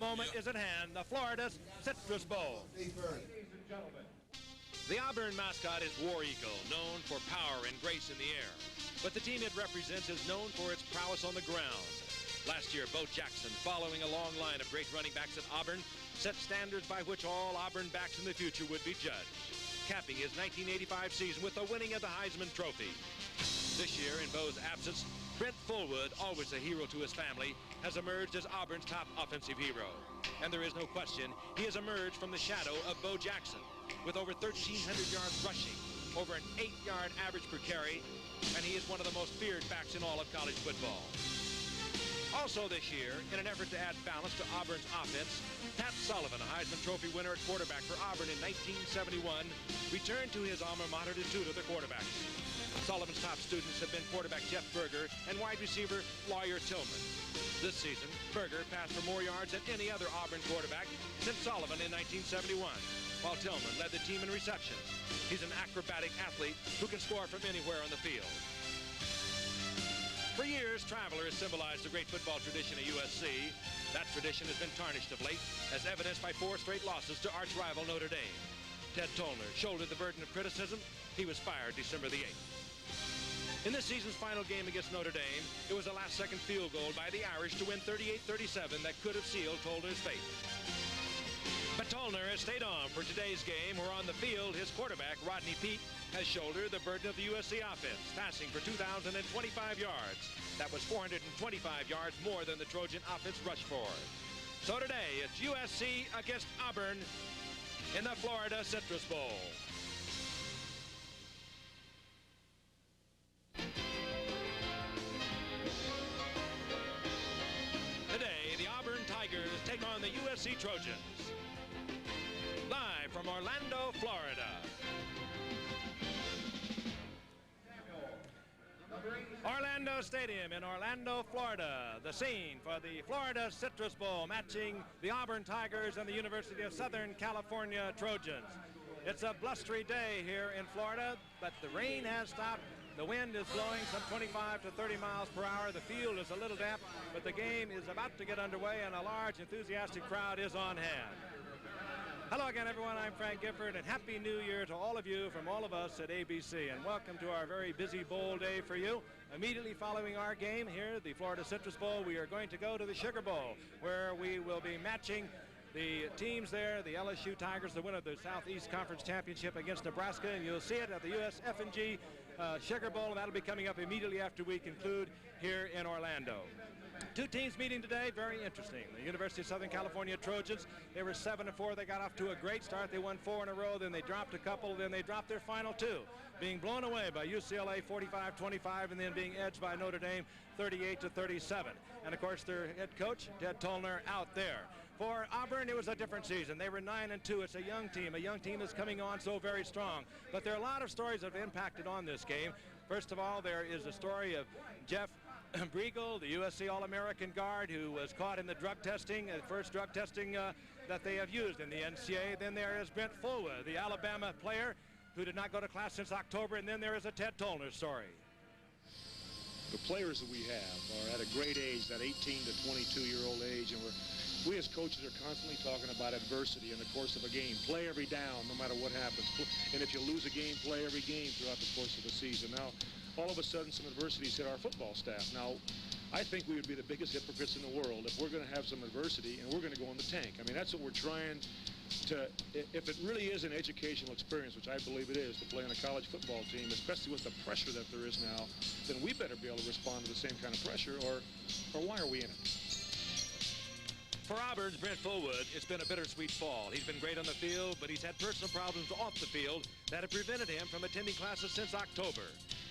Moment is at hand, the Florida Citrus Bowl. The Auburn mascot is War Eagle, known for power and grace in the air. But the team it represents is known for its prowess on the ground. Last year, Bo Jackson, following a long line of great running backs at Auburn, set standards by which all Auburn backs in the future would be judged, capping his 1985 season with the winning of the Heisman Trophy. This year, in Bo's absence, Brent Fullwood, always a hero to his family, has emerged as Auburn's top offensive hero. And there is no question, he has emerged from the shadow of Bo Jackson, with over 1,300 yards rushing, over an 8-yard average per carry, and he is one of the most feared backs in all of college football. Also this year, in an effort to add balance to Auburn's offense, Pat Sullivan, a Heisman Trophy winner at quarterback for Auburn in 1971, returned to his alma mater to tutor the quarterbacks. Sullivan's top students have been quarterback Jeff Berger and wide receiver Lawyer Tillman. This season, Berger passed for more yards than any other Auburn quarterback since Sullivan in 1971, while Tillman led the team in receptions. He's an acrobatic athlete who can score from anywhere on the field. For years, Traveler has symbolized the great football tradition at USC. That tradition has been tarnished of late, as evidenced by 4 straight losses to arch rival Notre Dame. Ted Tollner shouldered the burden of criticism. He was fired December the 8th. In this season's final game against Notre Dame, it was a last-second field goal by the Irish to win 38-37 that could have sealed Tollner's fate. But Tollner has stayed on for today's game, where on the field, his quarterback, Rodney Peete, has shouldered the burden of the USC offense, passing for 2,025 yards. That was 425 yards more than the Trojan offense rushed for. So today, it's USC against Auburn in the Florida Citrus Bowl. Today, the Auburn Tigers take on the USC Trojans. Live from Orlando, Florida. Orlando Stadium in Orlando, Florida, the scene for the Florida Citrus Bowl, matching the Auburn Tigers and the University of Southern California Trojans. It's a blustery day here in Florida, but the rain has stopped. The wind is blowing some 25 to 30 miles per hour. The field is a little damp, but the game is about to get underway, and a large, enthusiastic crowd is on hand. Hello again, everyone. I'm Frank Gifford, and Happy New Year to all of you from all of us at ABC, and welcome to our very busy bowl day for you. Immediately following our game here, the Florida Citrus Bowl, we are going to go to the Sugar Bowl, where we will be matching the teams there, the LSU Tigers, the winner of the Southeast Conference Championship against Nebraska, and you'll see it at the USF&G Sugar Bowl, and that'll be coming up immediately after we conclude here in Orlando. 2 teams meeting today, very interesting. The University of Southern California Trojans, they were 7-4. They got off to a great start. They won 4 in a row, then they dropped a couple, then they dropped their final 2, being blown away by UCLA 45-25, and then being edged by Notre Dame 38-37. And of course, their head coach, Ted Tollner, out there. For Auburn, it was a different season. They were 9-2. It's a young team that's coming on so very strong. But there are a lot of stories that have impacted on this game. First of all, there is a story of Jeff Briegel, the USC All-American guard, who was caught in the drug testing, the first drug testing that they have used in the NCAA. Then there is Brent Fullwood, the Alabama player, who did not go to class since October. And then there is a Ted Tollner story. The players that we have are at a great age, that 18 to 22-year-old age, and we as coaches are constantly talking about adversity in the course of a game. Play every down, no matter what happens. And if you lose a game, play every game throughout the course of the season. Now, all of a sudden, some adversities hit our football staff. Now, I think we would be the biggest hypocrites in the world if we're going to have some adversity and we're going to go in the tank. I mean, that's what we're trying to, if it really is an educational experience, which I believe it is, to play on a college football team, especially with the pressure that there is now, then we better be able to respond to the same kind of pressure, or why are we in it? For Auburn's Brent Fullwood, it's been a bittersweet fall. He's been great on the field, but he's had personal problems off the field that have prevented him from attending classes since October.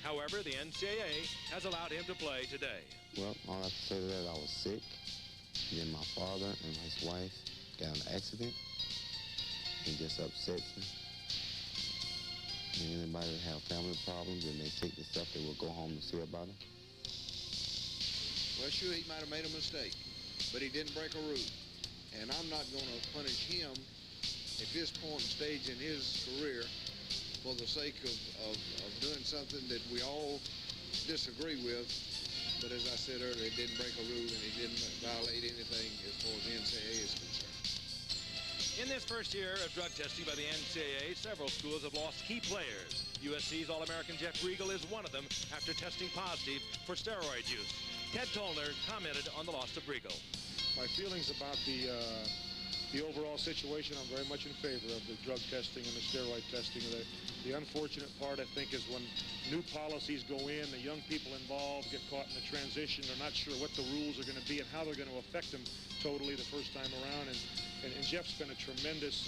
However, the NCAA has allowed him to play today. Well, all I have to say to that, I was sick. Then my father and his wife got in an accident. It just upsets me. And anybody that have family problems and they take the stuff, they will go home to see about it. Well, sure, he might have made a mistake, but he didn't break a rule. And I'm not going to punish him at this point and stage in his career for the sake of doing something that we all disagree with. But as I said earlier, he didn't break a rule and he didn't violate anything as far as the NCAA is concerned. this first year of drug testing by the NCAA, several schools have lost key players. USC's All-American Jeff Riegel is one of them after testing positive for steroid use. Ted Tollner commented on the loss of Riegel. My feelings about the overall situation, I'm very much in favor of the drug testing and the steroid testing. The unfortunate part, I think, is when new policies go in, the young people involved get caught in the transition. They're not sure what the rules are going to be and how they're going to affect them totally the first time around. And Jeff's been a tremendous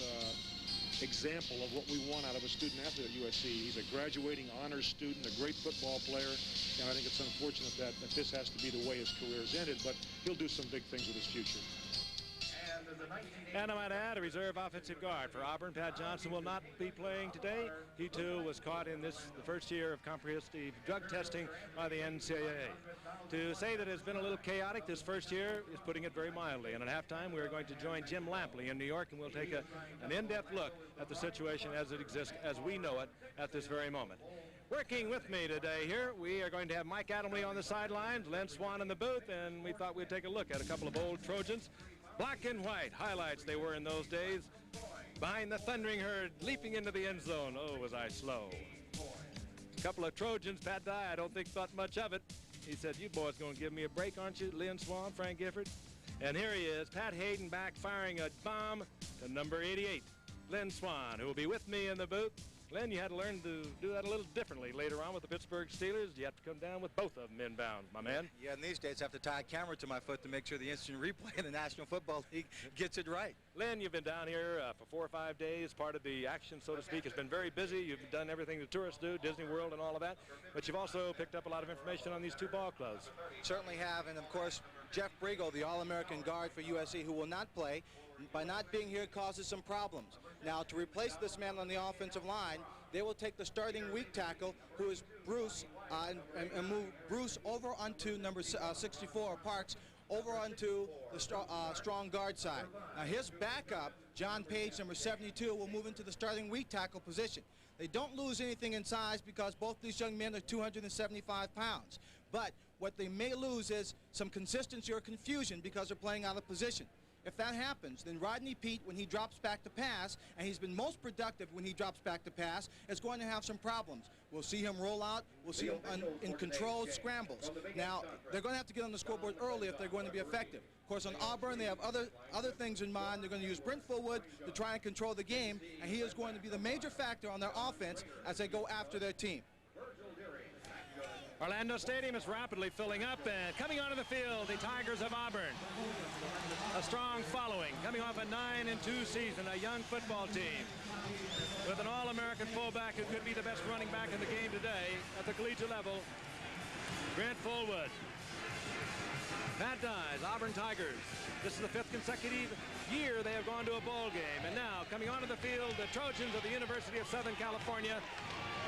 example of what we want out of a student athlete at USC. He's a graduating honors student, a great football player, and I think it's unfortunate that this has to be the way his career is ended, but he'll do some big things with his future. And I might add, a reserve offensive guard for Auburn, Pat Johnson, will not be playing today. He too was caught in the first year of comprehensive drug testing by the NCAA. To say that it's been a little chaotic this first year is putting it very mildly. And at halftime, we are going to join Jim Lampley in New York, and we'll take an in-depth look at the situation as it exists, as we know it at this very moment. Working with me today here, we are going to have Mike Adamle on the sidelines, Len Swan in the booth, and we thought we'd take a look at a couple of old Trojans. Black and white highlights they were in those days. Behind the thundering herd, leaping into the end zone. Oh, was I slow. A couple of Trojans, Pat Dye, I don't think thought much of it. He said, you boys going to give me a break, aren't you? Lynn Swan, Frank Gifford. And here he is, Pat Hayden back firing a bomb to number 88, Lynn Swan, who will be with me in the booth. Glenn, you had to learn to do that a little differently later on with the Pittsburgh Steelers. You have to come down with both of them inbound, my man. Yeah, and these days I have to tie a camera to my foot to make sure the instant replay in the National Football League gets it right. Lynn, you've been down here for 4 or 5 days. Part of the action, so to speak, has been very busy. You've done everything the tourists do, Disney World and all of that. But you've also picked up a lot of information on these two ball clubs. Certainly have, and of course, Jeff Riegel, the All-American guard for USC, who will not play, by not being here causes some problems. Now, to replace this man on the offensive line, they will take the starting weak tackle, who is Bruce, and move Bruce over onto number 64, Parks, over onto the strong guard side. Now, his backup, John Page, number 72, will move into the starting weak tackle position. They don't lose anything in size because both these young men are 275 pounds. But what they may lose is some consistency or confusion because they're playing out of position. If that happens, then Rodney Peete, when he drops back to pass, and he's been most productive when he drops back to pass, is going to have some problems. We'll see him roll out. We'll see him in controlled scrambles. Now, they're going to have to get on the scoreboard early if they're going to be effective. Of course, on Auburn, they have other things in mind. They're going to use Brent Fullwood to try and control the game, and he is going to be the major factor on their offense as they go after their team. Orlando Stadium is rapidly filling up, and coming onto the field, the Tigers of Auburn. A strong following, coming off a 9-2 season, a young football team with an All-American fullback who could be the best running back in the game today at the collegiate level, Brent Fullwood. Pat Dye's Auburn Tigers. This is the 5th consecutive year they have gone to a bowl game, and now coming onto the field, the Trojans of the University of Southern California.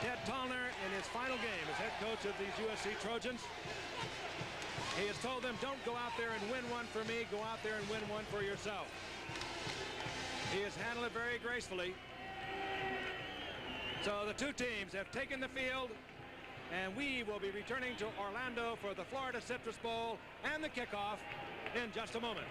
Ted Tollner in his final game as head coach of these USC Trojans. He has told them, don't go out there and win one for me, go out there and win one for yourself. He has handled it very gracefully. So the two teams have taken the field, and we will be returning to Orlando for the Florida Citrus Bowl and the kickoff in just a moment.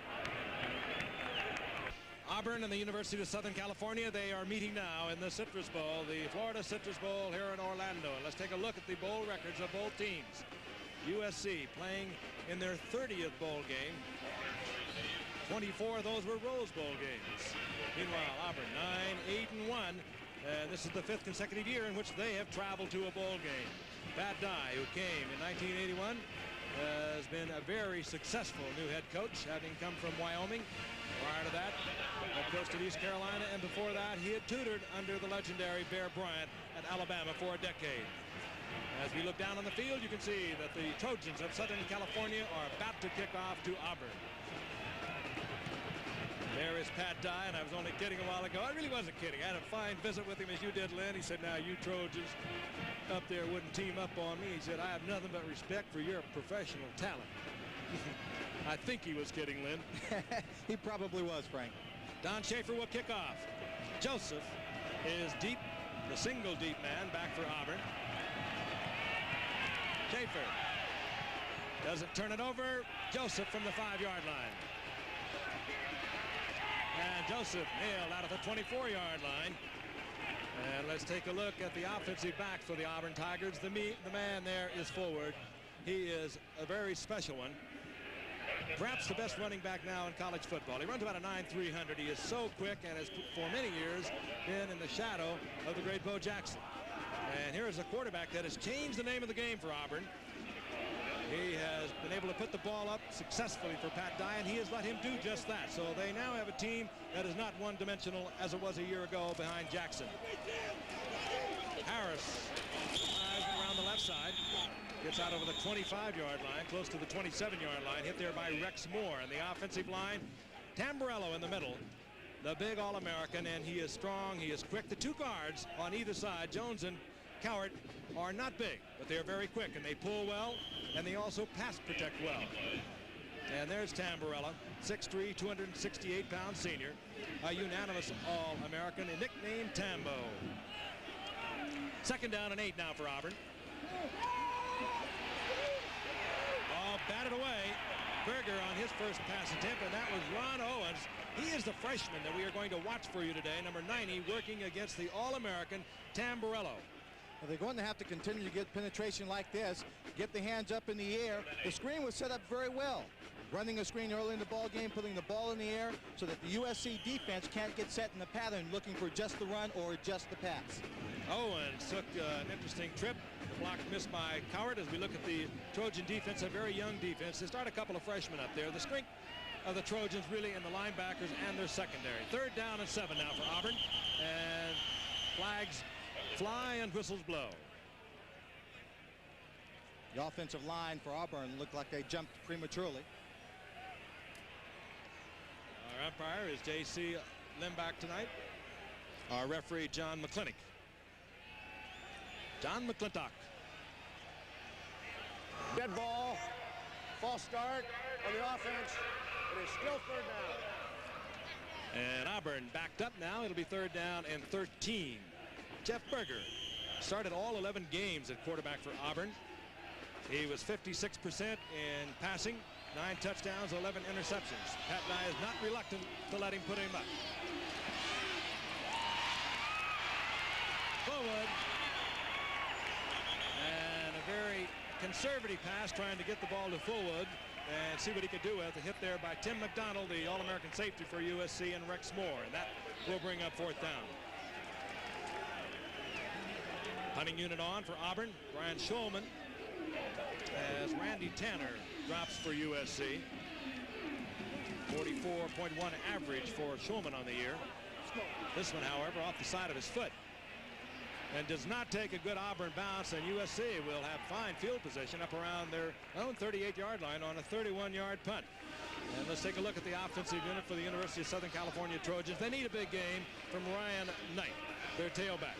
Auburn and the University of Southern California, they are meeting now in the Citrus Bowl, the Florida Citrus Bowl here in Orlando. And let's take a look at the bowl records of both teams. USC playing in their 30th bowl game. 24 of those were Rose Bowl games. Meanwhile, Auburn 9-8-1. And this is the 5th consecutive year in which they have traveled to a bowl game. Pat Dye, who came in 1981, has been a very successful new head coach, having come from Wyoming. Prior to that, head coach at East Carolina, and before that, he had tutored under the legendary Bear Bryant at Alabama for a decade. As we look down on the field, you can see that the Trojans of Southern California are about to kick off to Auburn. There is Pat Dye, and I was only kidding a while ago. I really wasn't kidding. I had a fine visit with him as you did, Lynn. He said, now you Trojans up there wouldn't team up on me. He said, I have nothing but respect for your professional talent. I think he was kidding, Lynn. He probably was, Frank. Don Schaefer will kick off. Joseph is deep, the single deep man back for Auburn. Schaefer doesn't turn it over. Joseph from the 5-yard line. And Joseph nailed out of the 24-yard line. And let's take a look at the offensive back for the Auburn Tigers. The man there is forward. He is a very special one. Perhaps the best running back now in college football. He runs about a 9.300. He is so quick and has for many years been in the shadow of the great Bo Jackson. And here is a quarterback that has changed the name of the game for Auburn. He has been able to put the ball up successfully for Pat Dye, and he has let him do just that. So they now have a team that is not one-dimensional as it was a year ago behind Jackson. Harris drives around the left side. Gets out over the 25-yard line, close to the 27-yard line, hit there by Rex Moore. And the offensive line, Tamburello in the middle, the big All-American, and he is strong, he is quick. The two guards on either side, Jones and Cowart, are not big, but they are very quick, and they pull well, and they also pass protect well. And there's Tamburello, 6'3", 268-pound senior, a unanimous All-American, and nicknamed Tambo. 2nd down and 8 now for Auburn. Batted away. Berger on his first pass attempt, and that was Ron Owens. He is the freshman that we are going to watch for you today, number 90, working against the All-American Tamburello. Well, they're going to have to continue to get penetration like this, get the hands up in the air. The screen was set up very well. Running a screen early in the ball game, putting the ball in the air so that the USC defense can't get set in the pattern looking for just the run or just the pass. Owens took an interesting trip. The block missed by Cowart. As we look at the Trojan defense, a very young defense. They start a couple of freshmen up there. The strength of the Trojans really in the linebackers and their secondary. 3rd down and 7 now for Auburn. And flags fly and whistles blow. The offensive line for Auburn looked like they jumped prematurely. Our umpire is J.C. Limbach tonight. Our referee, John McClintock. John McClintock. Dead ball. False start on the offense. It is still 3rd down. And Auburn backed up now. It'll be 3rd down and 13. Jeff Berger started all 11 games at quarterback for Auburn. He was 56% in passing, 9 touchdowns, 11 interceptions. Pat Dye is not reluctant to let him put him up. Forward. And a very conservative pass trying to get the ball to Fullwood and see what he could do with. A hit there by Tim McDonald, the All-American safety for USC, and Rex Moore. And that will bring up 4th down. Punting unit on for Auburn. Brian Schulman, as Randy Tanner drops for USC. 44.1 average for Schulman on the year. This one, however, off the side of his foot. And does not take a good Auburn bounce, and USC will have fine field position up around their own 38-yard line on a 31-yard punt. And let's take a look at the offensive unit for the University of Southern California Trojans. They need a big game from Ryan Knight, their tailback.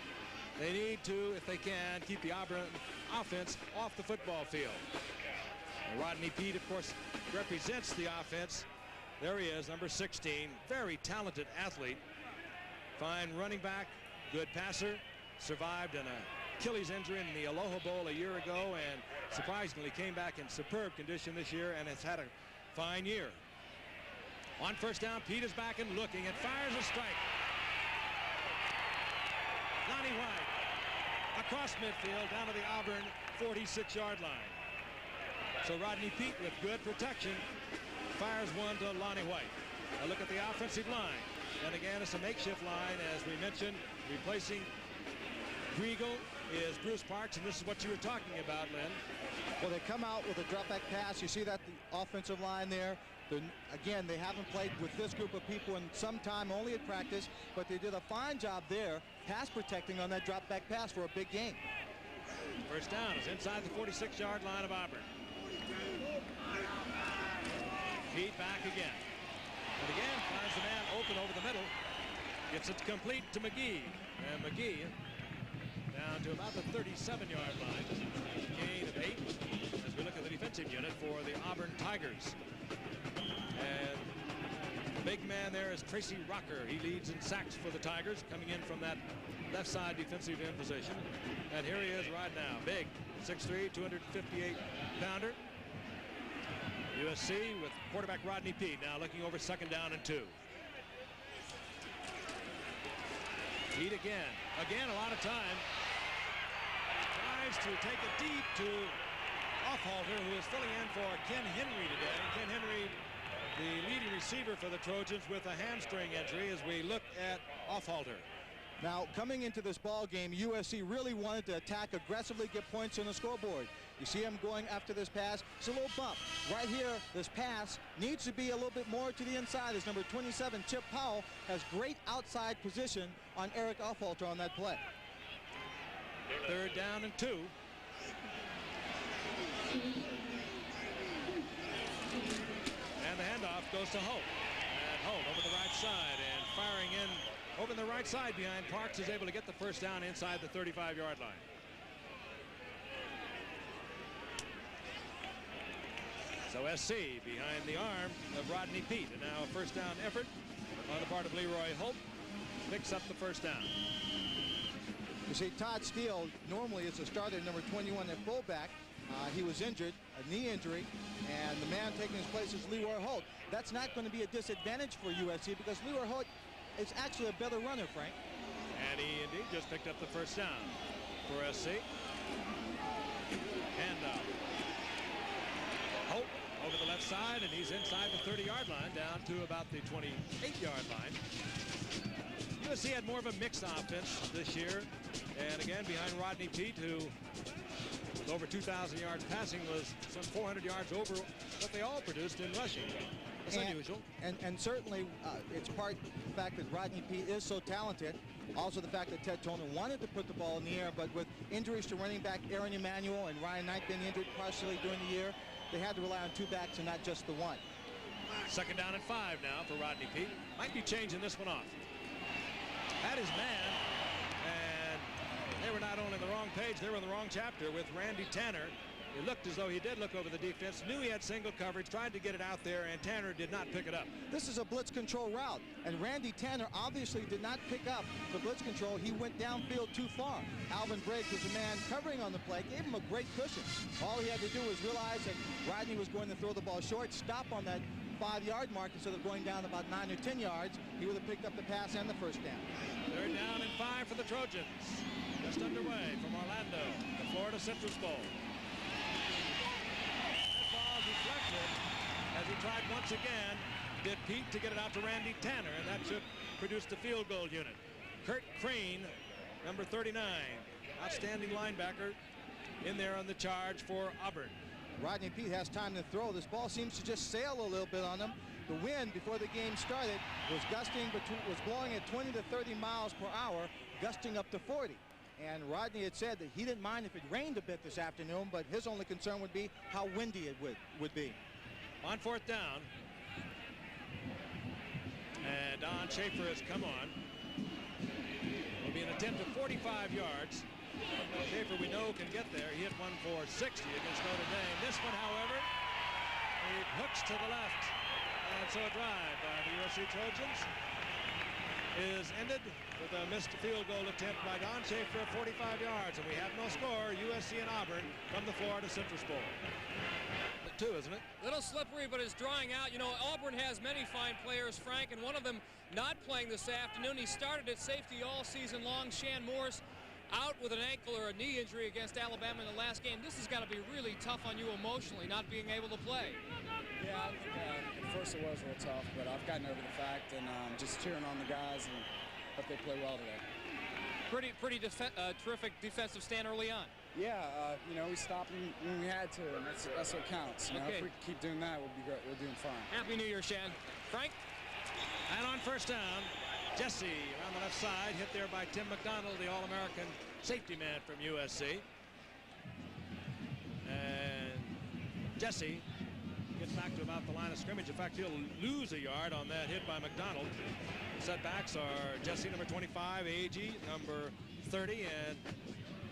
They need to, if they can, keep the Auburn offense off the football field. And Rodney Peete, of course, represents the offense. There he is, number 16. Very talented athlete. Fine running back, good passer. Survived an Achilles injury in the Aloha Bowl a year ago and surprisingly came back in superb condition this year and has had a fine year. On 1st down, Peete is back and looking and fires a strike. Lonnie White across midfield down to the Auburn 46-yard line. So Rodney Peete with good protection fires one to Lonnie White. A look at the offensive line. And again, it's a makeshift line, as we mentioned, replacing Griegel is Bruce Parks, and this is what you were talking about, Lynn. Well, they come out with a drop back pass. You see that the offensive line there. Again, they haven't played with this group of people in some time, only at practice, but they did a fine job there, pass protecting on that drop back pass for a big game. 1st down is inside the 46-yard line of Auburn. Peete back again. And again, finds the man open over the middle. Gets it complete to McGee. And McGee down to about the 37-yard line. Gain of 8 as we look at the defensive unit for the Auburn Tigers. And the big man there is Tracy Rocker. He leads in sacks for the Tigers, coming in from that left side defensive end position. And here he is right now. Big, 6'3", 258-pounder. USC with quarterback Rodney Peete now looking over 2nd down and 2. Pete again. Again, a lot of time. Tries to take it deep to Offhalter, who is filling in for Ken Henry today. Ken Henry, the leading receiver for the Trojans, with a hamstring injury as we look at Offhalter. Now, coming into this ball game, USC really wanted to attack aggressively, get points on the scoreboard. You see him going after this pass. It's a little bump. Right here, this pass needs to be a little bit more to the inside, as number 27, Chip Powell, has great outside position on Eric Offhalter on that play. 3rd down and 2. And the handoff goes to Holt. And Holt over the right side and firing in over the right side behind Parks is able to get the first down inside the 35-yard line. So SC behind the arm of Rodney Peete, and now a first down effort on the part of Leroy Holt picks up the first down. You see, Todd Steele normally is a starter, number 21 at fullback. He was injured, a knee injury, and the man taking his place is Leroy Holt. That's not going to be a disadvantage for USC because Leroy Holt is actually a better runner, Frank. And he indeed just picked up the first down for SC. Handoff. Holt over the left side, and he's inside the 30-yard line, down to about the 28-yard line. USC had more of a mixed offense this year, and again behind Rodney Peete, who with over 2,000 yards passing was some 400 yards over what they all produced in rushing. That's unusual. And certainly it's part of the fact that Rodney Peete is so talented. Also the fact that Ted Toner wanted to put the ball in the air, but with injuries to running back Aaron Emanuel and Ryan Knight being injured partially during the year, they had to rely on 2 backs and not just the 1. 2nd down and 5 now for Rodney Peete. Might be changing this one off. That is man, and they were not only in the wrong page, they were in the wrong chapter with Randy Tanner. It looked as though he did look over the defense, knew he had single coverage, tried to get it out there, and Tanner did not pick it up. This is a blitz control route, and Randy Tanner obviously did not pick up the blitz control. He went downfield too far. Alvin Briggs was the man covering on the play, gave him a great cushion. All he had to do was realize that Rodney was going to throw the ball short, stop on that 5-yard mark instead of going down about 9 or 10 yards. He would have picked up the pass and the first down. 3rd down and 5 for the Trojans. Just underway from Orlando, the Florida Citrus Bowl. That ball deflected as he tried once again, did Peete, to get it out to Randy Tanner, and that should produce the field goal unit. Kurt Crane, number 39, outstanding linebacker, in there on the charge for Auburn. Rodney Peete has time to throw. This ball seems to just sail a little bit on him. The wind before the game started was blowing at 20 to 30 miles per hour, gusting up to 40. And Rodney had said that he didn't mind if it rained a bit this afternoon, but his only concern would be how windy it would be. On 4th down, and Don Schaefer has come on. Will be an attempt at 45 yards. Schaefer, we know, can get there. He hit one for 60 against Notre Dame. This one, however, it hooks to the left. And so a drive by the USC Trojans is ended with a missed field goal attempt by Don Schaefer at 45 yards. And we have no score, USC and Auburn from the Florida Citrus Bowl. 2, isn't it? Little slippery, but it's drying out. You know, Auburn has many fine players, Frank, and one of them not playing this afternoon. He started at safety all season long. Shan Morris out with an ankle or a knee injury against Alabama in the last game. This has got to be really tough on you emotionally, not being able to play. Yeah, at first it was real tough, but I've gotten over the fact and just cheering on the guys and hope they play well today. Pretty terrific defensive stand early on. Yeah, you know, we stopped them when we had to, and that's what counts. You know, if we keep doing that, we'll be great. We're doing fine. Happy New Year, Shan. Frank? And on 1st down, Jesse around the left side, hit there by Tim McDonald, the All-American safety man from USC. And Jesse gets back to about the line of scrimmage. In fact, he'll lose a yard on that hit by McDonald. Setbacks are Jesse, number 25, Agee, number 30, and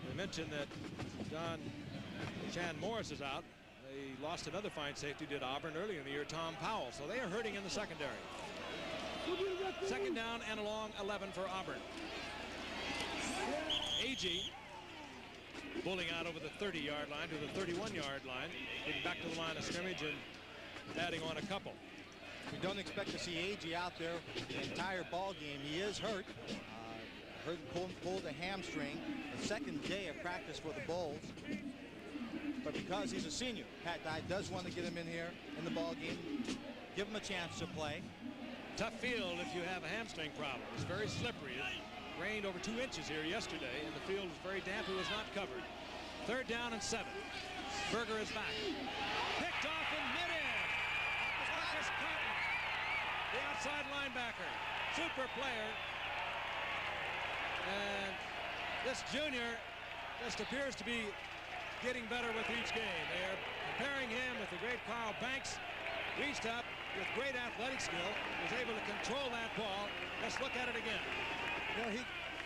we mentioned that Shan Morris is out. They lost another fine safety, did Auburn earlier in the year, Tom Powell. So they are hurting in the secondary. 2nd down and a long 11 for Auburn. Agee pulling out over the 30-yard line to the 31-yard line, getting back to the line of scrimmage and adding on a couple. We don't expect to see Agee out there the entire ball game. He is hurt. Heard pulled a hamstring, the second day of practice for the Bulls. But because he's a senior, Pat Dye does want to get him in here in the ball game, give him a chance to play. Tough field if you have a hamstring problem. It's very slippery. It rained over 2 inches here yesterday, and the field was very damp. It was not covered. 3rd down and 7. Berger is back. Picked off in midair. Marcus Cotton, the outside linebacker. Super player. And this junior just appears to be getting better with each game. They are comparing him with the great Carl Banks. Reached up with great athletic skill, was able to control that ball. Let's look at it again. You know,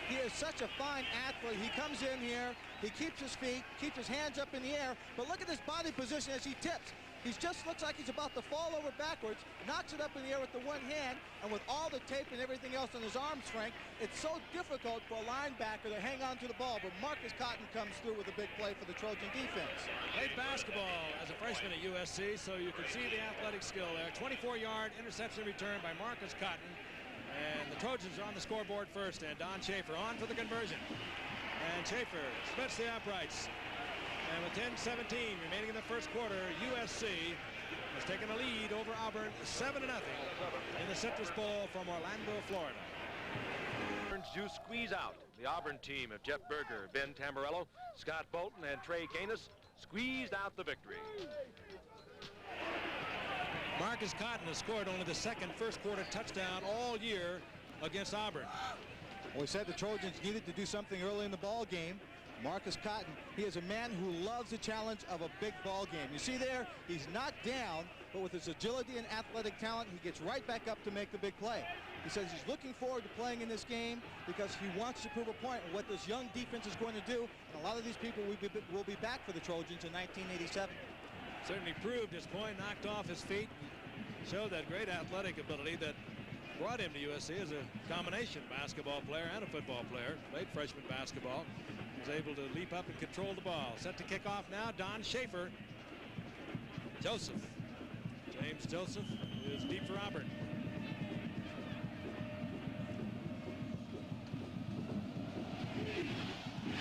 he is such a fine athlete. He comes in here, he keeps his feet, keeps his hands up in the air, but look at his body position as he tips. He just looks like he's about to fall over backwards, knocks it up in the air with the one hand, and with all the tape and everything else on his arm strength, it's so difficult for a linebacker to hang on to the ball, but Marcus Cotton comes through with a big play for the Trojan defense. Played basketball as a freshman at USC, so you can see the athletic skill there. 24-yard interception return by Marcus Cotton, and the Trojans are on the scoreboard first, and Don Schaefer on for the conversion. And Schaefer splits the uprights. And with 10:17 remaining in the first quarter, USC has taken a lead over Auburn 7-0 in the Citrus Bowl from Orlando, Florida. Auburn's juice squeeze out. The Auburn team of Jeff Berger, Ben Tamburello, Scott Bolton, and Trey Canis squeezed out the victory. Marcus Cotton has scored only the second first quarter touchdown all year against Auburn. Well, we said the Trojans needed to do something early in the ball game. Marcus Cotton, he is a man who loves the challenge of a big ball game. You see there, he's not down, but with his agility and athletic talent, he gets right back up to make the big play. He says he's looking forward to playing in this game because he wants to prove a point of what this young defense is going to do. And a lot of these people will be back for the Trojans in 1987. Certainly proved his point, knocked off his feet, showed that great athletic ability that brought him to USC as a combination basketball player and a football player. Played freshman basketball. Was able to leap up and control the ball. Set to kick off now, Don Schaefer. Joseph. James Joseph is deep for Auburn.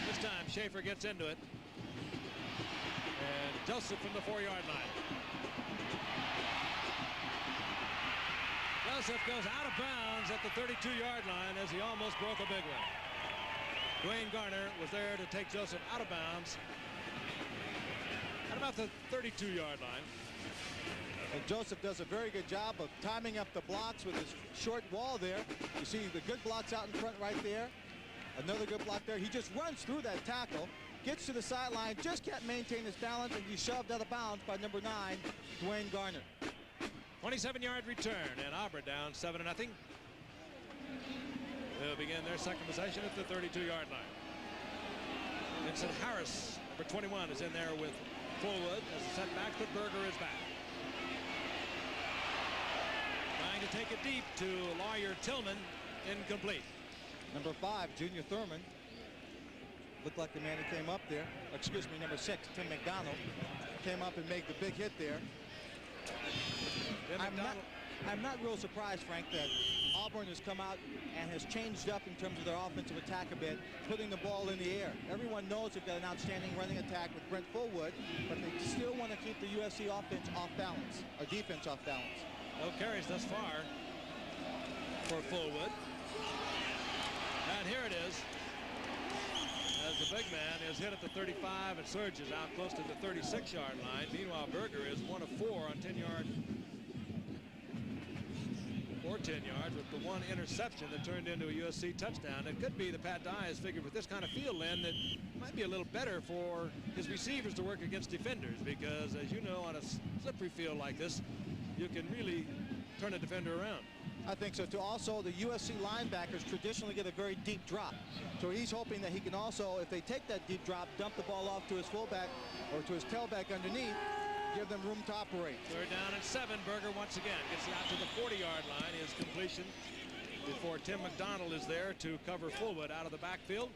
This time Schaefer gets into it. And Joseph from the 4-yard line. Joseph goes out of bounds at the 32-yard line as he almost broke a big one. Dwayne Garner was there to take Joseph out of bounds at about the 32-yard line. And Joseph does a very good job of timing up the blocks with his short wall there. You see the good blocks out in front right there. Another good block there. He just runs through that tackle, gets to the sideline, just can't maintain his balance, and he's shoved out of bounds by number 9, Dwayne Garner. 27-yard return, and Auburn down 7-0. They'll begin their second possession at the 32-yard line. Vincent Harris, number 21, is in there with Fullwood as a setback, but Berger is back. Trying to take it deep to Lawyer Tillman, incomplete. Number 5, Junior Thurman. Looked like the man who came up there. Excuse me, number 6, Tim McDonald, came up and made the big hit there. I'm not real surprised, Frank, that Auburn has come out and has changed up in terms of their offensive attack a bit, putting the ball in the air. Everyone knows they've got an outstanding running attack with Brent Fullwood, but they still want to keep the USC offense off balance, or defense off balance. No carries thus far for Fullwood. And here it is. As the big man is hit at the 35 and surges out close to the 36-yard line. Meanwhile, Berger is 1 of 4 on 10-yard or 10 yards with the one interception that turned into a USC touchdown. It could be that Pat Dye has figured with this kind of field, Lynn, that it might be a little better for his receivers to work against defenders because, as you know, on a slippery field like this, you can really turn a defender around. I think so too. Also, the USC linebackers traditionally get a very deep drop. So he's hoping that he can also, if they take that deep drop, dump the ball off to his fullback or to his tailback underneath, give them room to operate. 3rd down and 7. Berger once again gets out to the 40-yard line. His completion before Tim McDonald is there to cover Fullwood out of the backfield.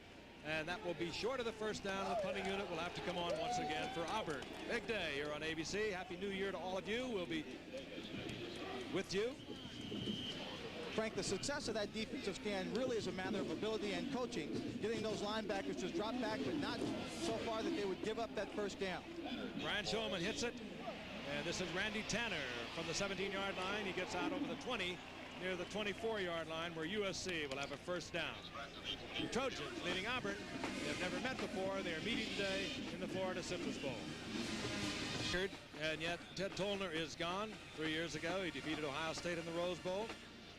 And that will be short of the first down. The punting unit will have to come on once again for Auburn. Big day here on ABC. Happy New Year to all of you. We'll be with you Frank, the success of that defensive stand really is a matter of ability and coaching, getting those linebackers to drop back, but not so far that they would give up that first down. Brian Shulman hits it, and this is Randy Tanner from the 17-yard line. He gets out over the 20, near the 24-yard line, where USC will have a first down. The Trojans, leading Auburn, they have never met before. They are meeting today in the Florida Citrus Bowl. And yet Ted Tollner is gone. 3 years ago, he defeated Ohio State in the Rose Bowl.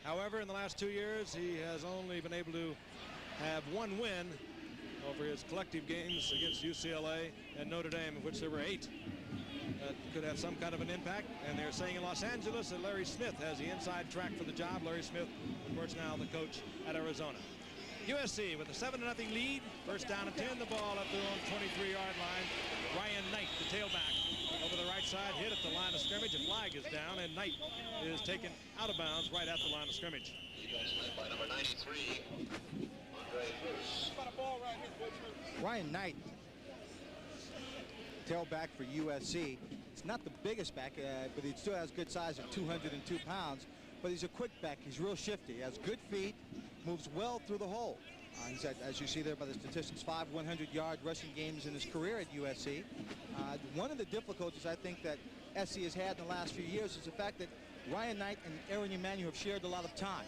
However, in the last 2 years, he has only been able to have one win over his collective games against UCLA and Notre Dame, of which there were 8. That could have some kind of an impact. And they're saying in Los Angeles that Larry Smith has the inside track for the job. Larry Smith, of course, now the coach at Arizona. USC with a 7-0 lead. First down and 10. The ball up their own 23-yard line. Ryan Knight, the tailback, over the right side, hit at the line of scrimmage. A flag is down, and Knight is taken out of bounds right at the line of scrimmage. By number 93, Ryan Knight, tailback for USC. It's not the biggest back, but he still has good size at 202 pounds. But he's a quick back. He's real shifty. He has good feet, moves well through the hole. He's had, as you see there by the statistics, 5 100-yard rushing games in his career at USC. One of the difficulties I think that SC has had in the last few years is the fact that Ryan Knight and Aaron Emanuel have shared a lot of time.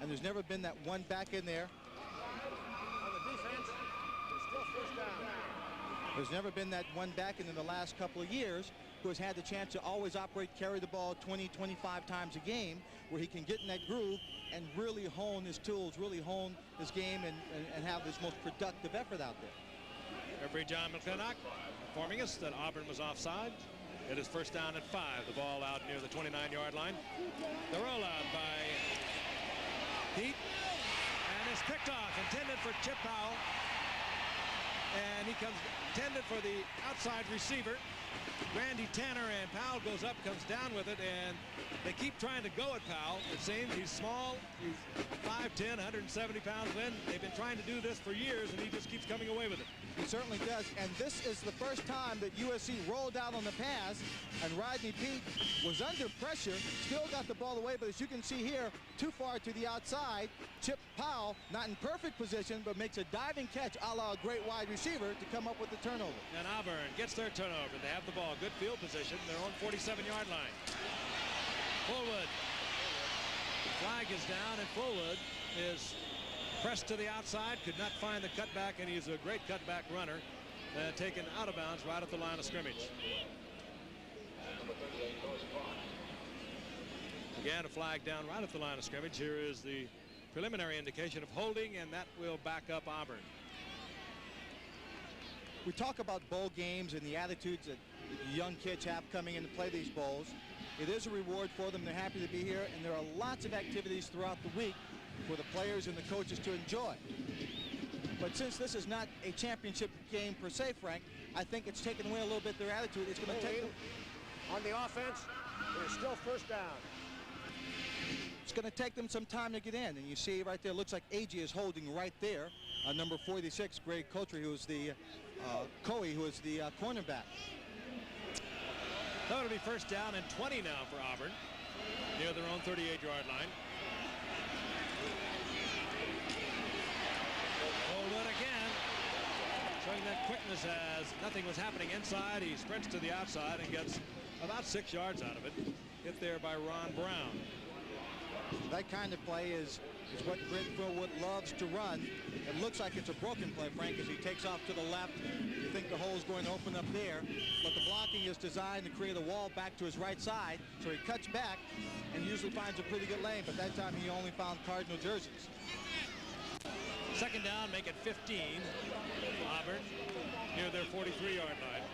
And there's never been that one back in there. On the defense, it's still first down. There's never been that one back in the last couple of years who has had the chance to always operate, carry the ball 20, 25 times a game, where he can get in that groove and really hone his tools, really hone his game, and have his most productive effort out there. Referee John McClintock informing us that Auburn was offside. It is first down and 5. The ball out near the 29-yard line. The rollout by Pete, and it's picked off, intended for Chip Powell. And he comes intended for the outside receiver, Randy Tanner, and Powell goes up, comes down with it, and they keep trying to go at Powell. It seems he's small, he's 5'10", 170 pounds in. They've been trying to do this for years, and he just keeps coming away with it. He certainly does, and this is the first time that USC rolled out on the pass, and Rodney Peete was under pressure, still got the ball away, but as you can see here, too far to the outside. Chip Powell, not in perfect position, but makes a diving catch a la a great wide receiver to come up with the turnover. And Auburn gets their turnover. They have the ball, good field position, their own 47-yard line. Fullwood. Flag is down, and Fullwood is pressed to the outside, could not find the cutback, and he's a great cutback runner, taken out of bounds right at the line of scrimmage. Again, a flag down right at the line of scrimmage. Here is the preliminary indication of holding, and that will back up Auburn. We talk about bowl games and the attitudes that young kids have coming in to play these bowls. It is a reward for them. They're happy to be here, and there are lots of activities throughout the week for the players and the coaches to enjoy. But since this is not a championship game per se, Frank, I think it's taken away a little bit their attitude. It's going to take them on the offense. It is still first down. It's going to take them some time to get in, and you see right there, looks like AG is holding right there. Number 46, Greg Coultry, who is the Coey, who is the cornerback. That will be first down and 20 now for Auburn, near their own 38-yard line. Fullwood again, showing that quickness as nothing was happening inside. He sprints to the outside and gets about 6 yards out of it. Hit there by Ron Brown. That kind of play is what Greg Fullwood loves to run. It looks like it's a broken play, Frank, as he takes off to the left. You think the hole's going to open up there, but the blocking is designed to create a wall back to his right side, so he cuts back and usually finds a pretty good lane, but that time he only found Cardinal jerseys. Second down, make it 15. Auburn near their 43-yard line.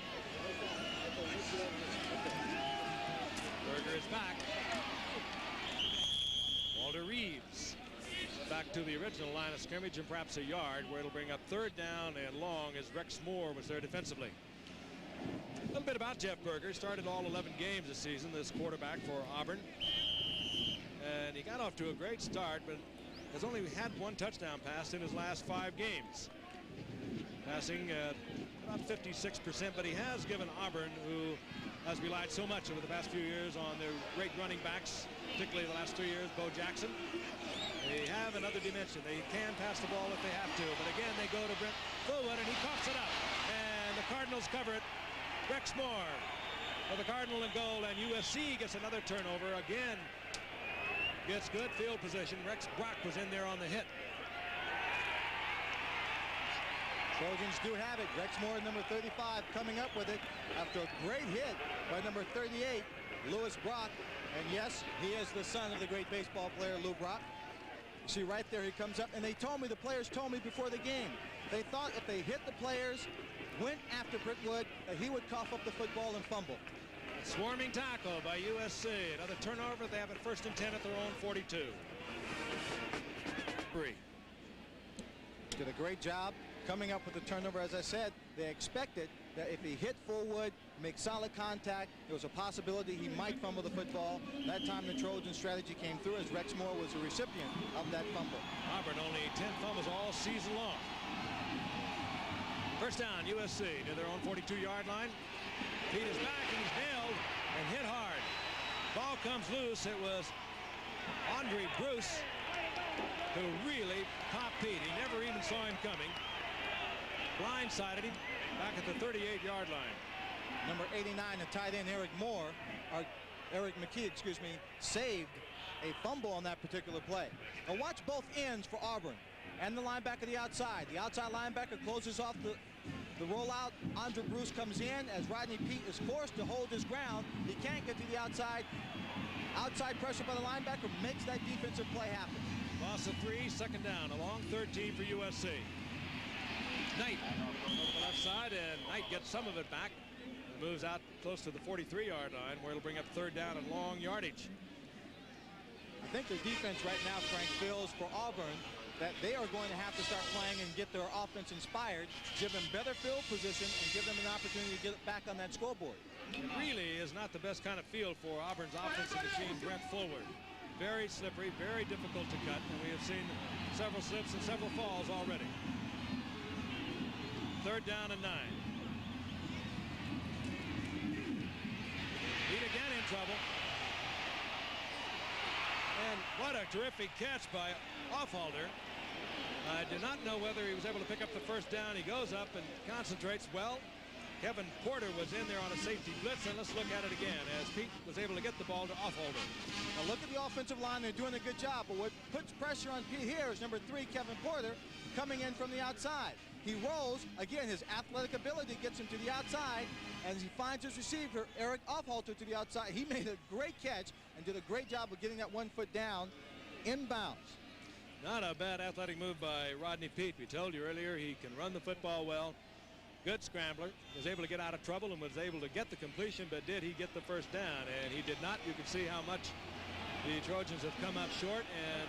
Berger is back. Walter Reeves back to the original line of scrimmage and perhaps a yard, where it'll bring up third down and long as Rex Moore was there defensively. A little bit about Jeff Berger. Started all 11 games this season, this quarterback for Auburn. And he got off to a great start, but has only had one touchdown pass in his last 5 games. Passing about 56%, but he has given Auburn, who has relied so much over the past few years on their great running backs, particularly the last 2 years, Bo Jackson. They have another dimension. They can pass the ball if they have to, but again, they go to Brent Fullwood, and he coughs it up. And the Cardinals cover it. Rex Moore for the Cardinal and goal, and USC gets another turnover. Again, gets good field position. Rex Brock was in there on the hit. Trojans do have it. Rex Moore, number 35, coming up with it after a great hit by number 38, Louis Brock. And yes, he is the son of the great baseball player, Lou Brock. You see right there, he comes up, and the players told me before the game, they thought if they hit the players, went after Brentwood, that he would cough up the football and fumble. Swarming tackle by USC. Another turnover. They have it 1st and 10 at their own 42. Did a great job coming up with the turnover. As I said, they expected that if he hit Fullwood, make solid contact, there was a possibility he might fumble the football. That time the Trojan strategy came through as Rex Moore was the recipient of that fumble. Auburn only 10 fumbles all season long. First down, USC near their own 42-yard line. Pete is back, and he's nailed and hit hard. Ball comes loose. It was Andre Bruce who really popped Pete. He never even saw him coming. Blindsided him back at the 38-yard line. Number 89, the tight end Eric McKee, saved a fumble on that particular play. Now watch both ends for Auburn and the linebacker the outside. The outside linebacker closes off the rollout. Andre Bruce comes in as Rodney Peete is forced to hold his ground. He can't get to the outside. Outside pressure by the linebacker makes that defensive play happen. Loss of 3, 2nd down, a long 13 for USC. Knight over the left side, and Knight gets some of it back. Moves out close to the 43-yard line, where it'll bring up 3rd down and long yardage. I think the defense right now, Frank, feels for Auburn that they are going to have to start playing and get their offense inspired, give them better field position, and give them an opportunity to get back on that scoreboard. It really is not the best kind of field for Auburn's offensive machine, Brent Fullwood. Very slippery, very difficult to cut, and we have seen several slips and several falls already. 3rd down and 9. Pete again in trouble. And what a terrific catch by Offhalter. I do not know whether he was able to pick up the 1st down. He goes up and concentrates well. Kevin Porter was in there on a safety blitz, and let's look at it again as Pete was able to get the ball to Offhalter. Now look at the offensive line. They're doing a good job, but what puts pressure on Pete here is number 3, Kevin Porter, coming in from the outside. He rolls. Again, his athletic ability gets him to the outside, and he finds his receiver, Eric Offhalter, to the outside. He made a great catch and did a great job of getting that 1 foot down inbounds. Not a bad athletic move by Rodney Peete. We told you earlier he can run the football well. Good scrambler. Was able to get out of trouble and was able to get the completion, but did he get the 1st down? And he did not. You can see how much the Trojans have come up short, and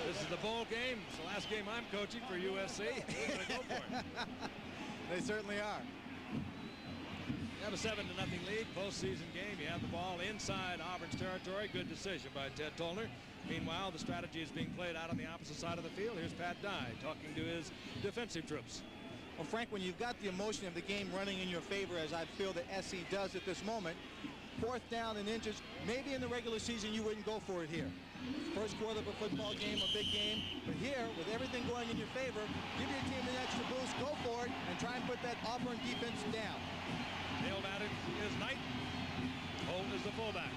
this is the bowl game. It's the last game I'm coaching for USC. We're going to go for it. They certainly are. You have a 7-0 lead, postseason game. You have the ball inside Auburn's territory. Good decision by Ted Tollner. Meanwhile, the strategy is being played out on the opposite side of the field. Here's Pat Dye talking to his defensive troops. Well, Frank, when you've got the emotion of the game running in your favor, as I feel that SC does at this moment, 4th down and inches, maybe in the regular season you wouldn't go for it here. First quarter of a football game, a big game, but here, with everything going in your favor, give your team an extra boost, go for it, and try and put that Auburn defense down. Nailed at it is Knight. Holt is the fullback.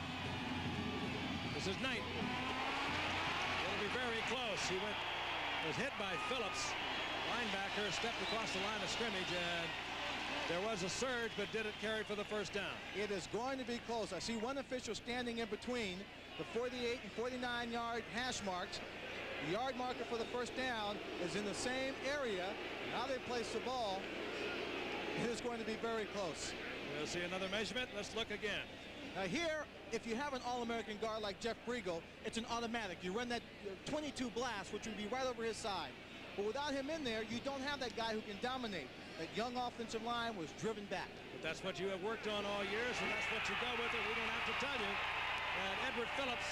This is Knight. It'll be very close. He was hit by Phillips. Linebacker stepped across the line of scrimmage, and there was a surge, but did it carry for the 1st down? It is going to be close. I see one official standing in between the 48 and 49-yard hash marks. The yard marker for the 1st down is in the same area. Now they place the ball. It is going to be very close. We'll see another measurement. Let's look again. Now here, if you have an All-American guard like Jeff Briegel, it's an automatic. You run that 22 blast, which would be right over his side. But without him in there, you don't have that guy who can dominate. That young offensive line was driven back. But that's what you have worked on all year, so that's what you go with it. We don't have to tell you. And Edward Phillips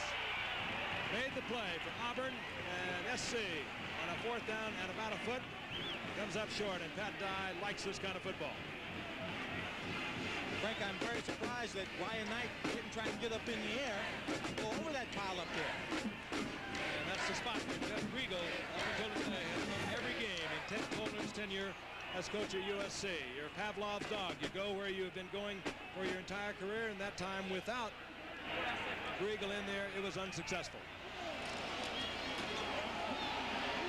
made the play for Auburn, and SC on a 4th down and about a foot comes up short, and Pat Dye likes this kind of football. Frank, I'm very surprised that Ryan Knight didn't try and get up in the air and go over that pile up there. And that's the spot where Jeff Briegel, up until today, has won every game in Ted Coleman's tenure as coach at USC. You're Pavlov's dog. You go where you have been going for your entire career, and that time without Briegel in there, it was unsuccessful.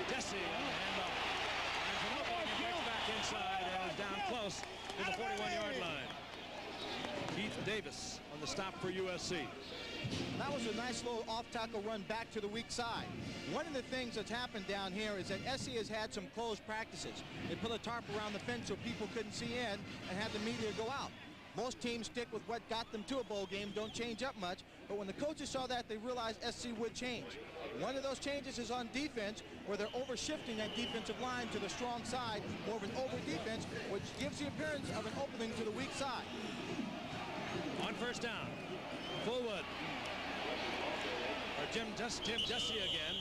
Jesse on the handoff. And gets back inside and is down close to the 41-yard line. Keith Davis on the stop for USC. That was a nice little off-tackle run back to the weak side. One of the things that's happened down here is that SC has had some closed practices. They put a tarp around the fence so people couldn't see in and had the media go out. Most teams stick with what got them to a bowl game, don't change up much. But when the coaches saw that, they realized SC would change. One of those changes is on defense, where they're over-shifting that defensive line to the strong side, more of an over-defense, which gives the appearance of an opening to the weak side. On first down, Fullwood. Or Tim Jesse again.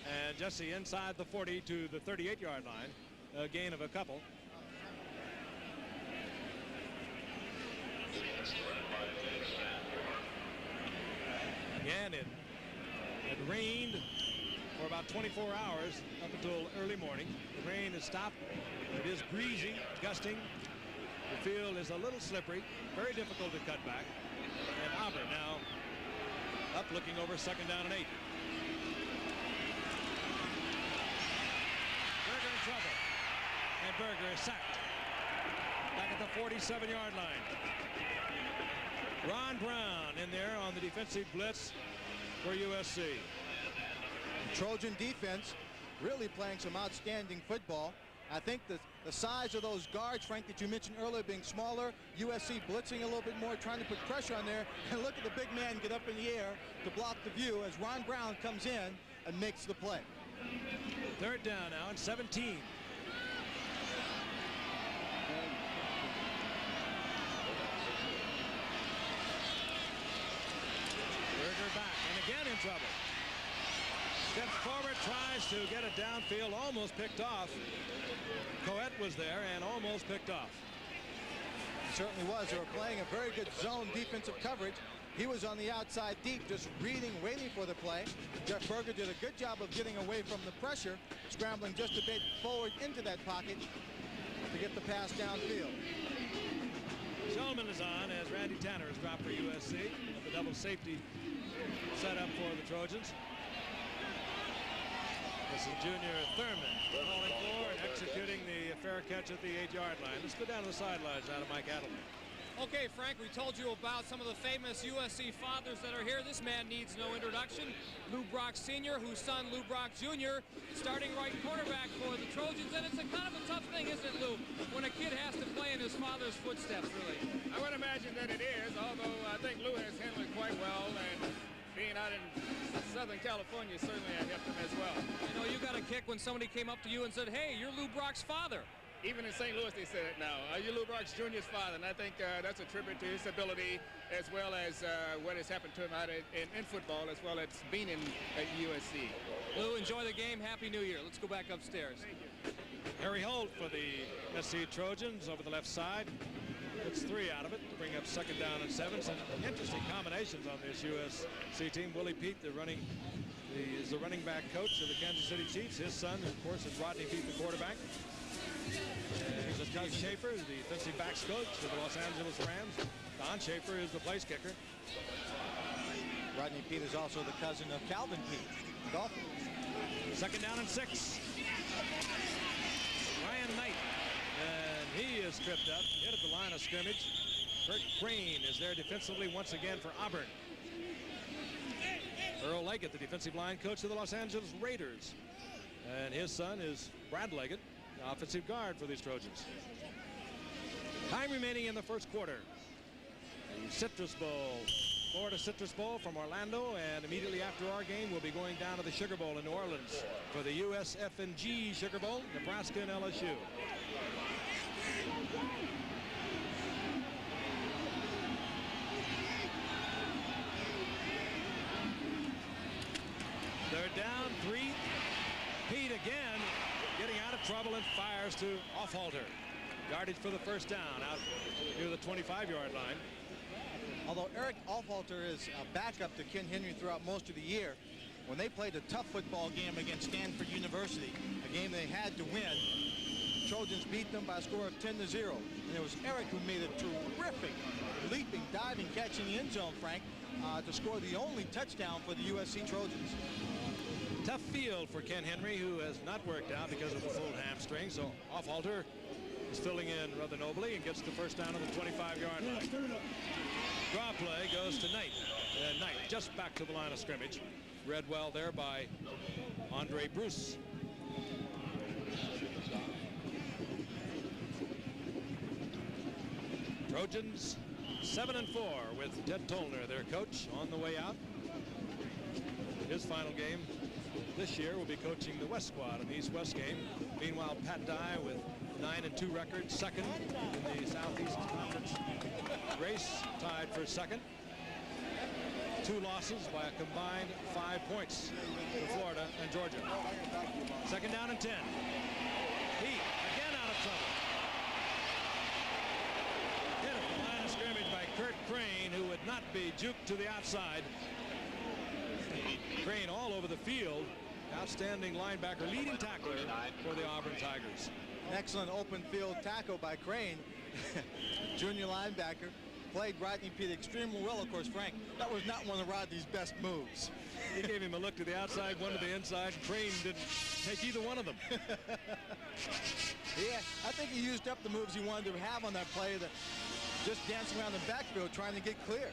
And Jesse inside the 40 to the 38-yard line. A gain of a couple. Again, it rained for about 24 hours up until early morning. The rain has stopped. It is breezy, gusting. The field is a little slippery, very difficult to cut back. And Auburn now up, looking over second down and 8. Berger in trouble. And Berger is sacked. Back at the 47-yard line. Ron Brown in there on the defensive blitz for USC. Trojan defense really playing some outstanding football. I think the size of those guards, Frank, that you mentioned earlier being smaller, USC blitzing a little bit more, trying to put pressure on there, and look at the big man get up in the air to block the view as Ron Brown comes in and makes the play. Third down now and 17. Berger back, and again in trouble. Steps forward, tries to get it downfield, almost picked off. Coet was there and almost picked off. It certainly was. They were playing a very good zone defensive coverage. He was on the outside deep, just reading, waiting for the play. Jeff Berger did a good job of getting away from the pressure, scrambling just a bit forward into that pocket to get the pass downfield. Shulman is on as Randy Tanner is dropped for USC. The double safety set up for the Trojans. This is junior Thurman calling for and executing the fair catch at the 8-yard line. Let's go down to the sidelines out of Mike Adelman. Okay, Frank, we told you about some of the famous USC fathers that are here. This man needs no introduction. Lou Brock Sr., whose son, Lou Brock Jr., starting right quarterback for the Trojans. And it's a kind of a tough thing, isn't it, Lou, when a kid has to play in his father's footsteps, really? I would imagine that it is, although I think Lou has handled it quite well. And being out in Southern California certainly helped him as well. You know, you got a kick when somebody came up to you and said, hey, you're Lou Brock's father. Even in St. Louis, they said it now. You're Lou Brock Jr.'s father, and I think that's a tribute to his ability as well as what has happened to him out in football, as well as being at USC. Lou, enjoy the game. Happy New Year. Let's go back upstairs. Thank you. Harry Holt for the SC Trojans over the left side. Gets 3 out of it to bring up second down and 7. Some interesting combinations on this USC team. Willie Pete, is the running back coach of the Kansas City Chiefs. His son, of course, is Rodney Pete, the quarterback. And Steve Schaefer is the defensive backs coach for the Los Angeles Rams. Don Schaefer is the place kicker. Rodney Pete is also the cousin of Calvin Pete, golfer. Second down and 6. Ryan Knight, and he is tripped up, hit at the line of scrimmage. Kurt Crane is there defensively once again for Auburn. Earl Leggett, the defensive line coach of the Los Angeles Raiders. And his son is Brad Leggett, the offensive guard for these Trojans. Time remaining in the first quarter. The Citrus Bowl, Florida Citrus Bowl from Orlando, and immediately after our game, we'll be going down to the Sugar Bowl in New Orleans for the USF&G Sugar Bowl, Nebraska and LSU. They're down 3. Pete again getting out of trouble and fires to Offhalter. Yardage for the first down out near the 25-yard line. Although Eric Aufhalter is a backup to Ken Henry throughout most of the year, when they played a tough football game against Stanford University, a game they had to win, Trojans beat them by a score of 10-0. And it was Eric who made a terrific leaping, diving catch in the end zone, Frank, to score the only touchdown for the USC Trojans. Tough field for Ken Henry, who has not worked out because of the full hamstring. So Aufhalter is filling in rather nobly and gets the first down on the 25-yard line. Draw play goes to Knight. Knight just back to the line of scrimmage. Read well there by Andre Bruce. Trojans 7-4 with Ted Tollner, their coach, on the way out. His final game this year will be coaching the West squad in the East-West game. Meanwhile, Pat Dye with 9-2 record, second in the Southeast Conference race, tied for second. 2 losses by a combined 5 points for Florida and Georgia. Second down and 10. Heat again out of trouble. Hit at the line of scrimmage by Kurt Crane, who would not be juked to the outside. Crane all over the field. Outstanding linebacker, leading tackler for the Auburn Tigers. An excellent open field tackle by Crane. Junior linebacker. Played Rodney Peete extremely well, of course, Frank. That was not one of Rodney's best moves. He gave him a look to the outside, one to the inside. Crane didn't take either one of them. Yeah, I think he used up the moves he wanted to have on that play, just dancing around the backfield trying to get clear.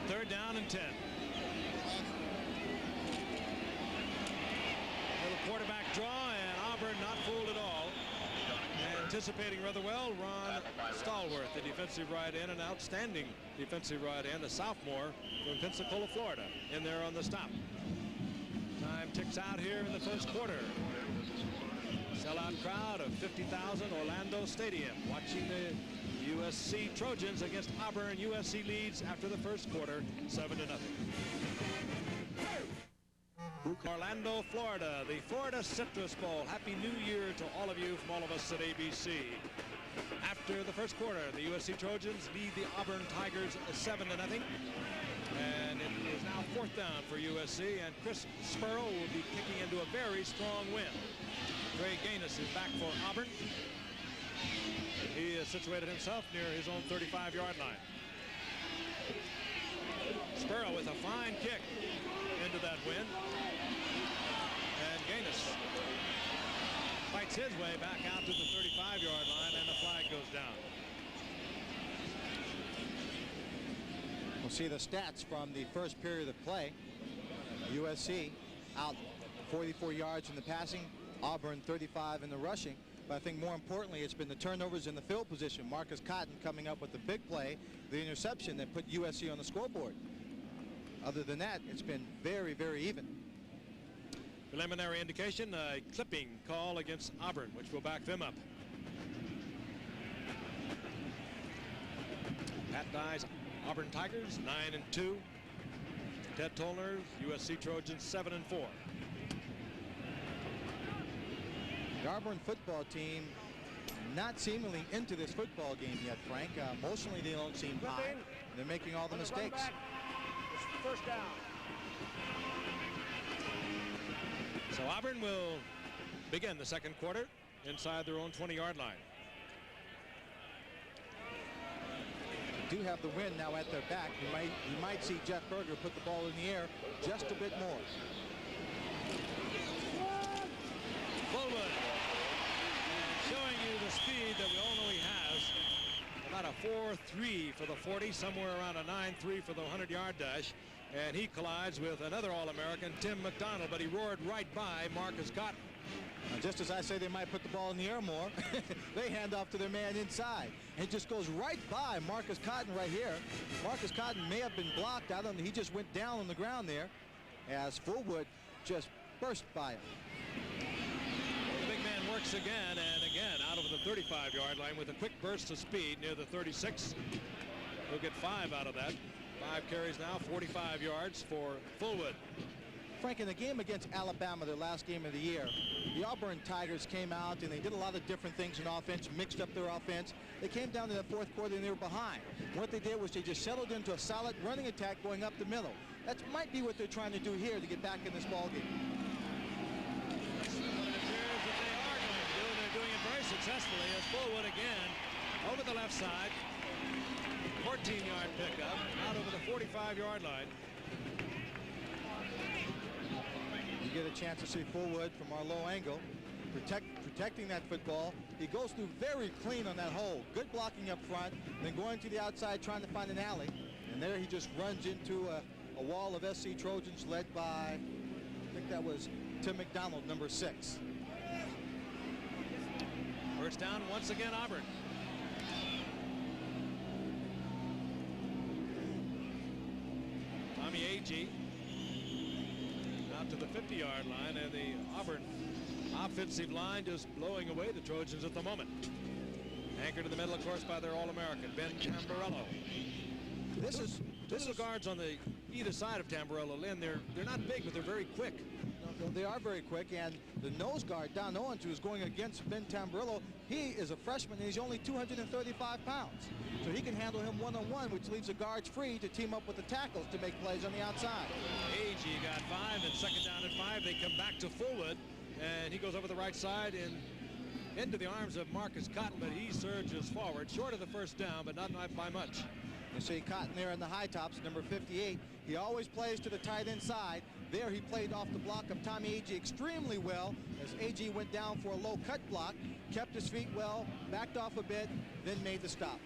Third down and 10. Little quarterback draw, and Auburn not fooled at all. Anticipating rather well, Ron Stallworth, the defensive right end, an outstanding defensive right end, a sophomore from Pensacola, Florida, in there on the stop. Time ticks out here in the first quarter. Sellout crowd of 50,000, Orlando Stadium, watching the USC Trojans against Auburn. USC leads after the first quarter, 7-0. Orlando, Florida, the Florida Citrus Bowl. Happy New Year to all of you from all of us at ABC. After the first quarter, the USC Trojans lead the Auburn Tigers 7-0. And it is now fourth down for USC, and Chris Spurl will be kicking into a very strong win. Trey Gaines is back for Auburn. He has situated himself near his own 35-yard line. Spurl with a fine kick into that win. And Gaines fights his way back out to the 35-yard line, and the flag goes down. We'll see the stats from the first period of play. USC out 44 yards in the passing, Auburn 35 in the rushing. But I think more importantly, it's been the turnovers in the field position. Marcus Cotton coming up with the big play, the interception that put USC on the scoreboard. Other than that, it's been very, very even. Preliminary indication, a clipping call against Auburn, which will back them up. Pat Dye's Auburn Tigers 9-2. Ted Tollner's USC Trojans 7-4. The Auburn football team not seemingly into this football game yet, Frank. Emotionally, they don't seem high. They're making all the mistakes. First down. So Auburn will begin the second quarter inside their own 20-yard line. They do have the wind now at their back. You might see Jeff Berger put the ball in the air just a bit more. Fullwood showing you the speed that we all know he has. About a 4.3 for the 40, somewhere around a 9.3 for the 100-yard dash. And he collides with another All-American, Tim McDonald, but he roared right by Marcus Cotton. Now, just as I say they might put the ball in the air more, they hand off to their man inside. And it just goes right by Marcus Cotton right here. Marcus Cotton may have been blocked. I don't know. He just went down on the ground there as Fullwood just burst by him. The big man works again and again out of the 35-yard line with a quick burst of speed near the 36. He'll get 5 out of that. 5 carries now, 45 yards for Fullwood. Frank, in the game against Alabama, their last game of the year, the Auburn Tigers came out and they did a lot of different things in offense, mixed up their offense. They came down to the fourth quarter and they were behind. What they did was they just settled into a solid running attack going up the middle. That might be what they're trying to do here to get back in this ball game. That's what it appears that they are going to do, and they're doing it very successfully as Fullwood again over the left side. 14-yard pickup out over the 45-yard line. You get a chance to see Fullwood from our low angle, protecting that football. He goes through very clean on that hole. Good blocking up front, then going to the outside trying to find an alley. And there he just runs into a wall of SC Trojans led by, I think that was Tim McDonald, number 6. First down once again, Auburn. Tommy Agee out to the 50-yard line, and the Auburn offensive line just blowing away the Trojans at the moment. Anchored in the middle, of course, by their All-American, Ben Tamburello. This is guards on the either side of Tamburello, Lynn. They're not big, but they're very quick. No, they are very quick, and the nose guard, Don Owens, who is going against Ben Tamburello, he is a freshman, and he's only 235 pounds. So he can handle him one-on-one, which leaves the guards free to team up with the tackles to make plays on the outside. Agee got 5, and second down and 5. They come back to Fullwood, and he goes over the right side and into the arms of Marcus Cotton, but he surges forward, short of the first down, but not by much. You see Cotton there in the high tops, number 58. He always plays to the tight end side. There he played off the block of Tommy Agee extremely well as Agee went down for a low cut block, kept his feet well, backed off a bit, then made the stop.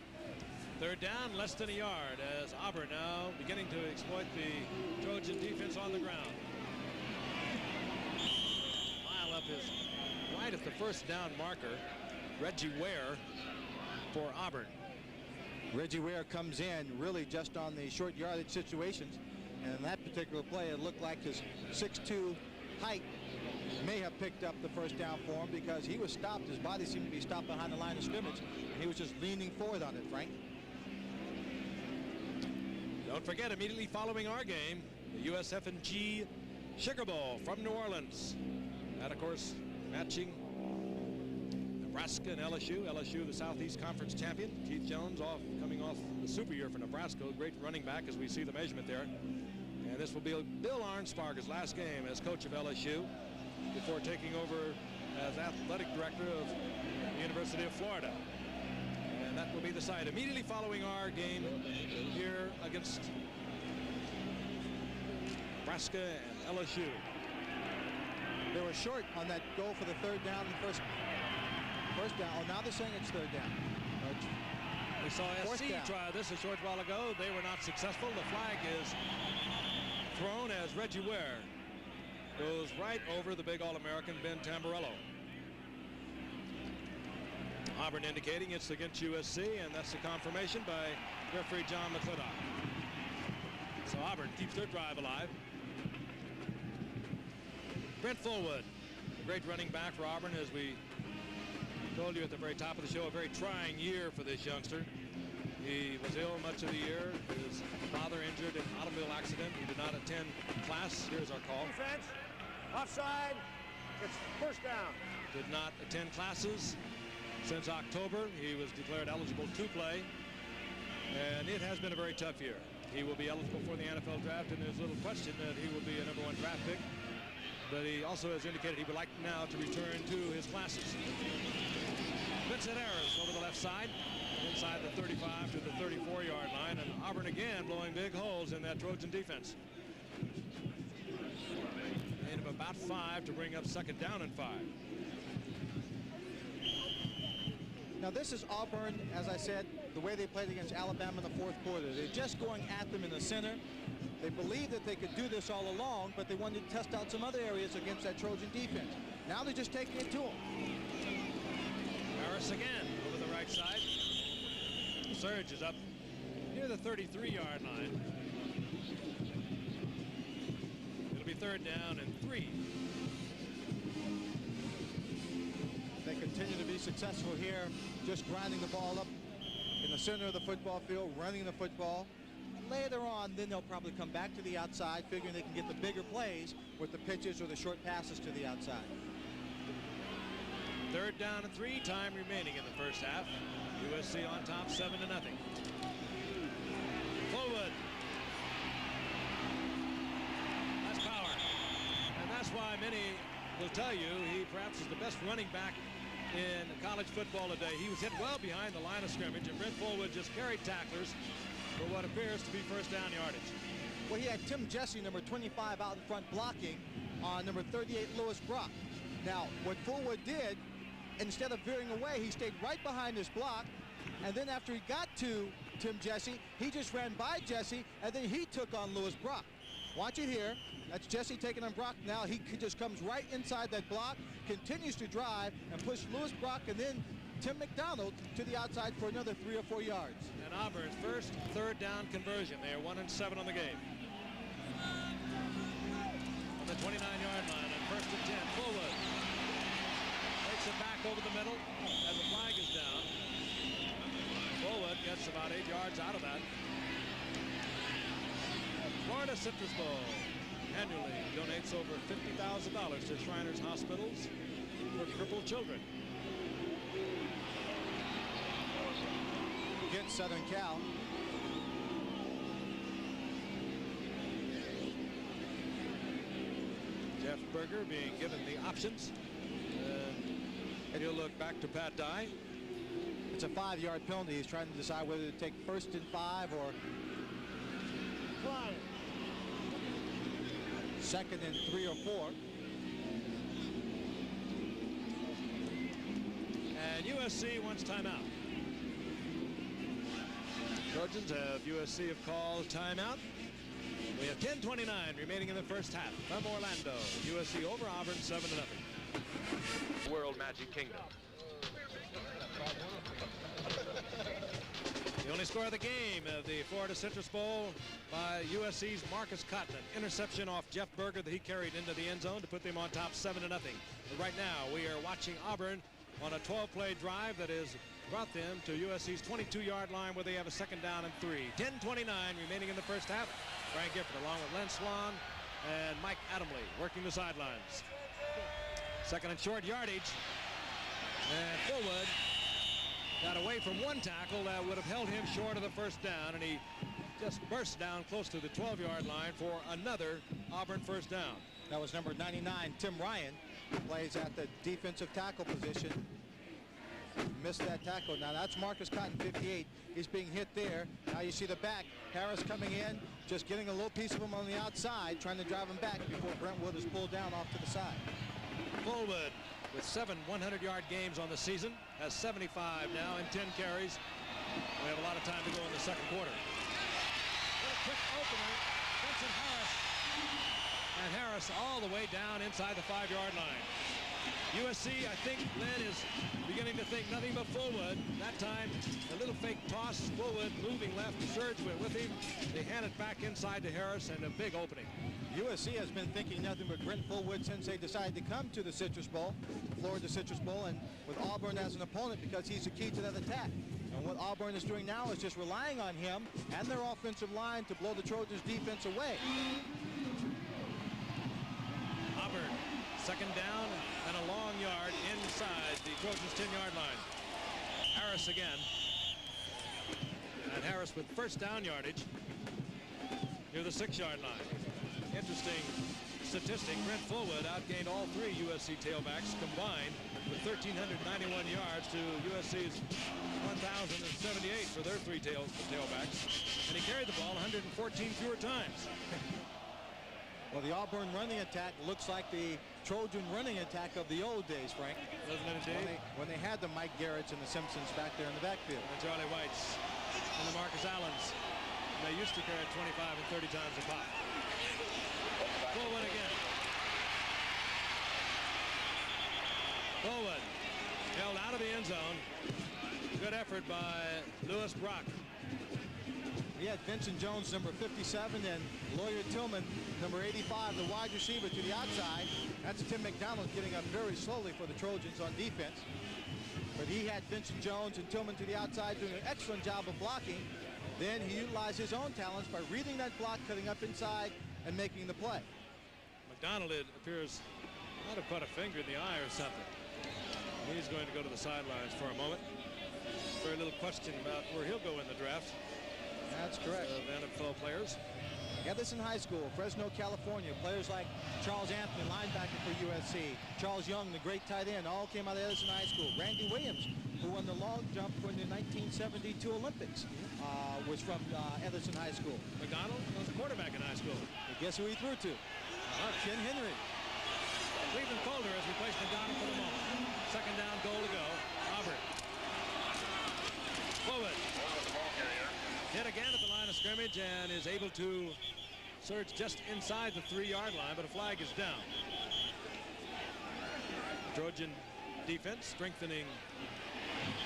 Third down, less than a yard, as Auburn now beginning to exploit the Trojan defense on the ground. Mile up is right at the first down marker. Reggie Ware for Auburn. Reggie Ware comes in really just on the short yardage situations, and in that particular play it looked like his 6'2" height may have picked up the first down for him because he was stopped. His body seemed to be stopped behind the line of scrimmage, and he was just leaning forward on it, Frank. Don't forget, immediately following our game, the USF&G Sugar Bowl from New Orleans. That, of course, matching Nebraska and LSU. LSU, the Southeast Conference champion. Keith Jones coming off the super year for Nebraska. Great running back as we see the measurement there. And this will be Bill Arnsparger's last game as coach of LSU before taking over as athletic director of the University of Florida. And that will be the site immediately following our game here against Nebraska and LSU. They were short on that goal for the third down and first down. Oh, now they're saying it's third down. We saw SC try this a short while ago. They were not successful. The flag is thrown as Reggie Ware goes right over the big All-American Ben Tamburello. Auburn indicating it's against USC, and that's the confirmation by referee John McClintock. So Auburn keeps their drive alive. Brent Fullwood, a great running back for Auburn, as we told you at the very top of the show, a very trying year for this youngster. He was ill much of the year. His father injured in an automobile accident. He did not attend class. Here's our call. Defense, offside, it's first down. Did not attend classes since October. He was declared eligible to play, and it has been a very tough year. He will be eligible for the NFL draft, and there's little question that he will be a #1 draft pick. But he also has indicated he would like now to return to his classes. Vincent Harris over the left side, inside the 35 to the 34-yard line, and Auburn again blowing big holes in that Trojan defense. Gain of about 5 to bring up second down and 5. Now this is Auburn, as I said, the way they played against Alabama in the fourth quarter. They're just going at them in the center. They believed that they could do this all along, but they wanted to test out some other areas against that Trojan defense. Now they're just taking it to them. Harris again over the right side. Surge is up near the 33-yard line. It'll be third down and 3. They continue to be successful here, just grinding the ball up in the center of the football field, running the football. later on, then they'll probably come back to the outside, figuring they can get the bigger plays with the pitches or the short passes to the outside. 3rd down and 3, time remaining in the first half. USC on top 7-0. Fullwood. That's power. And that's why many will tell you he perhaps is the best running back in college football today. He was hit well behind the line of scrimmage, and Brent Fullwood just carried tacklers for what appears to be first down yardage. Well, he had Tim Jesse, number 25, out in front blocking on number 38, Lewis Brock. Now, what Fullwood did, instead of veering away, he stayed right behind his block, and then after he got to Tim Jesse, he just ran by Jesse, and then he took on Lewis Brock. Watch it here. That's Jesse taking on Brock. Now he just comes right inside that block, continues to drive, and push Lewis Brock and then Tim McDonald to the outside for another 3 or 4 yards. And Auburn's first 3rd down conversion. They are 1-7 on the game. On the 29-yard line on 1st and 10, Fullwood takes it back over the middle as the flag is down. Fullwood gets about 8 yards out of that. Florida Citrus Bowl annually donates over $50,000 to Shriners Hospitals for crippled children. Against Southern Cal. Jeff Berger being given the options. And he'll look back to Pat Dye. It's a 5-yard penalty. He's trying to decide whether to take 1st and 5 or 2nd and 3 or 4. And USC wants timeout. Trojans have USC have called timeout. We have 10:29 remaining in the first half. From Orlando, USC over Auburn 7-0. World Magic Kingdom. The only score of the game of the Florida Citrus Bowl by USC's Marcus Cotton. An interception off Jeff Berger that he carried into the end zone to put them on top 7-0. But right now we are watching Auburn on a 12-play drive that has brought them to USC's 22-yard line where they have a 2nd down and 3. 10:29 remaining in the first half. Brian Gifford along with Len Swan and Mike Adamley working the sidelines. 2nd and short yardage. And Fullwood got away from one tackle that would have held him short of the 1st down, and he just burst down close to the 12-yard line for another Auburn 1st down. That was number 99, Tim Ryan, who plays at the defensive tackle position. Missed that tackle. Now that's Marcus Cotton, 58. He's being hit there. Now you see the back. Harris coming in, just getting a little piece of him on the outside, trying to drive him back before Brentwood is pulled down off to the side. Fullwood with 7 100-yard games on the season, has 75 now and 10 carries. We have a lot of time to go in the 2nd quarter. What a quick opener. Vincent Harris. And Harris all the way down inside the 5-yard line. USC, I think, Len is beginning to think nothing but Fullwood. That time, a little fake toss. Fullwood moving left. Surge went with him. They hand it back inside to Harris, and a big opening. USC has been thinking nothing but Brent Fullwood since they decided to come to the Citrus Bowl, Florida Citrus Bowl, and with Auburn as an opponent because he's the key to that attack. And what Auburn is doing now is just relying on him and their offensive line to blow the Trojans' defense away. Auburn, 2nd down and a long yard inside the Trojans' 10-yard line. Harris again. And Harris with 1st down yardage near the 6-yard line. Interesting statistic, Brent Fullwood outgained all 3 USC tailbacks combined with 1,391 yards to USC's 1,078 for their 3 tailbacks. And he carried the ball 114 fewer times. Well, the Auburn running attack looks like the Trojan running attack of the old days, Frank. Doesn't it indeed? When they had the Mike Garretts and the Simpsons back there in the backfield. And the Charlie Whites and the Marcus Allens. They used to carry 25 and 30 times a pop. Fullwood again. Fullwood held out of the end zone. Good effort by Lewis Brock. We had Vincent Jones, number 57, and Lawyer Tillman, number 85, the wide receiver to the outside. That's Tim McDonald getting up very slowly for the Trojans on defense. But he had Vincent Jones and Tillman to the outside doing an excellent job of blocking. then he utilized his own talents by reading that block, cutting up inside, and making the play. McDonald, it appears, might have caught a finger in the eye or something. He's going to go to the sidelines for a moment. Very little question about where he'll go in the draft. That's correct. The NFL players. Edison High School, Fresno, California. Players like Charles Anthony, linebacker for USC. Charles Young, the great tight end, all came out of Edison High School. Randy Williams, who won the long jump for the 1972 Olympics, was from Edison High School. McDonald was a quarterback in high school. And guess who he threw to? Ken Henry. Cleveland Calder has replaced McDonald for the moment. Second down, goal to go. Auburn. Forward. Hit again at the line of scrimmage and is able to surge just inside the 3-yard line, but a flag is down. Trojan defense strengthening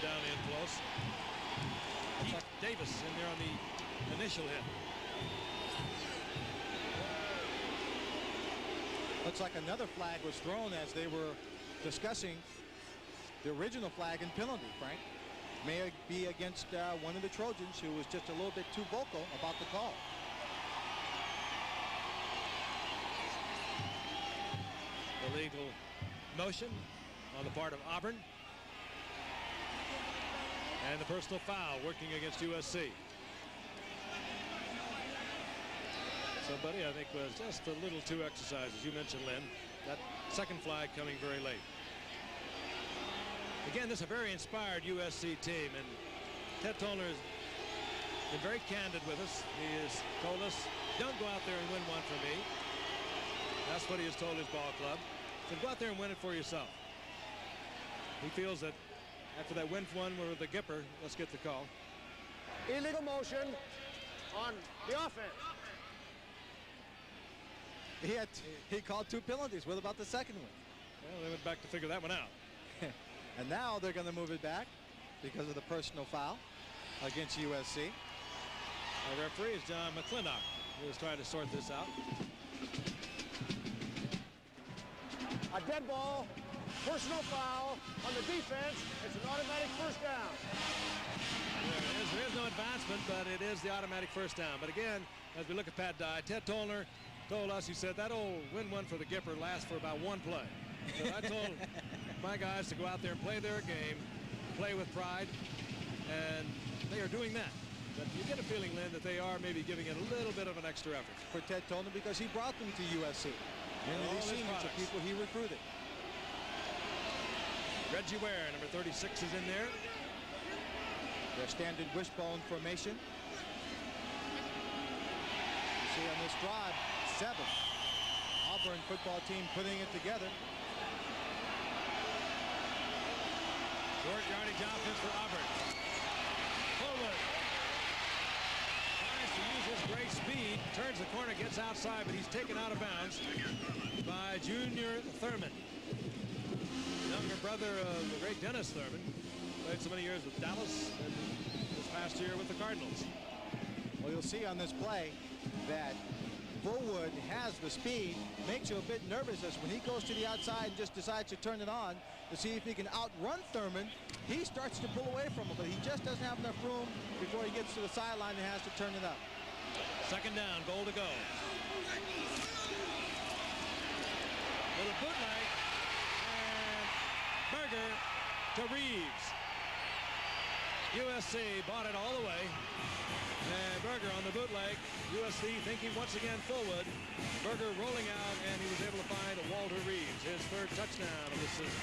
down in close. Keith Davis in there on the initial hit. Looks like another flag was thrown as they were discussing the original flag and penalty, Frank. May be against one of the Trojans who was just a little bit too vocal about the call. Illegal motion on the part of Auburn. And the personal foul working against USC. Somebody, I think, was just a little too exercised, as you mentioned, Lynn. That second flag coming very late. Again, this is a very inspired USC team, and Ted Tollner has been very candid with us. He has told us, don't go out there and win one for me. That's what he has told his ball club. So go out there and win it for yourself. He feels that after that win for one with the Gipper, let's get the call. Illegal motion on the offense. He called 2 penalties. What about the second one? Well, they went back to figure that one out. And now they're going to move it back because of the personal foul against USC. Our referee is John McClintock, who is trying to sort this out. A dead ball, personal foul on the defense. It's an automatic first down. There is no advancement, but it is the automatic first down. But again, as we look at Pat Dye, Ted Tollner told us, he said, that old win one for the Gipper lasts for about one play. So I told my guys to go out there and play their game, play with pride, and they are doing that. But you get a feeling, Lynn, that they are maybe giving it a little bit of an extra effort. For Ted Tollner, because he brought them to USC. Many of these seniors are people he recruited. Reggie Ware, number 36, is in there. Their standard wishbone formation. You see on this drive, 7. Auburn football team putting it together. Short yardage offense for Auburn. Forward. Tries to use his great speed. Turns the corner, gets outside, but he's taken out of bounds by Junior Thurman. Younger brother of the great Dennis Thurman. Played so many years with Dallas and this past year with the Cardinals. Well, you'll see on this play that Fullwood has the speed, makes you a bit nervous as when he goes to the outside and just decides to turn it on to see if he can outrun Thurman. He starts to pull away from him, but he just doesn't have enough room before he gets to the sideline and has to turn it up. Second down, goal to go. Little bootleg, and Berger to Reeves. USC bought it all the way. And Berger on the bootleg. USC thinking once again Fullwood. Berger rolling out, and he was able to find Walter Reeves, his 3rd touchdown of the season.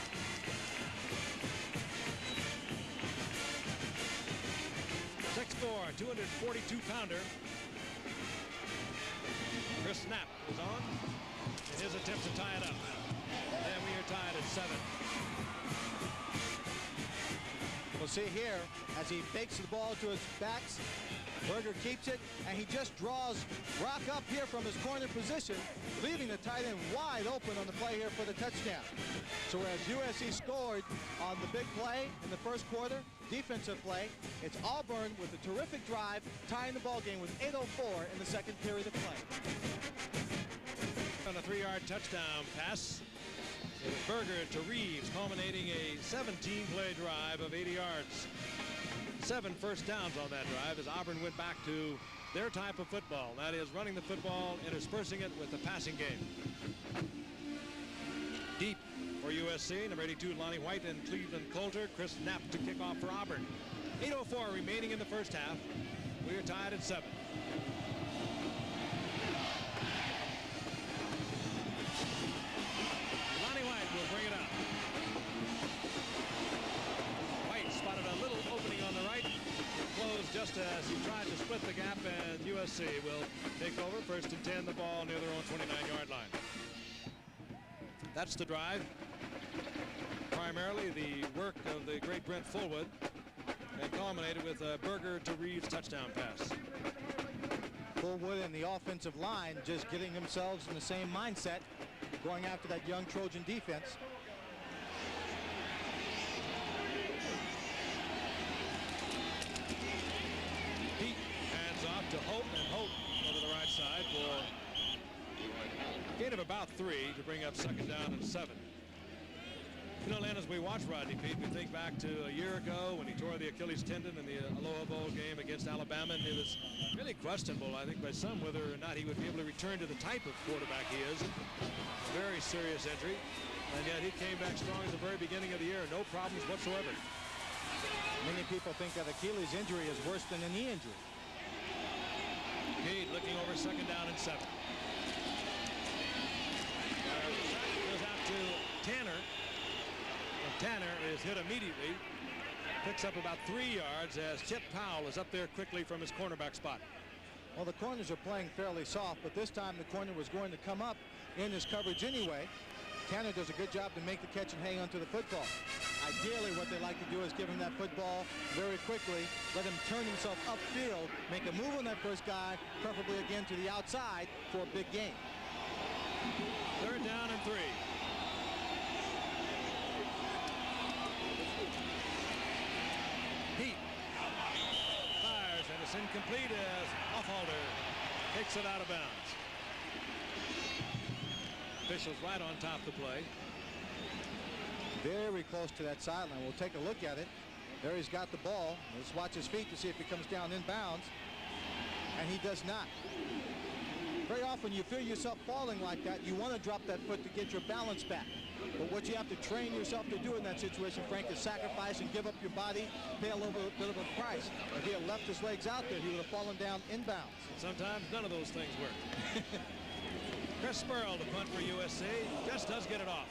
6'4", 242-pounder. Chris Knapp is on in his attempt to tie it up. And we are tied at 7. We'll see here as he fakes the ball to his backs. Berger keeps it, and he just draws Rock up here from his corner position, leaving the tight end wide open on the play here for the touchdown. So as USC scored on the big play in the first quarter, defensive play, it's Auburn with a terrific drive, tying the ball game with 8:04 in the second period of play. On a 3-yard touchdown pass, it was Berger to Reeves, culminating a 17-play drive of 80 yards. 7 first downs on that drive as Auburn went back to their type of football. That is running the football, interspersing it with the passing game. Deep for USC, number 82, Lonnie White and Cleveland Coulter. Chris Knapp to kick off for Auburn. 8:04 remaining in the first half. We are tied at 7. Lonnie White will bring it up. White spotted a little opening on the right. Closed just as he tried to split the gap, and USC will take over. 1st and 10, the ball near their own 29-yard line. That's the drive. Primarily the work of the great Brent Fullwood, and culminated with a Berger to Reeves touchdown pass. Fullwood and the offensive line just getting themselves in the same mindset, going after that young Trojan defense. Pete hands off to Holt, and Holt over the right side for a gain of about 3 to bring up 2nd down and 7. You know, Len, as we watch Rodney Pete, we think back to a year ago when he tore the Achilles tendon in the Aloha Bowl game against Alabama, and it was really questionable, I think, by some whether or not he would be able to return to the type of quarterback he is. Very serious injury, and yet he came back strong at the very beginning of the year, no problems whatsoever. Many people think that Achilles injury is worse than a knee injury. Pete looking over 2nd down and 7. Goes out to Tanner. Tanner is hit immediately, picks up about 3 yards as Chip Powell is up there quickly from his cornerback spot. Well, the corners are playing fairly soft, but this time the corner was going to come up in his coverage anyway. Tanner does a good job to make the catch and hang on to the football. Ideally, what they like to do is give him that football very quickly, let him turn himself upfield, make a move on that first guy, preferably again to the outside for a big gain. 3rd down and 3. Pete fires, and it's incomplete as Offhalder takes it out of bounds. Officials right on top of the play. Very close to that sideline. We'll take a look at it. There he's got the ball. Let's watch his feet to see if he comes down in bounds. And he does not. Very often you feel yourself falling like that, you want to drop that foot to get your balance back. But what you have to train yourself to do in that situation, Frank, is sacrifice and give up your body, pay a little bit of a price. If he had left his legs out there, he would have fallen down inbounds. Sometimes none of those things work. Chris Spurl, the punt for USC, just does get it off.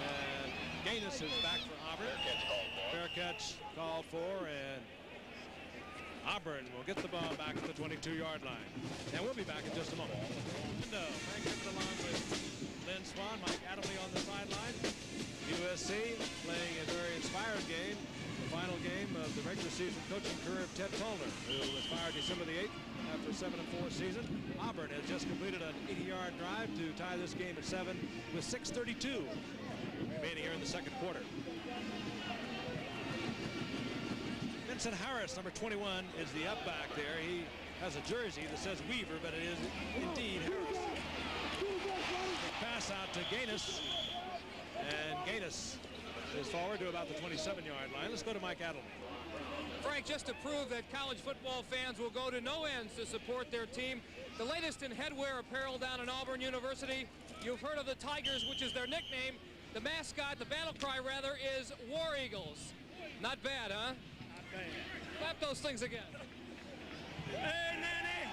And Gaines is back for Auburn. Fair catch called for, and Auburn will get the ball back at the 22-yard line. And we'll be back in just a moment. Frank Griffin along with Lynn Swan, Mike Adamley on the sideline. USC playing a very inspired game, the final game of the regular season coaching career of Ted Tollner, who was fired December the 8th after a 7-4 season. Auburn has just completed an 80-yard drive to tie this game at 7 with 6:32 remaining here in the second quarter. Vincent Harris, number 21, is the up back there. He has a jersey that says Weaver, but it is indeed Harris. Pass out to Gaines, and Gaines is forward to about the 27-yard line. Let's go to Mike Adamley. Frank, just to prove that college football fans will go to no ends to support their team, the latest in headwear apparel down in Auburn University. You've heard of the Tigers, which is their nickname. The mascot, the battle cry rather, is War Eagles. Not bad, huh? Not bad. Clap those things again. Hey, Nanny!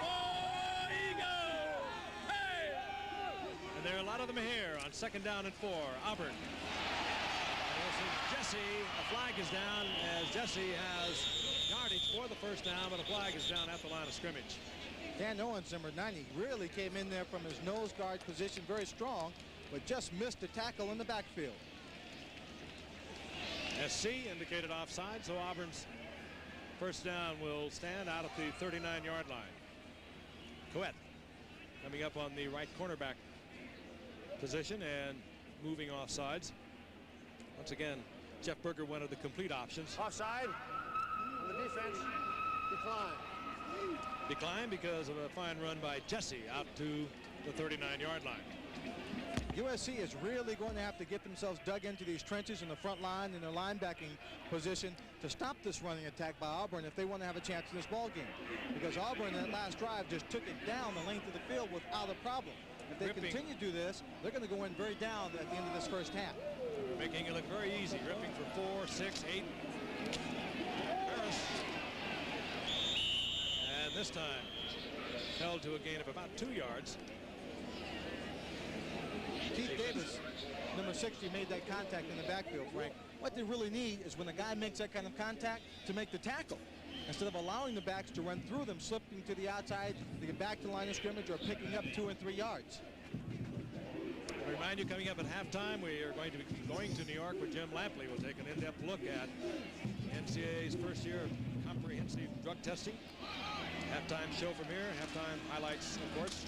War Eagle! Hey! And there are a lot of them here on 2nd down and 4. Auburn. Jesse, a flag is down as Jesse has yardage for the first down, but a flag is down at the line of scrimmage. Dan Owens, number 90, really came in there from his nose guard position very strong, but just missed the tackle in the backfield. SC indicated offside, so Auburn's first down will stand out at the 39-yard line. Coet coming up on the right cornerback position and moving offsides. Once again, Jeff Berger wanted the complete options. Offside on the defense. Decline. Decline because of a fine run by Jesse out to the 39-yard line. USC is really going to have to get themselves dug into these trenches in the front line and their linebacking position to stop this running attack by Auburn if they want to have a chance in this ball game. Because Auburn in that last drive just took it down the length of the field without a problem. If they continue to do this, they're going to go in very down at the end of this first half. Making it look very easy, ripping for 4, 6, 8. Harris. And this time held to a gain of about 2 yards. Keith Davis, number 60, made that contact in the backfield, Frank. What they really need is when a guy makes that kind of contact to make the tackle. Instead of allowing the backs to run through them, slipping to the outside to get back to the line of scrimmage or picking up 2 and 3 yards. I remind you, coming up at halftime, we are going to be going to New York where Jim Lampley will take an in-depth look at NCAA's first year of comprehensive drug testing. Halftime show from here, halftime highlights, of course.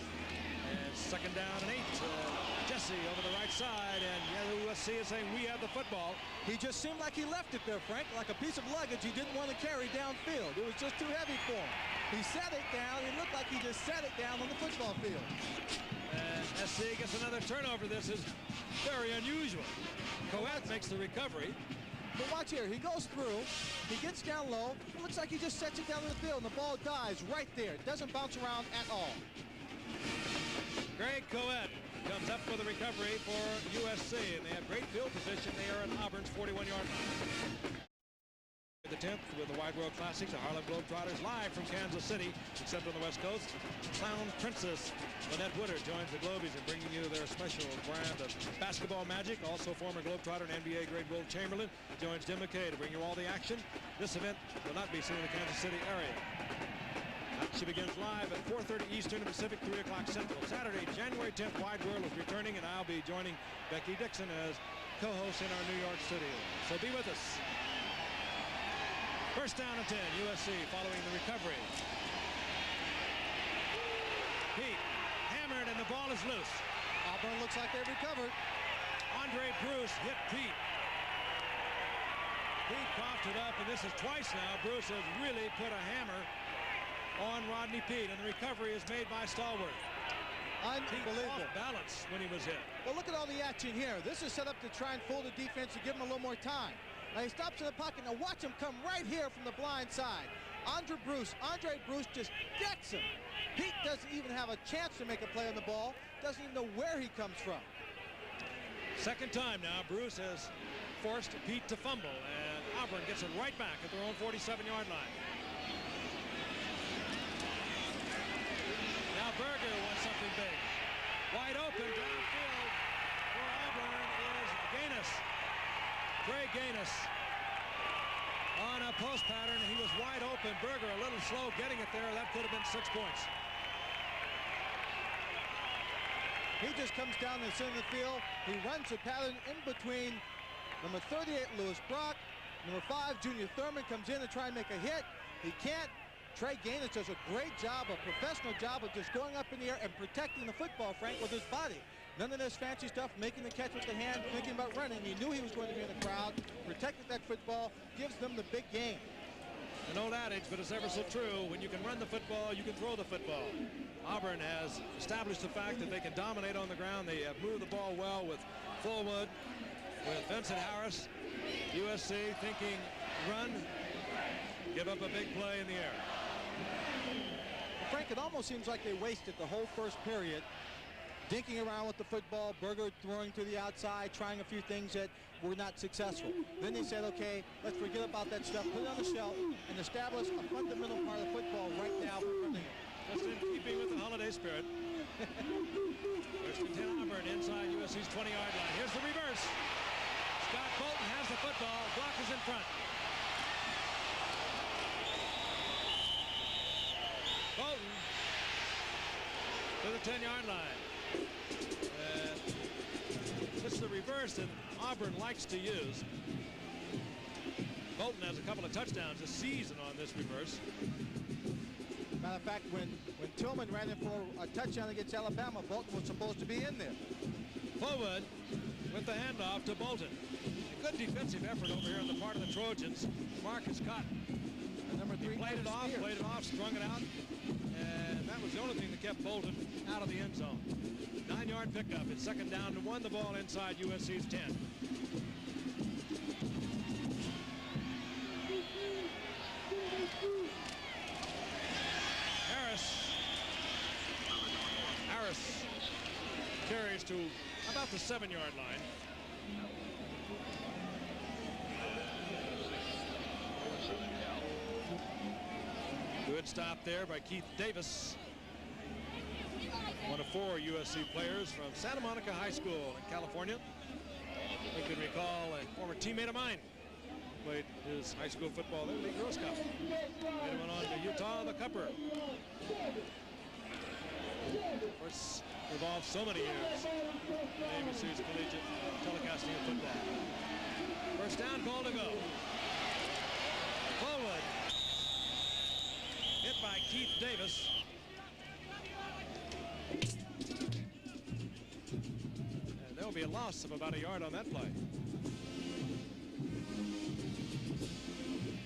And second down and 8. Jesse over the right side, and USC is saying we have the football. He just seemed like he left it there, Frank, like a piece of luggage he didn't want to carry downfield. It was just too heavy for him. He set it down. It looked like he just set it down on the football field. And SC gets another turnover. This is very unusual. Coet makes the recovery. But watch here. He goes through. He gets down low. It looks like he just sets it down in the field, and the ball dies right there. It doesn't bounce around at all. Greg Coet comes up with a recovery for USC, and they have great field position. They are at Auburn's 41-yard line. The 10th with the Wide World Classics, the Harlem Globetrotters live from Kansas City, except on the West Coast. Clown Princess Lynette Woodard joins the Globies in bringing you their special brand of basketball magic. Also former Globetrotter and NBA great Will Chamberlain joins Jim McKay to bring you all the action. This event will not be seen in the Kansas City area. She begins live at 4:30 Eastern and Pacific, 3 o'clock Central. Saturday, January 10th, Wide World is returning, and I'll be joining Becky Dixon as co-host in our New York studio. So be with us. First down and 10, USC following the recovery. Pete hammered, and the ball is loose. Auburn looks like they recovered. Andre Bruce hit Pete. Pete coughed it up, and this is twice now. Bruce has really put a hammer on Rodney Pete, and the recovery is made by Stallworth. Unbelievable. Off balance when he was hit. Well, look at all the action here. This is set up to try and fool the defense to give him a little more time. Now he stops in the pocket. Now watch him come right here from the blind side. Andre Bruce just gets him. Pete doesn't even have a chance to make a play on the ball. Doesn't even know where he comes from. Second time now, Bruce has forced Pete to fumble, and Auburn gets it right back at their own 47-yard line. Now Berger wants something big. Wide open downfield for Auburn is Gaines. Trey Gaines on a post pattern. He was wide open. Berger a little slow getting it there. That could have been 6 points. He just comes down the center of the field. He runs the pattern in between number 38, Lewis Brock. Number 5, Junior Thurman comes in to try and make a hit. He can't. Trey Gaines does a great job, a professional job of just going up in the air and protecting the football, Frank, with his body. None of this fancy stuff, making the catch with the hand, thinking about running. He knew he was going to be in the crowd, protected that football, gives them the big game. An old adage, but it's ever so true. When you can run the football, you can throw the football. Auburn has established the fact that they can dominate on the ground. They have moved the ball well with Fullwood, with Vincent Harris. USC thinking run, give up a big play in the air. Frank, it almost seems like they wasted the whole first period dinking around with the football, Berger throwing to the outside, trying a few things that were not successful. Then they said, okay, let's forget about that stuff, put it on the shelf, and establish a fundamental part of football right now for running it. Just in keeping with the holiday spirit. First and 10 Auburn inside USC's 20-yard line. Here's the reverse. Scott Bolton has the football. Block is in front. Bolton to the 10-yard line. This is the reverse that Auburn likes to use. Bolton has a couple of touchdowns this season on this reverse. Matter of fact, when Tillman ran in for a touchdown against Alabama, Bolton was supposed to be in there. Fullwood with the handoff to Bolton. A good defensive effort over here on the part of the Trojans. Marcus Cotton. Number 3 played it off, strung it out, and that was the only thing that kept Bolton out of the end zone. 9-yard pickup. It's second down and 1. The ball inside USC's 10. Harris carries to about the 7-yard line. Good stop there by Keith Davis, one of 4 USC players from Santa Monica High School in California. I can recall a former teammate of mine played his high school football there, League Girls Cup. Later went on to Utah, the Cupper. Of course, involved so many years in ABC's collegiate telecasting of football. First down, goal to go. Forward. Hit by Keith Davis. And there will be a loss of about a yard on that play.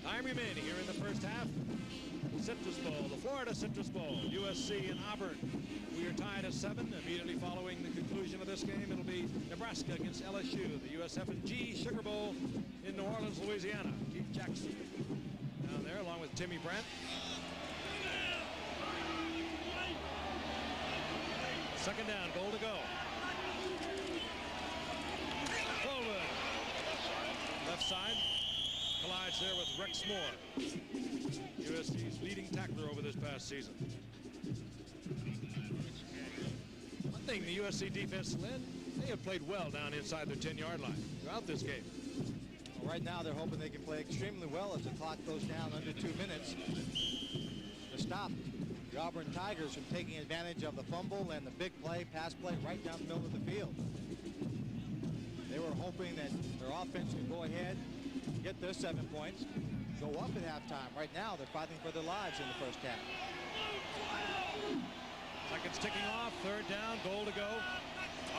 Time remaining here in the first half. Citrus Bowl, the Florida Citrus Bowl, USC and Auburn. We are tied at 7. Immediately following the conclusion of this game, it'll be Nebraska against LSU, the USF&G Sugar Bowl in New Orleans, Louisiana. Keith Jackson down there along with Timmy Brandt. Second down, goal to go. Forward. Left side. Collides there with Rex Moore, USC's leading tackler over this past season. One thing the USC defense led, they have played well down inside their 10-yard line throughout this game. Well, right now they're hoping they can play extremely well as the clock goes down under 2 minutes to stop the Auburn Tigers from taking advantage of the fumble and the big play, pass play right down the middle of the field. They were hoping that their offense could go ahead, get their 7 points, go up at halftime. Right now, they're fighting for their lives in the first half. Seconds ticking off, third down, goal to go.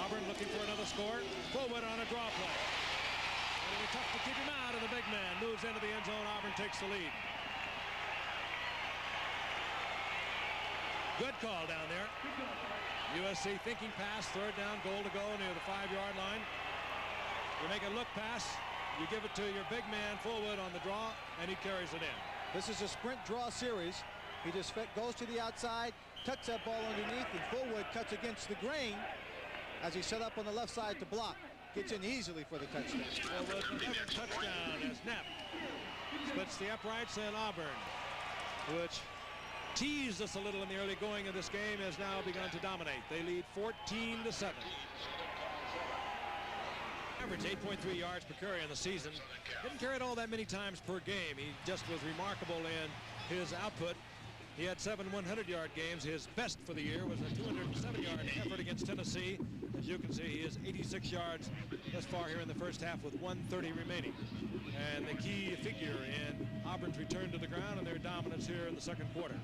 Auburn looking for another score. Forward on a draw play. It'll be tough to keep him out, and the big man moves into the end zone. Auburn takes the lead. Good call down there. USC thinking pass, third down, goal to go near the 5-yard line. You make a look pass. You give it to your big man forward on the draw, and he carries it in. This is a sprint draw series. He just goes to the outside, tucks that ball underneath, and Fullwood cuts against the grain as he's set up on the left side to block. Gets in easily for the touchdown. Fullwood for another touchdown as Knapp splits the uprights, and Auburn, which teased us a little in the early going of this game, has now begun to dominate. They lead 14-7. Average 8.3 yards per carry in the season. Didn't carry it all that many times per game. He just was remarkable in his output. He had 7 100-yard games. His best for the year was a 207-yard effort against Tennessee. As you can see, he is 86 yards thus far here in the first half with 1:30 remaining. And the key figure in Auburn's return to the ground and their dominance here in the second quarter.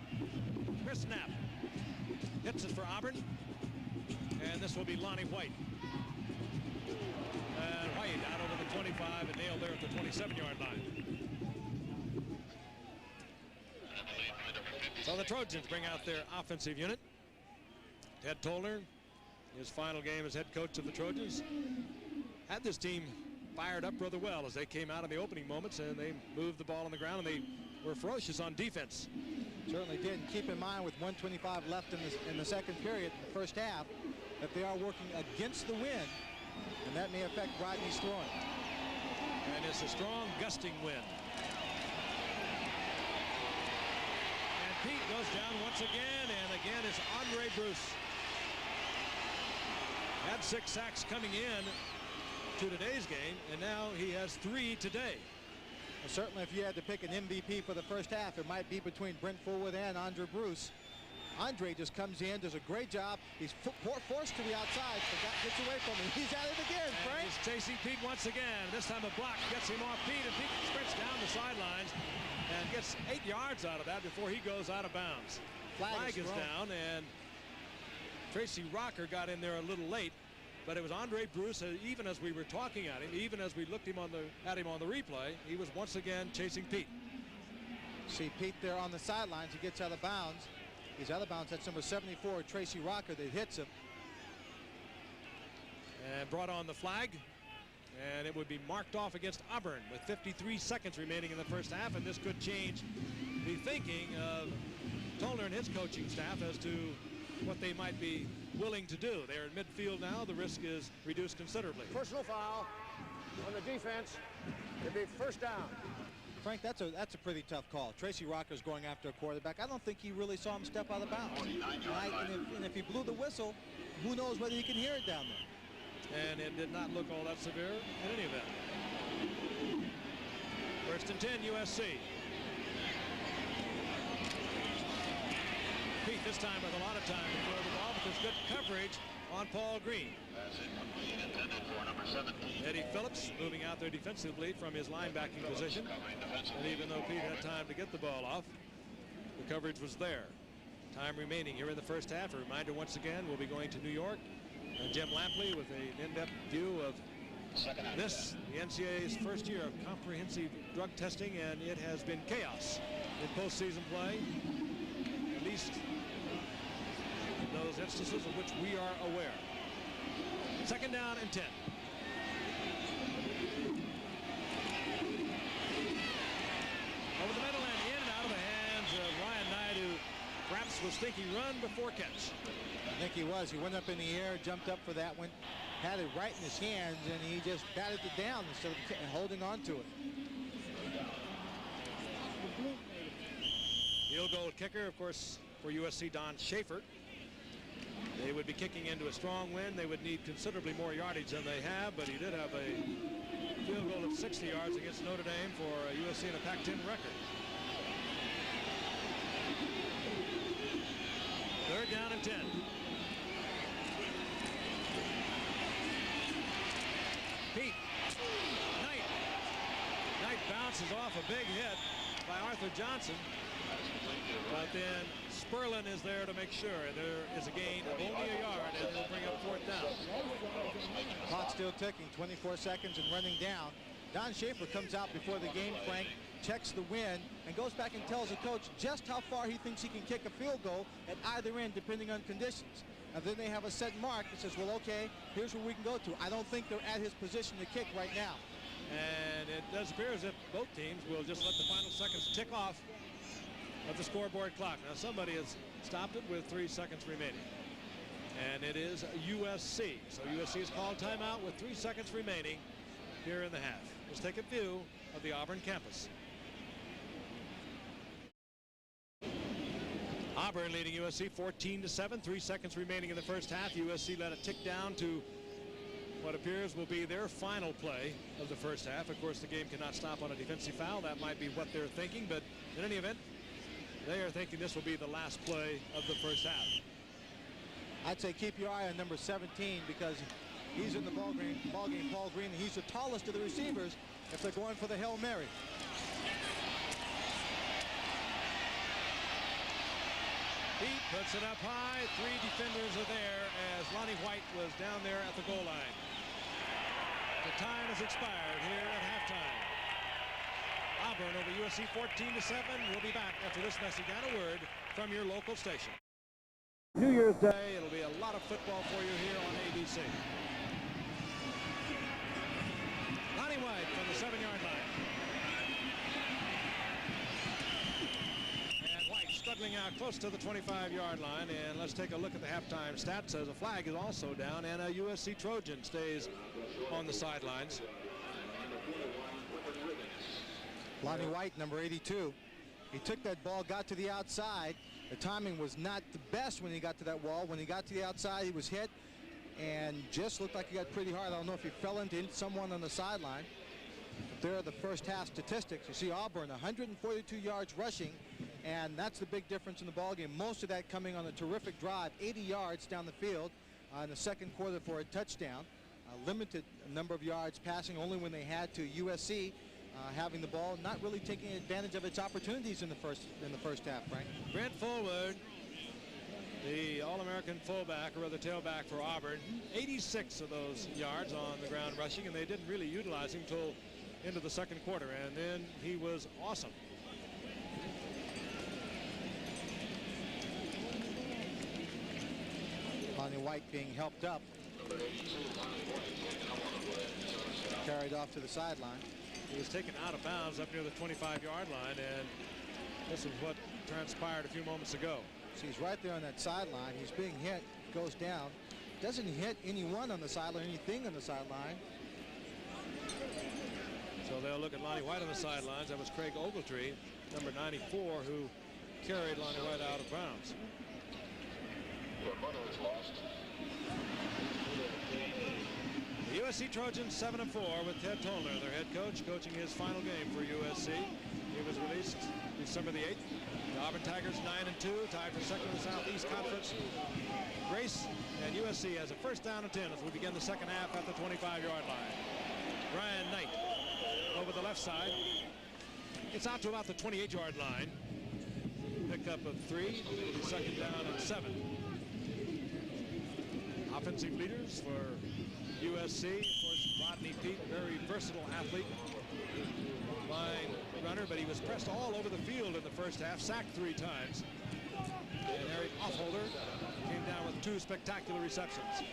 Chris Knapp hits it for Auburn. And this will be Lonnie White. And White out over the 25 and nailed there at the 27-yard line. So the Trojans bring out their offensive unit. Ted Tollner, his final game as head coach of the Trojans, had this team fired up rather well as they came out in the opening moments, and they moved the ball on the ground, and they were ferocious on defense. Certainly did. And keep in mind, with 1:25 left in the second period, in the first half, that they are working against the wind, and that may affect Rodney's throwing. And it's a strong gusting wind. And Pete goes down once again, and again it's Andre Bruce. Had 6 sacks coming in to today's game, and now he has 3 today. Well, certainly if you had to pick an MVP for the first half, it might be between Brent Fullwood and Andre Bruce. Andre just comes in, does a great job. He's forced to the outside, but that gets away from him. He's at it again, Frank. He's chasing Pete once again. This time a block gets him off Pete, and Pete sprints down the sidelines and gets 8 yards out of that before he goes out of bounds. Flag is down, and Tracy Rocker got in there a little late, but it was Andre Bruce. Even as we were talking at him, even as we looked at him on the replay, he was once again chasing Pete. See Pete there on the sidelines. He gets out of bounds. He's out of bounds. That's number 74, Tracy Rocker, that hits him. And brought on the flag. And it would be marked off against Auburn with 53 seconds remaining in the first half. And this could change the thinking of Tollner and his coaching staff as to what they might be willing to do. They're in midfield now. The risk is reduced considerably. Personal foul on the defense. It'd be first down. Frank, that's a pretty tough call. Tracy Rocker's going after a quarterback. I don't think he really saw him step out of bounds. And if he blew the whistle, who knows whether he can hear it down there. And it did not look all that severe in any event. First and 10, USC. Pete this time with a lot of time to throw the ball, but there's good coverage on Paul Green. Eddie Phillips moving out there defensively from his linebacking position. And even though Pete had time to get the ball off, the coverage was there. Time remaining here in the first half. A reminder once again, we'll be going to New York. Jim Lampley with an in-depth view of this, the NCAA's first year of comprehensive drug testing, and it has been chaos in postseason play, at least in those instances of which we are aware. Second down and 10. Over the middle and in and out of the hands of Ryan Knight, who perhaps was thinking run before catch. I think he was. He went up in the air, jumped up for that one, had it right in his hands, and he just batted it down instead of holding on to it. Field goal kicker, of course, for USC, Don Schaefer. They would be kicking into a strong wind. They would need considerably more yardage than they have, but he did have a field goal of 60 yards against Notre Dame for USC in a Pac-10 record. Third down and 10. Pete. Knight bounces off a big hit by Arthur Johnson. But then Sperlin is there to make sure. There is a gain of only a yard, and it'll bring up fourth down. Clock still ticking, 24 seconds and running down. Don Schaefer comes out before the game, Frank, checks the wind, and goes back and tells the coach just how far he thinks he can kick a field goal at either end, depending on conditions. And then they have a set mark that says, well, okay, here's where we can go to. I don't think they're at his position to kick right now. And it does appear as if both teams will just let the final seconds tick off of the scoreboard clock. Now, somebody has stopped it with 3 seconds remaining. And it is USC. So USC has called timeout with 3 seconds remaining here in the half. Let's take a view of the Auburn campus. Auburn leading USC 14-7, 3 seconds remaining in the first half. USC let it tick down to what appears will be their final play of the first half. Of course, the game cannot stop on a defensive foul. That might be what they're thinking, but in any event, they are thinking this will be the last play of the first half. I'd say keep your eye on number 17 because he's in the ball game, Paul Green. He's the tallest of the receivers if they're going for the Hail Mary. Pete puts it up high. 3 defenders are there as Lonnie White was down there at the goal line. The time has expired here at halftime. Auburn over USC 14-7. We'll be back after this message and a word from your local station. New Year's Day, it'll be a lot of football for you here on ABC. Lonnie White from the 7-yard line. Struggling out close to the 25-yard line, and let's take a look at the halftime stats as a flag is also down and a USC Trojan stays on the sidelines. Lonnie White, number 82. He took that ball, got to the outside. The timing was not the best when he got to that wall. When he got to the outside, he was hit and just looked like he got pretty hard. I don't know if he fell into someone on the sideline. There are the first half statistics. You see Auburn 142 yards rushing, and that's the big difference in the ballgame. Most of that coming on a terrific drive, 80 yards down the field in the second quarter for a touchdown. Limited number of yards passing only when they had to. USC having the ball, not really taking advantage of its opportunities in the first half, Frank. Brent Fullwood, the All-American fullback, or rather tailback for Auburn, 86 of those yards on the ground rushing, and they didn't really utilize him until into the second quarter, and then he was awesome. Lonnie White being helped up. Carried off to the sideline. He was taken out of bounds up near the 25-yard line, and this is what transpired a few moments ago. So he's right there on that sideline. He's being hit, goes down. Doesn't hit anyone on the sideline, anything on the sideline. So they'll look at Lonnie White on the sidelines. That was Craig Ogletree, number 94, who carried Lonnie White out of bounds. The USC Trojans 7-4 with Ted Tollner, their head coach, coaching his final game for USC. He was released December the 8th. The Auburn Tigers 9-2, tied for second in the Southeast Conference. Grace and USC has a first down and 10 as we begin the second half at the 25-yard line. Brian Knight over the left side. It's out to about the 28-yard line. Pickup of 3, it'll be second down and 7. Offensive leaders for USC, of course, Rodney Peete, very versatile athlete. Line runner, but he was pressed all over the field in the first half, sacked 3 times. And Eric Offholder came down with 2 spectacular receptions.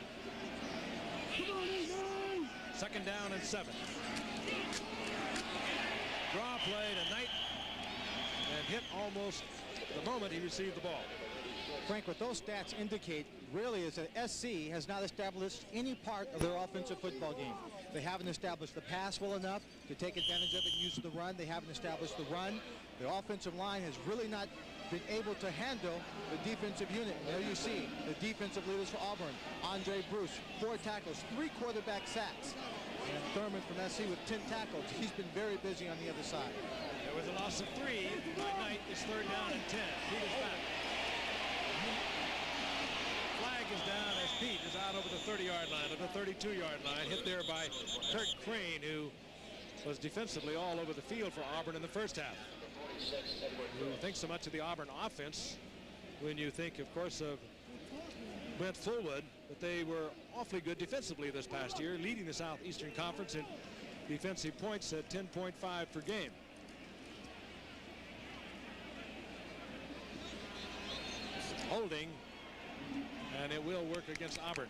Second down and 7. Draw play to Knight, and hit almost the moment he received the ball. Frank, what those stats indicate really is that SC has not established any part of their offensive football game. They haven't established the pass well enough to take advantage of it and use the run. They haven't established the run. The offensive line has really not been able to handle the defensive unit. There you see the defensive leaders for Auburn. Andre Bruce, 4 tackles, 3 quarterback sacks. And Thurman from SC with 10 tackles. He's been very busy on the other side. There was a loss of 3 by Knight. It's third down and 10. Pete is back. Flag is down as Pete is out over the 30-yard line, or the 32-yard line, hit there by Kurt Crane, who was defensively all over the field for Auburn in the first half. You think so much of the Auburn offense when you think, of course, of Brent Fullwood, but they were awfully good defensively this past year, leading the Southeastern Conference in defensive points at 10.5 per game. Holding, and it will work against Auburn.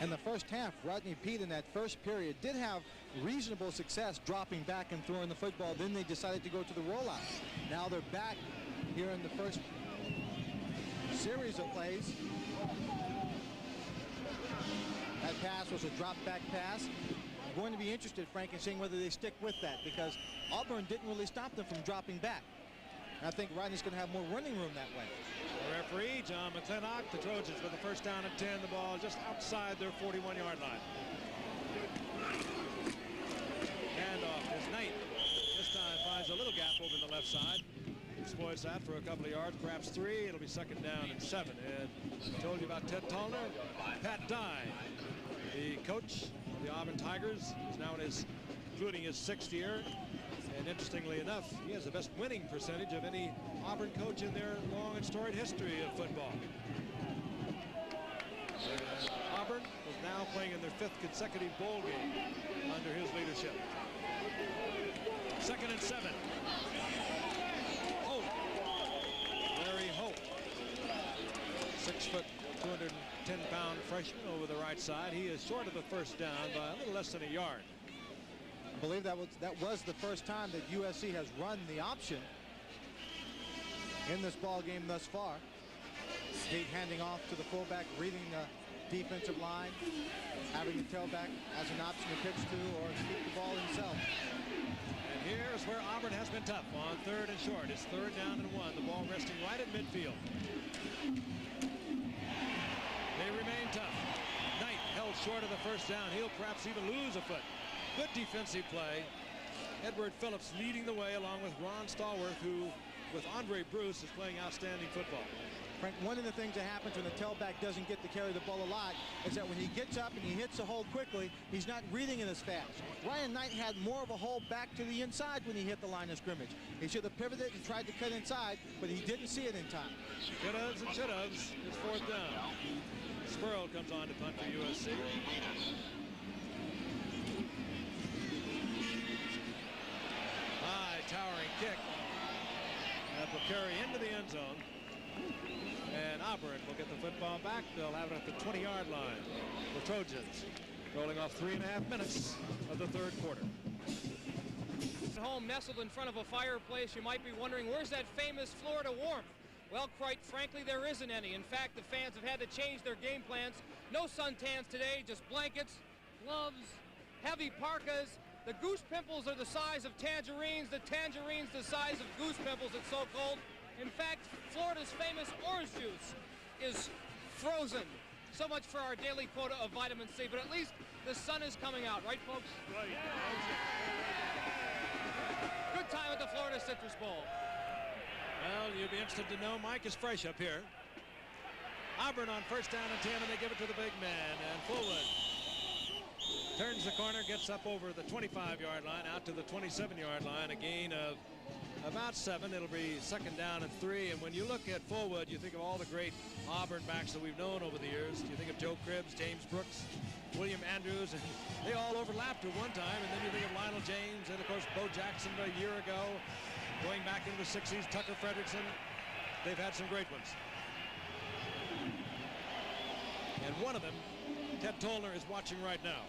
In the first half, Rodney Peete in that first period did have reasonable success dropping back and throwing the football. Then they decided to go to the rollout. Now they're back here in the first series of plays. That pass was a drop back pass. I'm going to be interested, Frank, in seeing whether they stick with that, because Auburn didn't really stop them from dropping back. And I think Rodney's going to have more running room that way. The referee, John McClintock, the Trojans with the first down and 10. The ball just outside their 41-yard line. Handoff is Knight. This time finds a little gap over the left side. Exploits that for a couple of yards, perhaps 3. It'll be second down and 7. And I told you about Ted Tollner. Pat Dye, the coach of the Auburn Tigers, is now including his 6th year. And interestingly enough, he has the best winning percentage of any Auburn coach in their long and storied history of football. Auburn is now playing in their 5th consecutive bowl game under his leadership. Second and 7. Holt. Larry Holt. 6 foot, 210-pound freshman over the right side. He is short of the first down by a little less than a yard. I believe that was the first time that USC has run the option in this ball game thus far. Pete handing off to the fullback, reading the defensive line, having the tailback as an option to pitch to or keep the ball himself. And here's where Auburn has been tough on 3rd and short. It's 3rd down and 1. The ball resting right at midfield. They remain tough. Knight held short of the first down. He'll perhaps even lose a foot. Good defensive play. Edward Phillips leading the way along with Ron Stallworth, who with Andre Bruce is playing outstanding football. Frank, one of the things that happens when the tailback doesn't get to carry the ball a lot is that when he gets up and he hits a hole quickly, he's not reading it as fast. Ryan Knight had more of a hole back to the inside when he hit the line of scrimmage. He should have pivoted and tried to cut inside, but he didn't see it in time. Could-haves and should-haves. It's 4th down. Spurl comes on to punt for USC. High towering kick that will carry into the end zone. Auburn will get the football back. They'll have it at the 20-yard line. The Trojans rolling off 3.5 minutes of the third quarter. At home, nestled in front of a fireplace, you might be wondering, where's that famous Florida warmth? Well, quite frankly, there isn't any. In fact, the fans have had to change their game plans. No suntans today, just blankets, gloves, heavy parkas. The goose pimples are the size of tangerines. The tangerines the size of goose pimples. It's so cold. In fact, Florida's famous orange juice is frozen. So much for our daily quota of vitamin C, but at least the sun is coming out, right, folks? Right. Good time at the Florida Citrus Bowl. Well, you'd be interested to know Mike is fresh up here. Auburn on first down and 10, and they give it to the big man. And Fullwood turns the corner, gets up over the 25-yard line, out to the 27-yard line, a gain of about 7. It'll be second down and 3. And when you look at Fullwood, you think of all the great Auburn backs that we've known over the years. You think of Joe Cribbs, James Brooks, William Andrews, and they all overlapped at one time. And then you think of Lionel James, and of course Bo Jackson a year ago. Going back into the 60s, Tucker Frederickson. They've had some great ones. And one of them, Ted Tollner, is watching right now.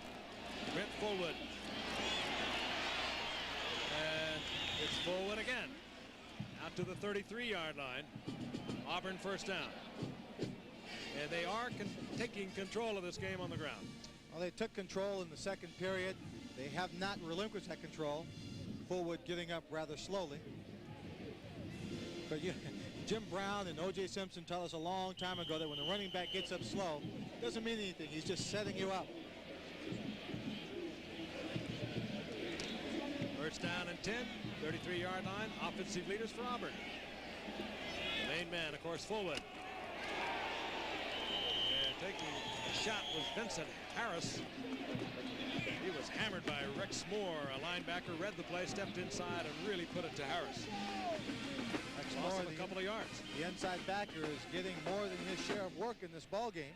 Brent Fullwood. And it's Fullwood again. Out to the 33-yard line. Auburn first down. And they are taking control of this game on the ground. Well, they took control in the second period. They have not relinquished that control. Fullwood getting up rather slowly. But Jim Brown and O.J. Simpson tell us a long time ago that when the running back gets up slow, it doesn't mean anything. He's just setting you up. First down and 10, 33-yard line, offensive leaders for Auburn. The main man, of course, Fullwood. And taking a shot was Vincent Harris. He was hammered by Rex Moore, a linebacker, read the play, stepped inside, and really put it to Harris. Lost him a couple of yards. The inside backer is getting more than his share of work in this ball game.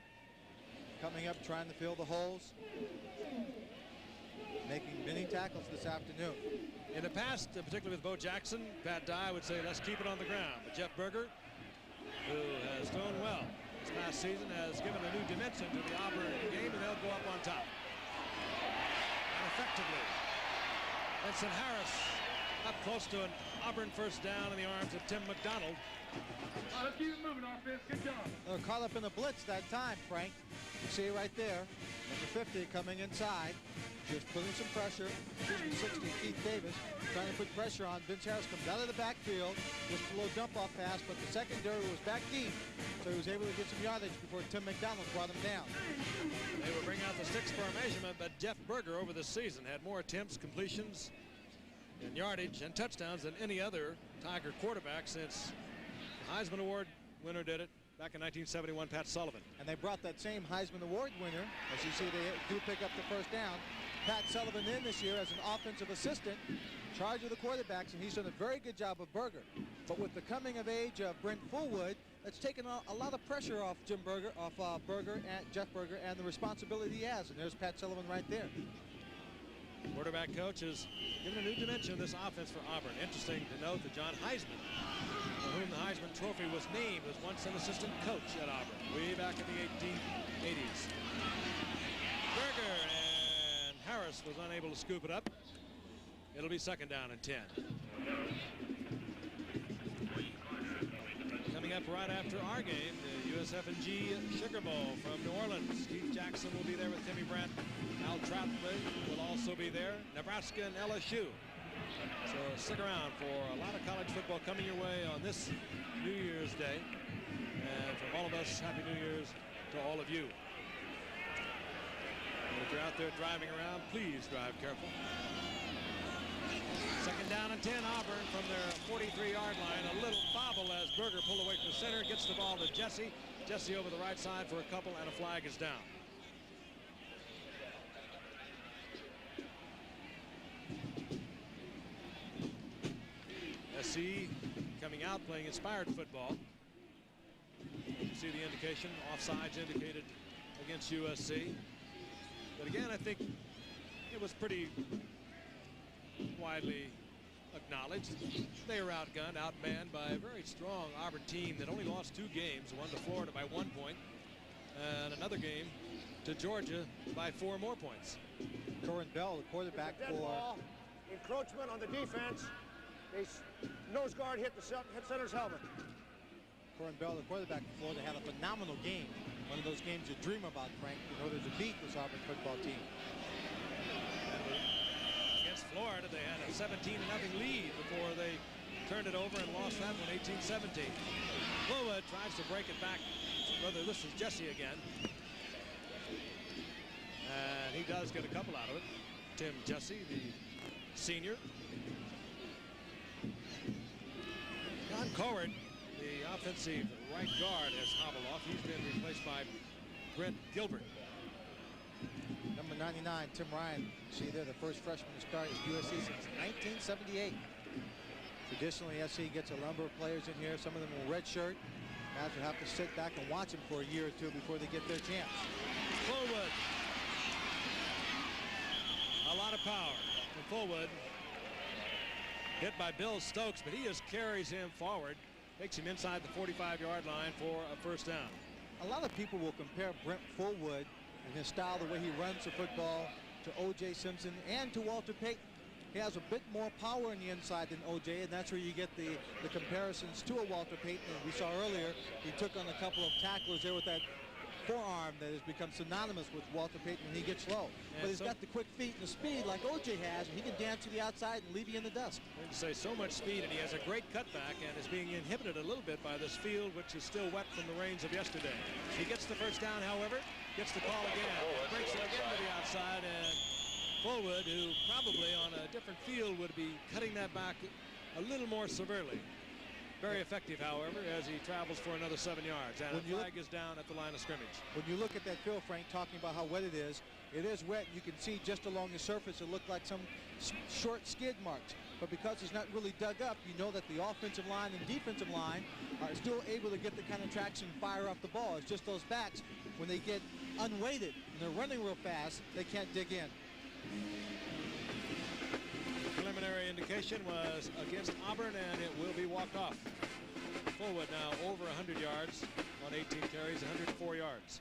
Coming up, trying to fill the holes. Making many tackles this afternoon. In the past, particularly with Bo Jackson, Pat Dye would say, let's keep it on the ground. But Jeff Berger, who has thrown well this past season, has given a new dimension to the Auburn game, and they'll go up on top. And effectively, Vincent Harris up close to an Auburn first down in the arms of Tim McDonald. Let's keep it moving, offense. Good job. They're caught up in a blitz that time, Frank. You see right there, number 50 coming inside, just putting some pressure. 60, Keith Davis, trying to put pressure on. Vince Harris comes out of the backfield, just a little dump-off pass, but the secondary was back deep, so he was able to get some yardage before Tim McDonald brought him down. They will bring out the sticks for a measurement, but Jeff Berger over the season had more attempts, completions, and yardage and touchdowns than any other Tiger quarterback since the Heisman Award winner did it back in 1971, Pat Sullivan. And they brought that same Heisman Award winner. As you see, they do pick up the first down. Pat Sullivan in this year as an offensive assistant, in charge of the quarterbacks, and he's done a very good job of Berger. But with the coming of age of Brent Fullwood, that's taken a lot of pressure off Jeff Berger and the responsibility he has. And there's Pat Sullivan right there. Quarterback coach has given a new dimension of this offense for Auburn. Interesting to note that John Heisman, for whom the Heisman Trophy was named, was once an assistant coach at Auburn way back in the 1880s. Berger, and Harris was unable to scoop it up. It'll be second down and 10. Coming up right after our game, the USF&G Sugar Bowl from New Orleans. Keith Jackson will be there with Timmy Brandt. Al Trautman will also be there. Nebraska and LSU. So stick around for a lot of college football coming your way on this New Year's Day. And from all of us, Happy New Year's to all of you. And if you're out there driving around, please drive careful. Second down and 10, Auburn from their 43-yard line. A little bobble as Berger pulled away from the center, gets the ball to Jesse. Jesse over the right side for a couple, and a flag is down. USC coming out playing inspired football. You see the indication, offsides indicated against USC. But again, I think it was pretty widely acknowledge they were outgunned, outmanned by a very strong Auburn team that only lost 2 games, one to Florida by 1 point, and another game to Georgia by 4 more points. Corin Bell, the quarterback Dead for ball, encroachment on the defense. His nose guard hit center's helmet. Corin Bell, the quarterback for Florida, had a phenomenal game. One of those games you dream about, Frank, in order to beat this Auburn football team. Against Florida, they had a 17-0 lead before they turned it over and lost that one 18-17. Flowood tries to break it back. Brother, this is Jesse again. And he does get a couple out of it. Tim Jesse, the senior. John Coward, the offensive right guard, has hobbled off. He's been replaced by Brent Gilbert. Number 99, Tim Ryan. See there, the first freshman to start at USC since 1978. Traditionally, SC gets a number of players in here. Some of them will redshirt. Guys will have to sit back and watch them for a year or two before they get their chance. Fullwood. A lot of power from Fullwood. Hit by Bill Stokes, but he just carries him forward. Takes him inside the 45-yard line for a first down. A lot of people will compare Brent Fullwood and his style, the way he runs the football, to O.J. Simpson and to Walter Payton. He has a bit more power in the inside than O.J., and that's where you get the comparisons to a Walter Payton. As we saw earlier, he took on a couple of tacklers there with that forearm that has become synonymous with Walter Payton when he gets low. But he's got the quick feet and the speed like O.J. has, and he can dance to the outside and leave you in the dust. I'd say so much speed, and he has a great cutback and is being inhibited a little bit by this field, which is still wet from the rains of yesterday. He gets the first down, however, gets the call again, breaks it again to the outside, and Fullwood, who probably on a different field would be cutting that back a little more severely. Very effective, however, as he travels for another 7 yards, and the flag is down at the line of scrimmage. When you look at that field, Frank, talking about how wet it is wet. You can see just along the surface it looked like some short skid marks. But because it's not really dug up, you know that the offensive line and defensive line are still able to get the kind of traction and fire off the ball. It's just those backs, when they get unweighted and they're running real fast, they can't dig in. Preliminary indication was against Auburn, and it will be walked off. Fullwood now over 100 yards on 18 carries, 104 yards.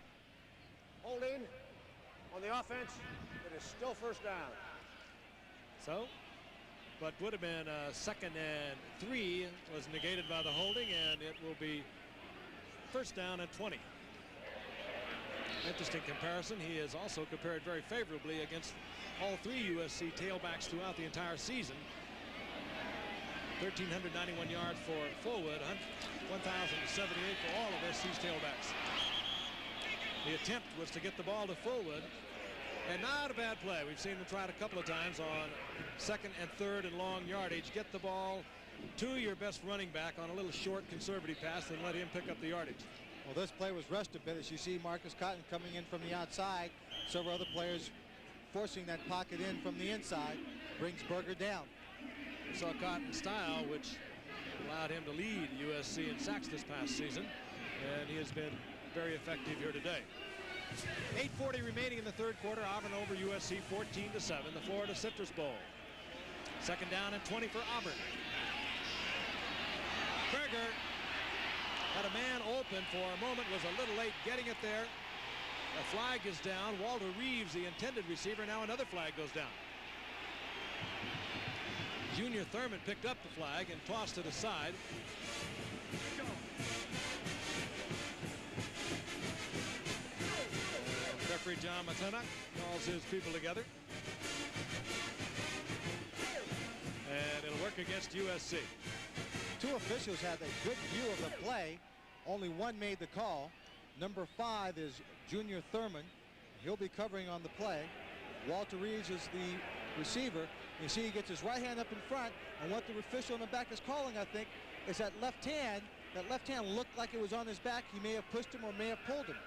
Holding on the offense. It is still first down. So, what would have been a 2nd and 3 was negated by the holding, and it will be first down and 20. Interesting comparison. He is also compared very favorably against all 3 USC tailbacks throughout the entire season. 1,391 yards for Fullwood, 1,078 for all of SC's tailbacks. The attempt was to get the ball to Fullwood, and not a bad play. We've seen him try it a couple of times on 2nd and 3rd and long yardage. Get the ball to your best running back on a little short conservative pass and let him pick up the yardage. Well, this play was rushed a bit, as you see Marcus Cotton coming in from the outside. Several other players forcing that pocket in from the inside. Brings Berger down. We saw Cotton's style, which allowed him to lead USC in sacks this past season, and he has been very effective here today. 8:40 remaining in the 3rd quarter. Auburn over USC 14-7, the Florida Citrus Bowl. 2nd down and 20 for Auburn. Berger had a man open for a moment, was a little late getting it there. The flag is down. Walter Reeves, the intended receiver, now another flag goes down. Junior Thurman picked up the flag and tossed it aside. Referee John Matena calls his people together. And it'll work against USC. 2 officials had a good view of the play. Only one made the call. Number 5 is Junior Thurman. He'll be covering on the play. Walter Reeves is the receiver. You see he gets his right hand up in front, and what the official in the back is calling, I think, is that left hand. That left hand looked like it was on his back. He may have pushed him or may have pulled him.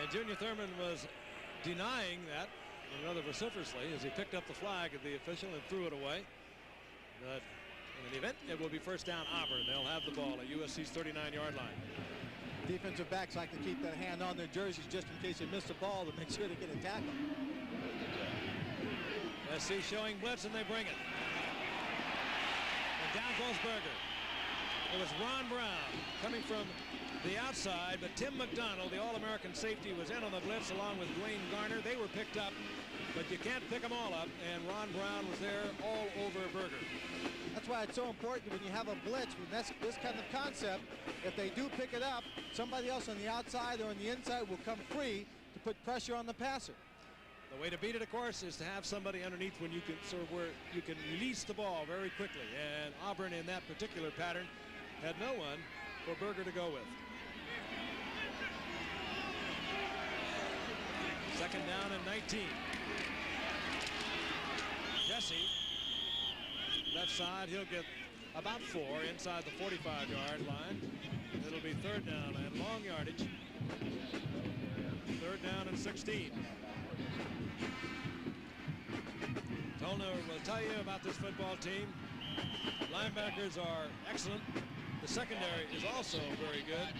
And Junior Thurman was denying that, rather vociferously, as he picked up the flag of the official and threw it away. But in any event, it will be first down Auburn. They'll have the ball at USC's 39-yard line. Defensive backs like to keep that hand on their jerseys just in case they miss the ball to make sure to get a tackle. SC showing blitz, and they bring it. Down goes Berger. It was Ron Brown coming from the outside, but Tim McDonald, the All-American safety, was in on the blitz along with Dwayne Garner. They were picked up, but you can't pick them all up, and Ron Brown was there all over Berger. That's why it's so important when you have a blitz, when that's this kind of concept, if they do pick it up, somebody else on the outside or on the inside will come free to put pressure on the passer. The way to beat it, of course, is to have somebody underneath when you can sort of where you can release the ball very quickly. And Auburn in that particular pattern had no one for Berger to go with. Second down and 19. Jesse, left side, he'll get about 4 inside the 45-yard line. It'll be third down and long yardage. Third down and 16. Tolner will tell you about this football team. Linebackers are excellent. The secondary is also very good.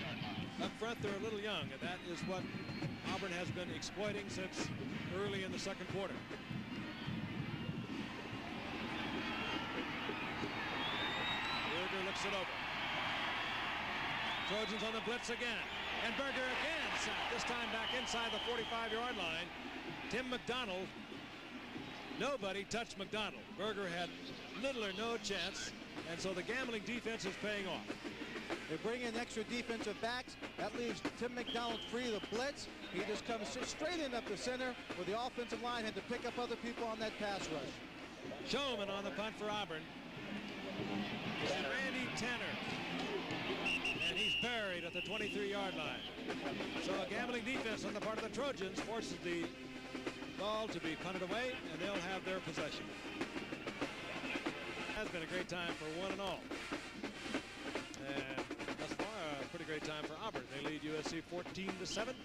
Up front, they're a little young, and that is what Auburn has been exploiting since early in the second quarter. Berger looks it over. Trojans on the blitz again. And Berger again sacked, this time back inside the 45-yard line. Tim McDonald. Nobody touched McDonald. Berger had little or no chance, and so the gambling defense is paying off. They bring in extra defensive backs. That leaves Tim McDonald free to blitz. He just comes straight in up the center where the offensive line had to pick up other people on that pass rush. Showman on the punt for Auburn. This is Randy Tanner. And he's buried at the 23-yard line. So a gambling defense on the part of the Trojans forces the ball to be punted away, and they'll have their possession. Has been a great time for one and all. And thus far, a pretty great time for Auburn. They lead USC 14-7.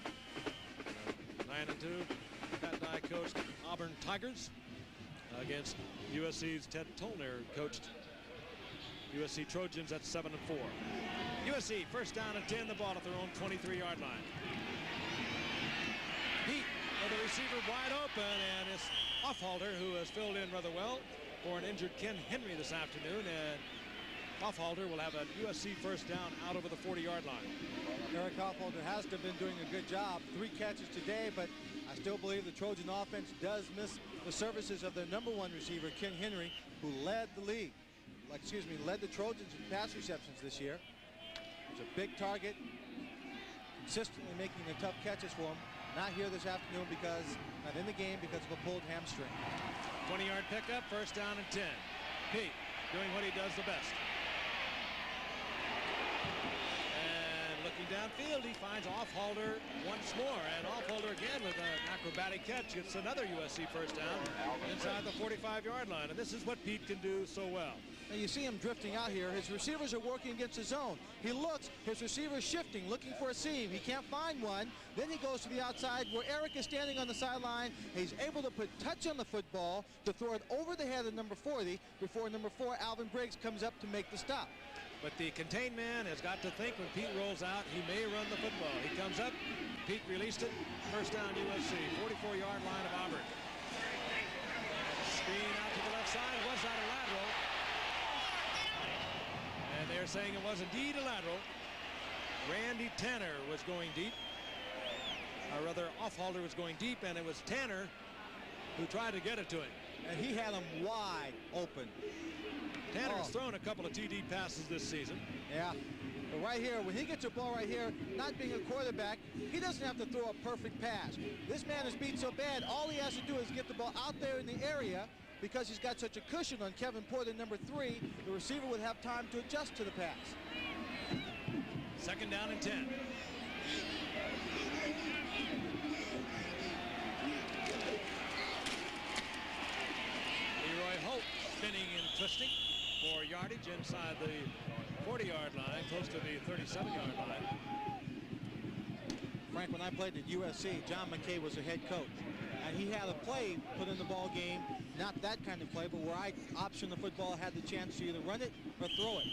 9-2. Pat Dye coached Auburn Tigers against USC's Ted Tolner coached USC Trojans at 7-4. USC first down and 10, the ball at their own 23-yard line. Pete with the receiver wide open, and it's Offhalter who has filled in rather well for an injured Ken Henry this afternoon, and Offhalter will have a USC first down out over the 40-yard line. Eric Offhalter has been doing a good job. 3 catches today, but I still believe the Trojan offense does miss the services of their #1 receiver, Ken Henry, who led the league. Led the Trojans in pass receptions this year. He's a big target, consistently making the tough catches for him. Not here this afternoon because, not in the game because of a pulled hamstring. 20-yard pickup, first down and 10. Pete doing what he does the best. And looking downfield, he finds Offhalter once more. And Offhalter again with an acrobatic catch gets another USC first down inside the 45-yard line. And this is what Pete can do so well. Now you see him drifting out here. His receivers are working against his zone. He looks, his receiver's shifting, looking for a seam. He can't find one. Then he goes to the outside where Eric is standing on the sideline. He's able to put touch on the football to throw it over the head of number 40 before number 4, Alvin Briggs, comes up to make the stop. But the contained man has got to think when Pete rolls out, he may run the football. He comes up, Pete released it, first down USC, 44-yard line of Auburn. Screen out to the left side, was that a lateral? And they're saying it was indeed a lateral. Randy Tanner was going deep. Or rather, Offhalter was going deep, and it was Tanner who tried to get it to him. And he had him wide open. Tanner has thrown a couple of TD passes this season. Yeah, but right here, when he gets a ball right here, not being a quarterback, he doesn't have to throw a perfect pass. This man is beat so bad, all he has to do is get the ball out there in the area. Because he's got such a cushion on Kevin Porter, number 3, the receiver would have time to adjust to the pass. Second down and 10. Leroy Holt spinning and twisting for yardage inside the 40-yard line, close to the 37-yard line. Frank, when I played at USC, John McKay was the head coach. And he had a play put in the ball game, not that kind of play, but where I optioned the football, had the chance to either run it or throw it.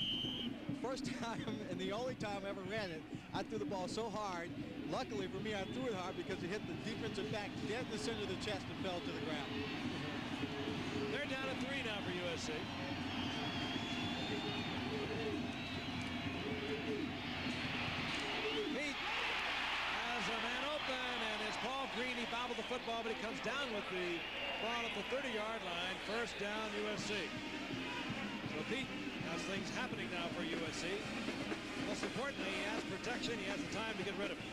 First time and the only time I ever ran it, I threw the ball so hard. Luckily for me, I threw it hard because it hit the defensive back dead in the center of the chest and fell to the ground. They're down at 3 now for USC. football, but he comes down with the ball at the 30-yard line. First down, USC. So Pete has things happening now for USC. Most importantly, he has protection. He has the time to get rid of it.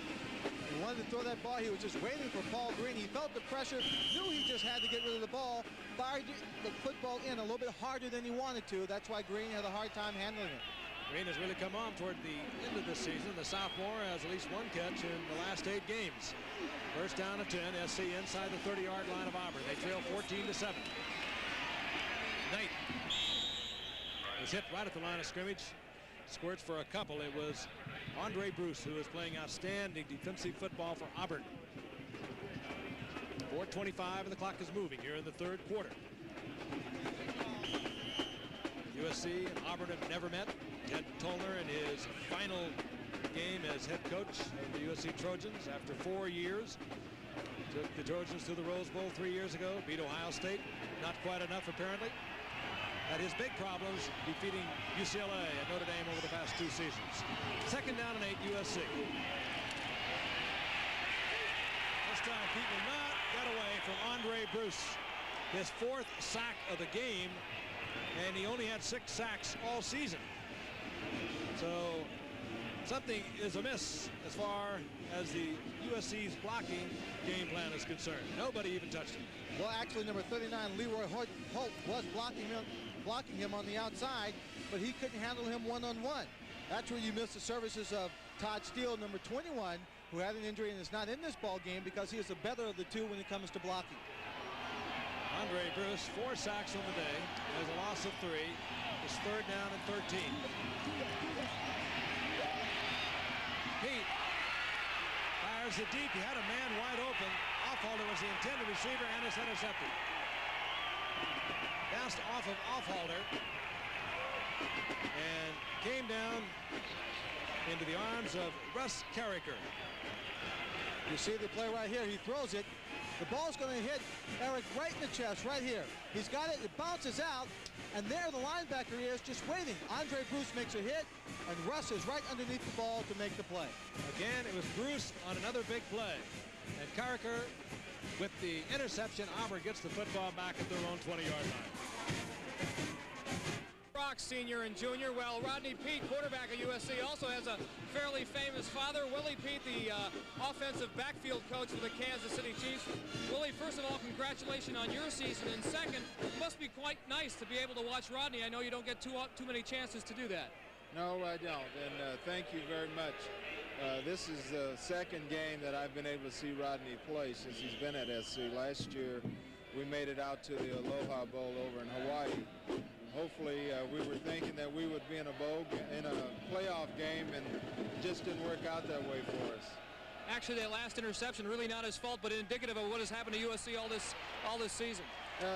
He wanted to throw that ball. He was just waiting for Paul Green. He felt the pressure, knew he just had to get rid of the ball, fired the football in a little bit harder than he wanted to. That's why Green had a hard time handling it. Green has really come on toward the end of the season. The sophomore has at least one catch in the last 8 games. First down and 10. SC inside the 30-yard line of Auburn. They trail 14-7. Knight was hit right at the line of scrimmage. Squirts for a couple. It was Andre Bruce who is playing outstanding defensive football for Auburn. 4:25 and the clock is moving here in the third quarter. USC and Auburn have never met. Ted Tollner in his final game as head coach of the USC Trojans after 4 years. Took the Trojans to the Rose Bowl 3 years ago, beat Ohio State. Not quite enough apparently. Had his big problems defeating UCLA and Notre Dame over the past 2 seasons. Second down and 8, USC. This time Pete will not get away from Andre Bruce. His 4th sack of the game, and he only had 6 sacks all season. So something is amiss as far as the USC's blocking game plan is concerned. Nobody even touched him. Well, actually, number 39, Leroy Holt was blocking him on the outside, but he couldn't handle him one-on-one. That's where you miss the services of Todd Steele, number 21, who had an injury and is not in this ball game because he is the better of the two when it comes to blocking. Andre Bruce, 4 sacks on the day. There's a loss of 3. It's third down and 13. Pete fires it deep. He had a man wide open. Offhalder was the intended receiver, and it's intercepted. Bounced off of Offhalder and came down into the arms of Russ Carricker. You see the play right here. He throws it. The ball's going to hit Eric right in the chest, right here. He's got it. It bounces out, and there the linebacker is just waiting. Andre Bruce makes a hit, and Russ is right underneath the ball to make the play. Again, it was Bruce on another big play. And Carricker with the interception. Auburn gets the football back at their own 20-yard line. Senior and junior. Well, Rodney Peete, quarterback of USC, also has a fairly famous father. Willie Peete, the offensive backfield coach for the Kansas City Chiefs. Willie, first of all, congratulations on your season, and second, it must be quite nice to be able to watch Rodney. I know you don't get too many chances to do that. No, I don't, and thank you very much. This is the second game that I've been able to see Rodney play since he's been at SC. Last year, we made it out to the Aloha Bowl over in Hawaii. Hopefully, we were thinking that we would be in a playoff game, and it just didn't work out that way for us. Actually, that last interception really not his fault, but indicative of what has happened to USC all this season.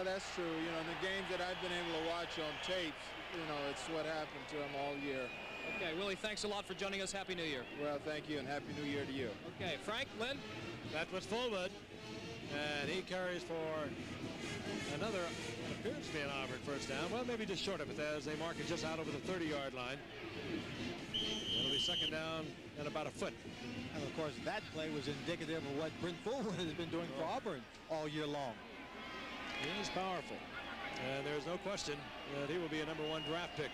That's true. You know, in the games that I've been able to watch on tape, you know, it's what happened to him all year. Okay, Willie, thanks a lot for joining us. Happy New Year. Well, thank you, and Happy New Year to you. Okay, Frank, Lynn. That was Fullwood, and he carries for another, appears to be an Auburn first down. Well, maybe just short of it as they mark it just out over the 30-yard line. It'll be second down and about a foot. And of course, that play was indicative of what Brent Fullwood has been doing for Auburn all year long. He is powerful, and there's no question that he will be a #1 draft pick.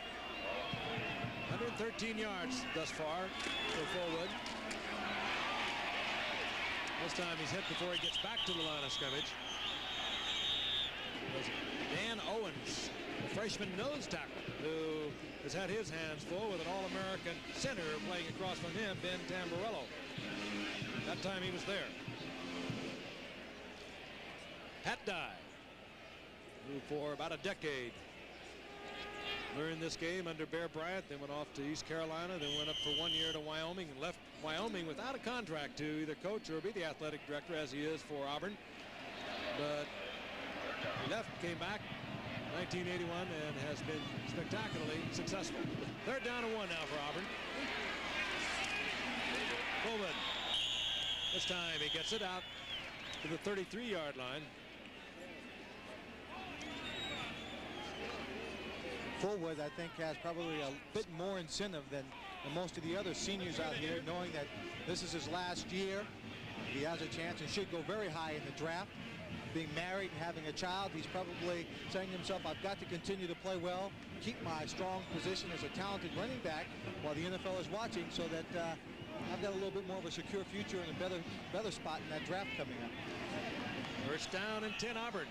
113 yards thus far for Fullwood. This time he's hit before he gets back to the line of scrimmage. Dan Owens, the freshman nose tackle, who has had his hands full with an All-American center playing across from him, Ben Tamburello. That time he was there. Pat Dye, who for about a decade learned this game under Bear Bryant, then went off to East Carolina, then went up for 1 year to Wyoming and left Wyoming without a contract to either coach or be the athletic director as he is for Auburn. But he left, came back in 1981, and has been spectacularly successful. Third down and 1 now for Auburn. Fullwood. This time he gets it out to the 33-yard line. Fullwood, I think, has probably a bit more incentive than most of the other seniors out here, knowing that this is his last year. He has a chance and should go very high in the draft. Being married and having a child, he's probably saying to himself, I've got to continue to play well, keep my strong position as a talented running back while the NFL is watching, so that I've got a little bit more of a secure future and a better spot in that draft coming up. First down and 10, Auburn.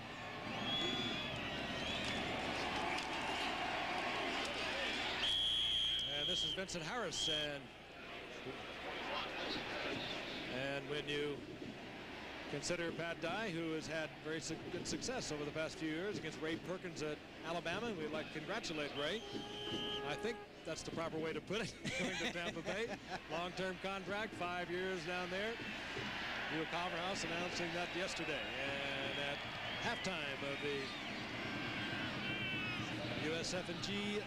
And this is Vincent Harris, and when you consider Pat Dye, who has had very good success over the past few years against Ray Perkins at Alabama, we'd like to congratulate Ray. I think that's the proper way to put it. Going to Tampa Bay, long-term contract, 5 years down there. Hugh Culverhouse announcing that yesterday, and at halftime of the USF&G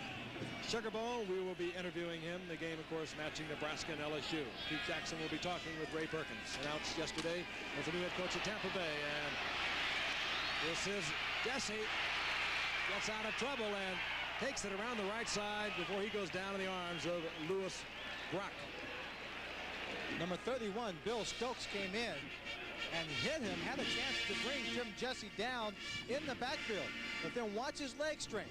Sugar Bowl, we will be interviewing him. The game, of course, matching Nebraska and LSU. Pete Jackson will be talking with Ray Perkins, announced yesterday as the new head coach at Tampa Bay. And this is Jesse, gets out of trouble and takes it around the right side before he goes down in the arms of Lewis Brock. Number 31, Bill Stokes, came in and hit him, had a chance to bring Jim Jesse down in the backfield. But then watch his leg strength.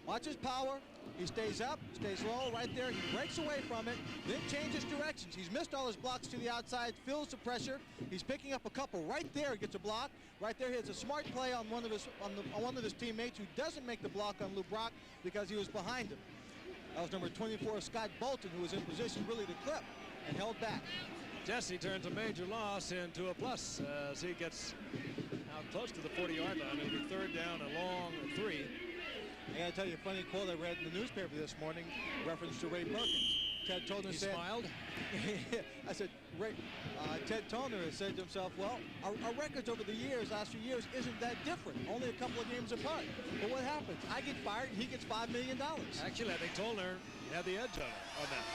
Watch his power. He stays up, stays low right there. He breaks away from it, then changes directions. He's missed all his blocks to the outside, feels the pressure. He's picking up a couple right there, gets a block. Right there, he has a smart play on one of his teammates who doesn't make the block on Lou Brock because he was behind him. That was number 24, Scott Bolton, who was in position really to clip and held back. Jesse turns a major loss into a plus as he gets out close to the 40-yard line. It'll be third down, a long 3. I gotta tell you a funny quote I read in the newspaper this morning, reference to Ray Perkins. Ted Toner said, smiled. I said, Ted Toner has said to himself, well, our records over the years, last few years, isn't that different. Only a couple of games apart. But what happens? I get fired and he gets $5 million. Actually, I think Toner had the edge on that.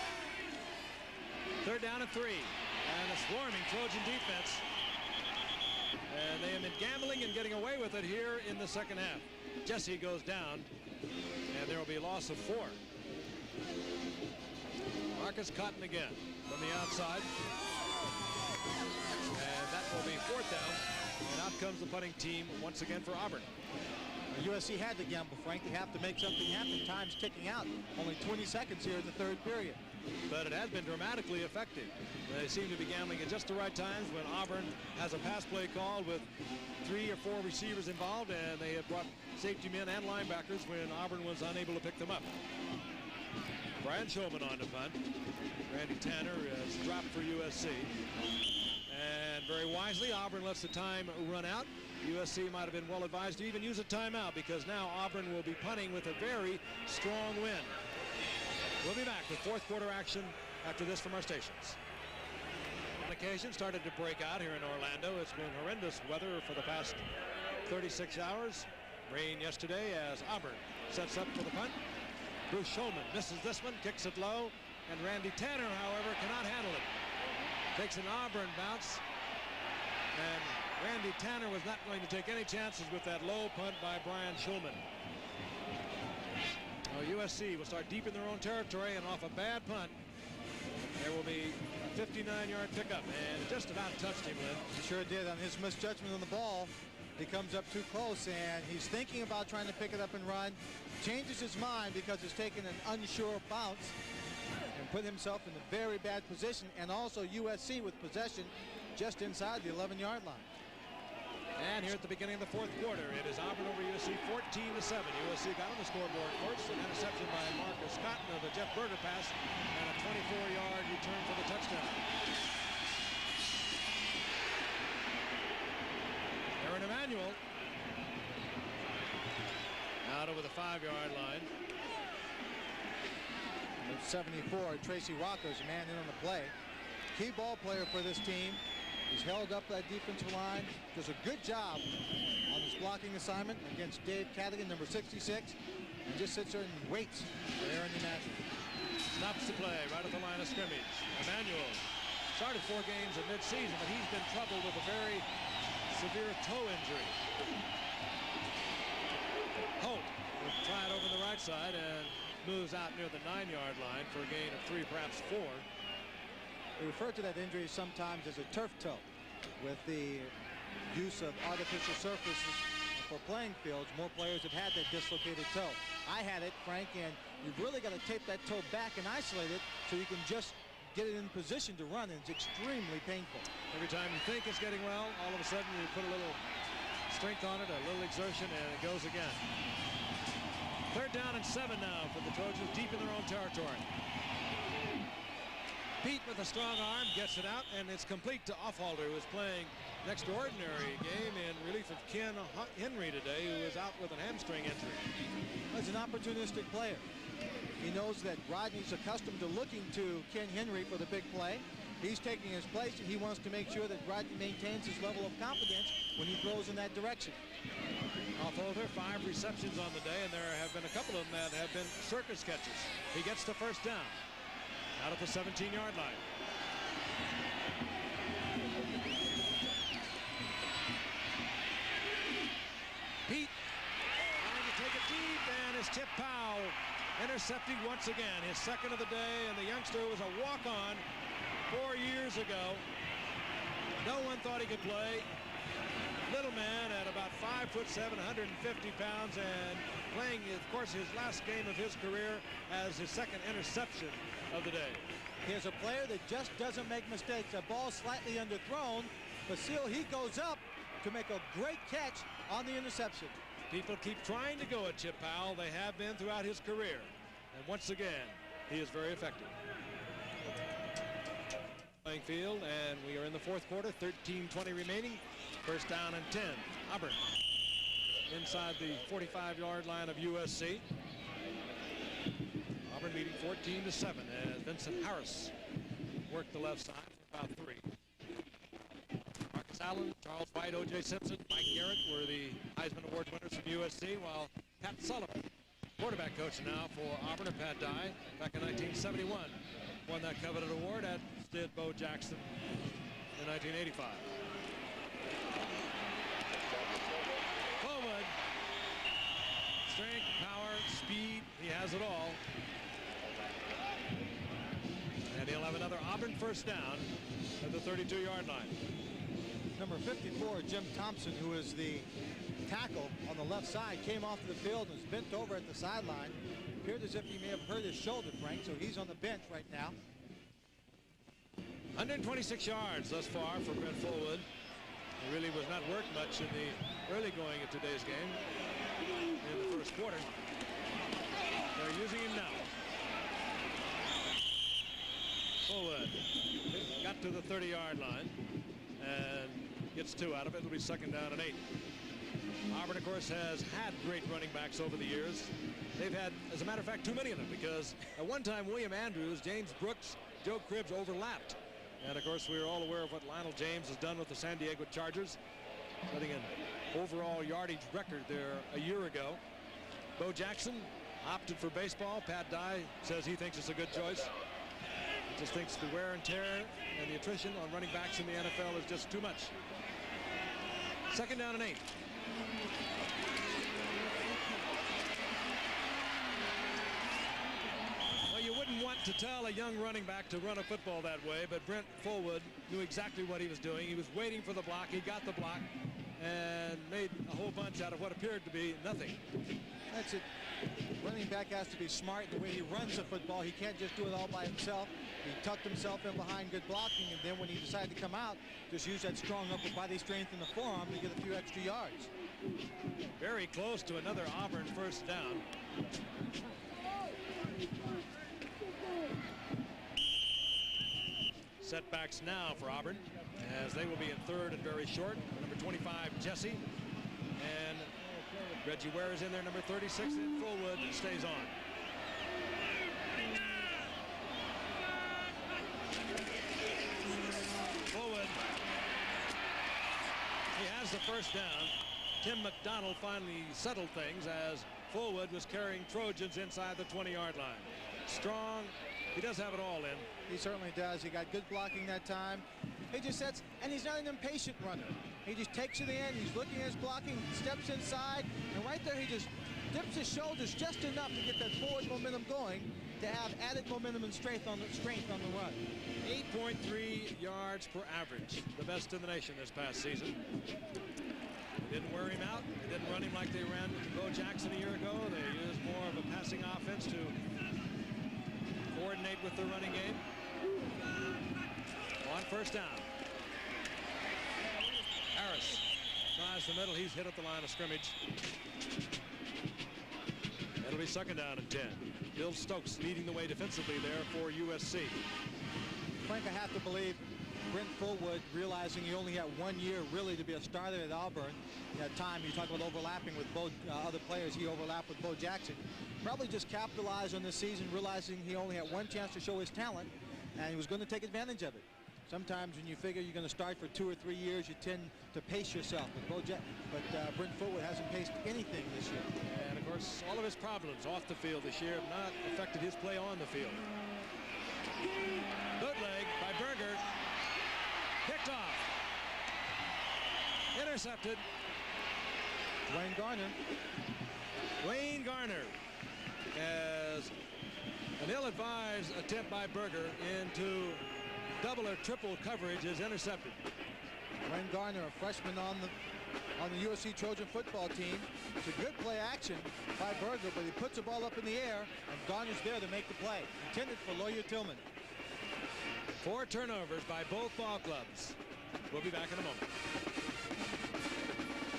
Third down and 3. And a swarming Trojan defense. And they have been gambling and getting away with it here in the second half. Jesse goes down, and there will be a loss of 4. Marcus Cotton again from the outside. And that will be 4th down. And out comes the punting team once again for Auburn. USC had to gamble, Frank. They have to make something happen. Time's ticking out. Only 20 seconds here in the third period. But it has been dramatically effective. They seem to be gambling at just the right times when Auburn has a pass play call with 3 or 4 receivers involved, and they have brought safety men and linebackers when Auburn was unable to pick them up. Brian Shulman on the punt. Randy Tanner has dropped for USC. And very wisely, Auburn lets the time run out. USC might have been well advised to even use a timeout because now Auburn will be punting with a very strong wind. We'll be back with fourth quarter action after this from our stations. On occasion started to break out here in Orlando. It's been horrendous weather for the past 36 hours. Rain yesterday as Auburn sets up for the punt. Bruce Shulman misses this one, kicks it low, and Randy Tanner, however, cannot handle it. Takes an Auburn bounce, and Randy Tanner was not going to take any chances with that low punt by Brian Shulman. USC will start deep in their own territory, and off a bad punt, there will be a 59-yard pickup, and it just about touched him, Lynn. He sure did. On his misjudgment on the ball, he comes up too close, and he's thinking about trying to pick it up and run, changes his mind because he's taken an unsure bounce, and put himself in a very bad position, and also USC with possession just inside the 11-yard line. And here at the beginning of the fourth quarter, it is Auburn over USC 14-7. USC got on the scoreboard first, an interception by Marcus Cotton of a Jeff Berger pass, and a 24-yard return for the touchdown. Aaron Emanuel out over the 5-yard line. At 74, Tracy Walker is a man in on the play. Key ball player for this team. He's held up that defensive line, does a good job on his blocking assignment against Dave Cadigan, number 66, and just sits there and waits for Aaron Emanuel. Stops the play right at the line of scrimmage. Emanuel started 4 games at midseason, but he's been troubled with a very severe toe injury. Holt will try it over the right side and moves out near the 9-yard line for a gain of 3, perhaps 4. We refer to that injury sometimes as a turf toe. With the use of artificial surfaces for playing fields, more players have had that dislocated toe. I had it, Frank, and you've really got to tape that toe back and isolate it so you can just get it in position to run, and it's extremely painful. Every time you think it's getting well, all of a sudden you put a little strength on it, a little exertion, and it goes again. 3rd down and 7 now for the Trojans, deep in their own territory. Pete with a strong arm gets it out, and it's complete to Offhalder, who is playing an extraordinary game in relief of Ken Henry today, who is out with a hamstring injury. He's an opportunistic player. He knows that Rodney's accustomed to looking to Ken Henry for the big play. He's taking his place, and he wants to make sure that Rodney maintains his level of confidence when he throws in that direction. Offhalder, 5 receptions on the day, and there have been a couple of them that have been circus catches. He gets the 1st down out at the 17-yard line. Pete trying to take it deep, and his Tip Powell intercepted once again, his 2nd of the day, and the youngster was a walk-on 4 years ago. No one thought he could play. Little man at about 5'7", 150 pounds, and playing, of course, his last game of his career as his 2nd interception of the day. Here's a player that just doesn't make mistakes. A ball slightly underthrown, but still he goes up to make a great catch on the interception. People keep trying to go at Chip Powell. They have been throughout his career. And once again, he is very effective. Playing field, and we are in the 4th quarter, 13:20 remaining. 1st down and 10. Auburn inside the 45-yard line of USC. Auburn leading 14-7 as Vincent Harris worked the left side for about 3. Marcus Allen, Charles White, O.J. Simpson, Mike Garrett were the Heisman Award winners from USC, while Pat Sullivan, quarterback coach now for Auburn, and Pat Dye, back in 1971, won that coveted award, as did Bo Jackson in 1985. Forward. Strength, power, speed, he has it all. And he'll have another Auburn 1st down at the 32-yard line. Number 54, Jim Thompson, who is the tackle on the left side, came off the field and was bent over at the sideline. Appeared as if he may have hurt his shoulder, Frank, so he's on the bench right now. 126 yards thus far for Brent Fullwood. He really was not worked much in the early going of today's game in the 1st quarter. They're using him now. Fullwood got to the 30-yard line and gets 2 out of it. It'll be 2nd down and 8. Auburn, of course, has had great running backs over the years. They've had, as a matter of fact, too many of them, because at one time William Andrews, James Brooks, Joe Cribbs overlapped. And of course, we are all aware of what Lionel James has done with the San Diego Chargers, setting an overall yardage record there a year ago. Bo Jackson opted for baseball. Pat Dye says he thinks it's a good choice. He just thinks the wear and tear and the attrition on running backs in the NFL is just too much. 2nd down and 8. Well, you wouldn't want to tell a young running back to run a football that way, but Brent Fullwood knew exactly what he was doing. He was waiting for the block. He got the block and made a whole bunch out of what appeared to be nothing. That's it. Running back has to be smart in the way he runs the football. He can't just do it all by himself. He tucked himself in behind good blocking, and then when he decided to come out, just use that strong upper body strength in the forearm to get a few extra yards. Very close to another Auburn 1st down. Setbacks now for Auburn, as they will be in 3rd and very short. Number 25, Jesse, and Reggie Ware is in there, number 36, and Fullwood stays on. Fullwood, he has the 1st down. Tim McDonald finally settled things as Fullwood was carrying Trojans inside the 20-yard line. Strong. He does have it all in. He certainly does. He got good blocking that time. He just sets, and he's not an impatient runner. He just takes to the end. He's looking at his blocking, steps inside, and right there he just dips his shoulders just enough to get that forward momentum going, to have added momentum and strength on the run. 2.3 yards per average, the best in the nation this past season. They didn't wear him out. They didn't run him like they ran Bo Jackson a year ago. They used more of a passing offense to coordinate with the running game. On first down. Harris tries the middle. He's hit at the line of scrimmage. It'll be second down and 10. Bill Stokes leading the way defensively there for USC. Frank, I have to believe Brent Fullwood, realizing he only had 1 year really to be a starter at Auburn. At time, you talk about overlapping with other players. He overlapped with Bo Jackson. Probably just capitalized on this season, realizing he only had one chance to show his talent, and he was going to take advantage of it. Sometimes when you figure you're going to start for 2 or 3 years, you tend to pace yourself. But Brent Fullwood hasn't paced anything this year. And of course, all of his problems off the field this year have not affected his play on the field. Bootleg by Berger. Picked off. Intercepted. Dwayne Garner. Dwayne Garner has an ill-advised attempt by Berger into double or triple coverage is intercepted. Dwayne Garner, a freshman on the USC Trojan football team. It's a good play action by Berger, but he puts the ball up in the air, and Garner's there to make the play. Intended for Lawyer Tillman. 4 turnovers by both ball clubs. We'll be back in a moment.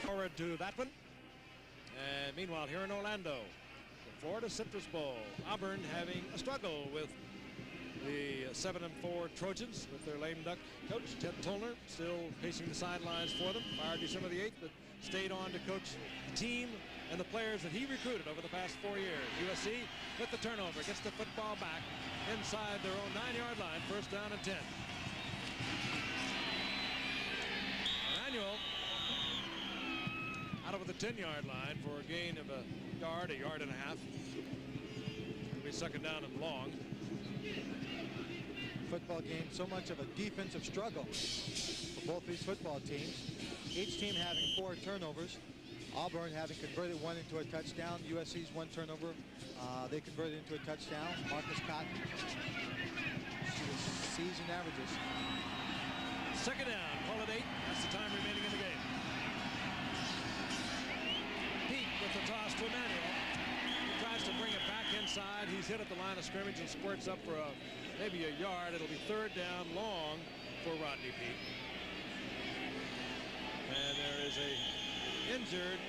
Forward to that one. And meanwhile, here in Orlando, the Florida Citrus Bowl. Auburn having a struggle with the 7-4 Trojans with their lame duck coach, Ted Tollner, still pacing the sidelines for them. Fired December the 8th, but stayed on to coach the team and the players that he recruited over the past 4 years. USC with the turnover, gets the football back inside their own 9-yard line, first down and 10. Manuel out over the 10-yard line for a gain of a yard and a half. It'll be second down and long. Football game, so much of a defensive struggle for both these football teams. Each team having 4 turnovers. Auburn having converted 1 into a touchdown. USC's 1 turnover. They converted into a touchdown. Marcus Cotton. See the season averages. Second down, call it 8. That's the time remaining in the game. Pete with the toss to Emmanuel. He tries to bring it back inside. He's hit at the line of scrimmage and squirts up for maybe a yard. It'll be third down long for Rodney Peete. And there is a injured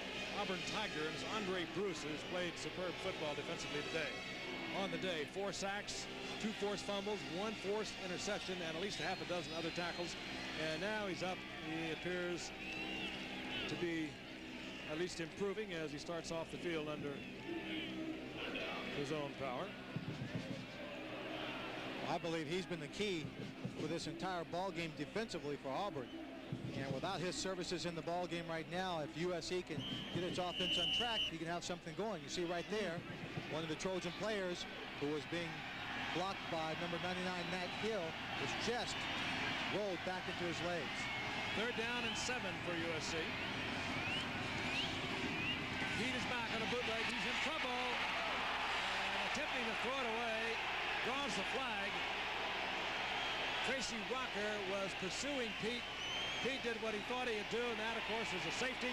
Auburn Tiger, and it's Andre Bruce, who's played superb football defensively today. On the day, 4 sacks, 2 forced fumbles, 1 forced interception, and at least a half a dozen other tackles. And now he's up. He appears to be at least improving as he starts off the field under his own power. I believe he's been the key for this entire ball game defensively for Auburn. And without his services in the ball game right now, if USC can get its offense on track, he can have something going. You see right there, one of the Trojan players who was being blocked by number 99, Matt Hill, was just rolled back into his legs. Third down and 7 for USC. Pete is back on a bootleg. He's in trouble. And attempting to throw it away. Draws the flag. Tracy Rocker was pursuing Pete. Pete did what he thought he'd do, and that, of course, is a safety.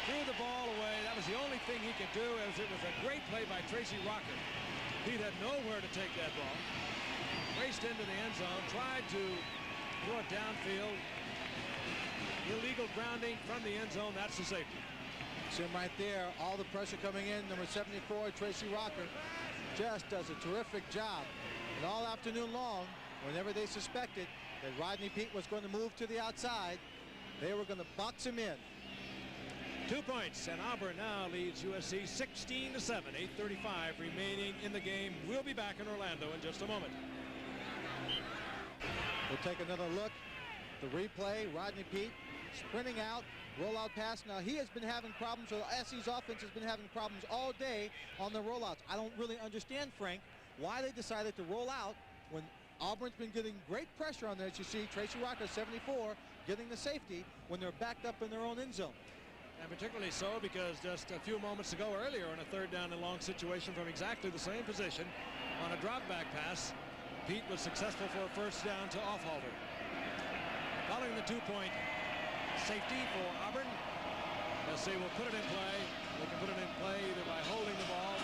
Threw the ball away. That was the only thing he could do, as it was a great play by Tracy Rocker. Pete had nowhere to take that ball. Raced into the end zone, tried to throw it downfield. Illegal grounding from the end zone. That's the safety. See him right there. All the pressure coming in. Number 74, Tracy Rocker, just does a terrific job. And all afternoon long, whenever they suspected that Rodney Peete was going to move to the outside, they were going to box him in. 2 points, and Auburn now leads USC 16-7. 8:35 remaining in the game. We'll be back in Orlando in just a moment. We'll take another look. The replay, Rodney Peete sprinting out, rollout pass. Now he has been having problems, or SC's offense has been having problems all day on the rollouts. I don't really understand, Frank, why they decided to roll out when Auburn's been getting great pressure on there. As you see, Tracy Rocker, 74, getting the safety when they're backed up in their own end zone. And particularly so because just a few moments ago earlier in a third down and long situation from exactly the same position on a drop back pass, Pete was successful for a first down to Offhalter. Following the 2-point safety for Auburn, USC will put it in play. They can put it in play either by holding the ball,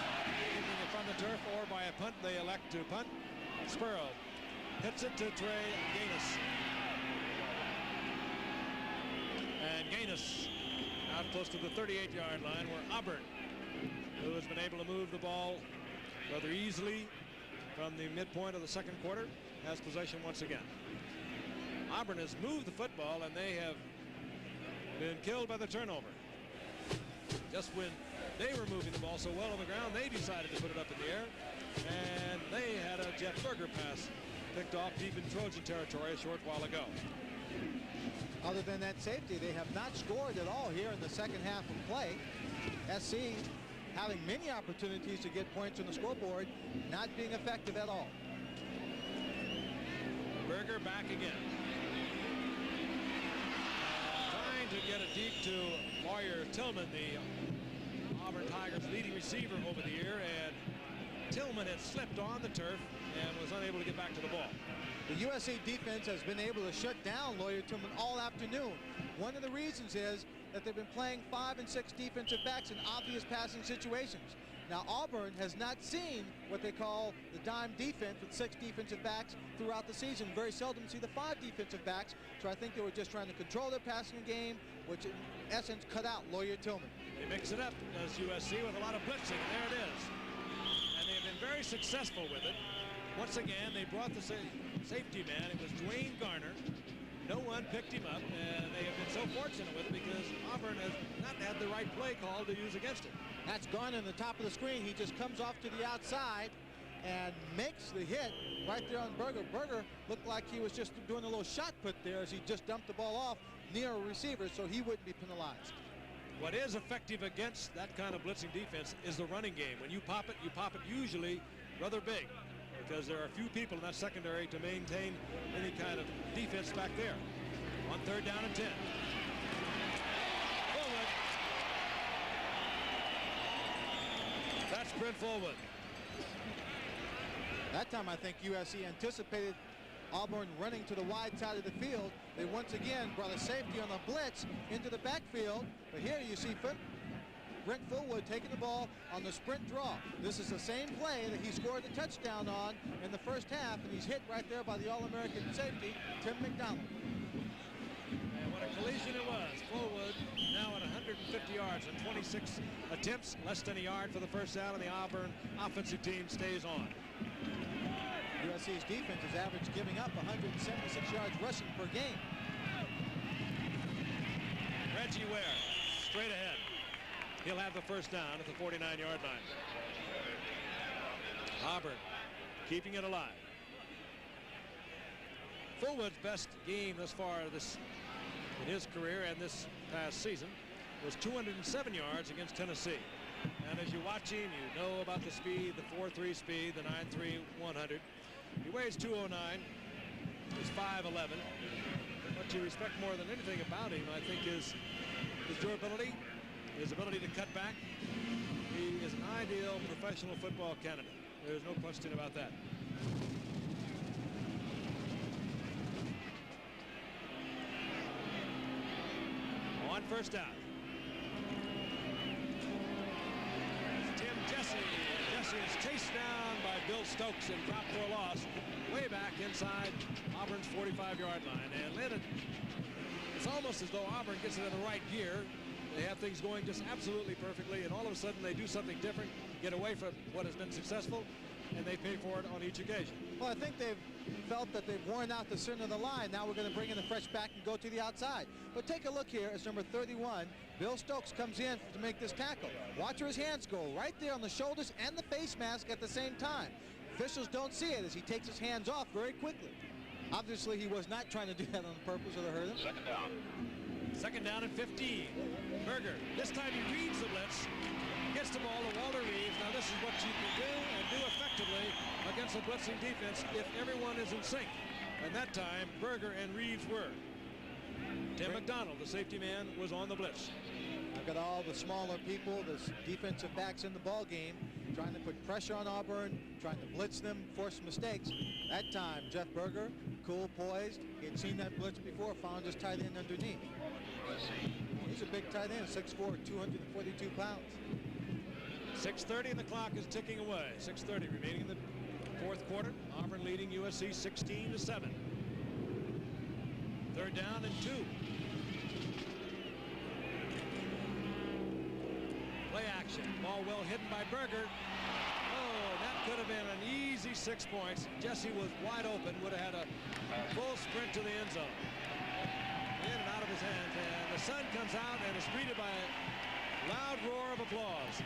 keeping it from the turf, or by a punt. They elect to punt. Spurrow hits it to Trey Gaines. And Gaines out close to the 38-yard line, where Auburn, who has been able to move the ball rather easily from the midpoint of the second quarter, has possession once again. Auburn has moved the football, and they have been killed by the turnover. Just when they were moving the ball so well on the ground, they decided to put it up in the air, and they had a Jeff Berger pass picked off deep in Trojan territory a short while ago. Other than that safety, they have not scored at all here in the second half of play. SC having many opportunities to get points on the scoreboard, not being effective at all. Berger back again. Trying to get it deep to Lawyer Tillman, the Auburn Tigers leading receiver over the year, and Tillman had slipped on the turf and was unable to get back to the ball. The USC defense has been able to shut down Lawyer Tillman all afternoon. One of the reasons is that they've been playing 5 and 6 defensive backs in obvious passing situations. Now Auburn has not seen what they call the dime defense with 6 defensive backs throughout the season. Very seldom see the 5 defensive backs, so I think they were just trying to control their passing game, which in essence cut out Lawyer Tillman. They mix it up as USC with a lot of blitzing, and there it is. And they've been very successful with it. Once again, they brought the safety man. It was Dwayne Garner. No one picked him up, and they have been so fortunate with it because Auburn has not had the right play call to use against it. That's Garner in the top of the screen. He just comes off to the outside and makes the hit right there on Berger. Berger looked like he was just doing a little shot put there as he just dumped the ball off near a receiver, so he wouldn't be penalized. What is effective against that kind of blitzing defense is the running game. When you pop it usually rather big, because there are few people in that secondary to maintain any kind of defense back there. On 3rd down and 10. Fullwood. That's Brent Fullwood. That time I think USC anticipated Auburn running to the wide side of the field. They once again brought a safety on a blitz into the backfield. But here you see Brent Fullwood taking the ball on the sprint draw. This is the same play that he scored a touchdown on in the first half, and he's hit right there by the All-American safety, Tim McDonald. And what a collision it was. Fullwood now at 150 yards and 26 attempts, less than a yard for the first down, and the Auburn offensive team stays on. USC's defense is average giving up 176 yards rushing per game. Reggie Ware straight ahead. He'll have the first down at the 49-yard line. Auburn keeping it alive. Fullwood's best game thus far in his career and this past season was 207 yards against Tennessee. And as you watch him, you know about the speed, the 4.3 speed, the 9.3 100. He weighs 209. He's 5'11". What you respect more than anything about him, I think, is his durability, his ability to cut back. He is an ideal professional football candidate. There's no question about that. On first down. Tim Jesse. Jesse is chased down by Bill Stokes and dropped for a loss way back inside Auburn's 45-yard line. And landed, it's almost as though Auburn gets it in the right gear. They have things going just absolutely perfectly, and all of a sudden they do something different, get away from what has been successful, and they pay for it on each occasion. Well, I think they've felt that they've worn out the center of the line. Now we're going to bring in the fresh back and go to the outside. But take a look here as number 31, Bill Stokes, comes in to make this tackle. Watch where his hands go, right there on the shoulders and the face mask at the same time. Officials don't see it as he takes his hands off very quickly. Obviously, he was not trying to do that on purpose or to hurt him. Second down. Second down and 15. Berger, this time he reads the blitz, gets the ball to Walter Reeves. Now this is what you can do and do effectively against a blitzing defense if everyone is in sync. And that time, Berger and Reeves were. Tim McDonald, the safety man, was on the blitz. I've got all the smaller people, the defensive backs in the ball game, trying to put pressure on Auburn, trying to blitz them, force mistakes. That time, Jeff Berger, cool, poised. He had seen that blitz before, found his tight end underneath. He's a big tight end, 6'4", 242 pounds. 6:30 and the clock is ticking away. 6:30 remaining in the fourth quarter. Auburn leading USC 16-7. Third down and 2. Play action. Ball well hidden by Berger. Oh, that could have been an easy 6 points. Jesse was wide open. Would have had a full sprint to the end zone. In and out of his hands. And the sun comes out and is greeted by a loud roar of applause.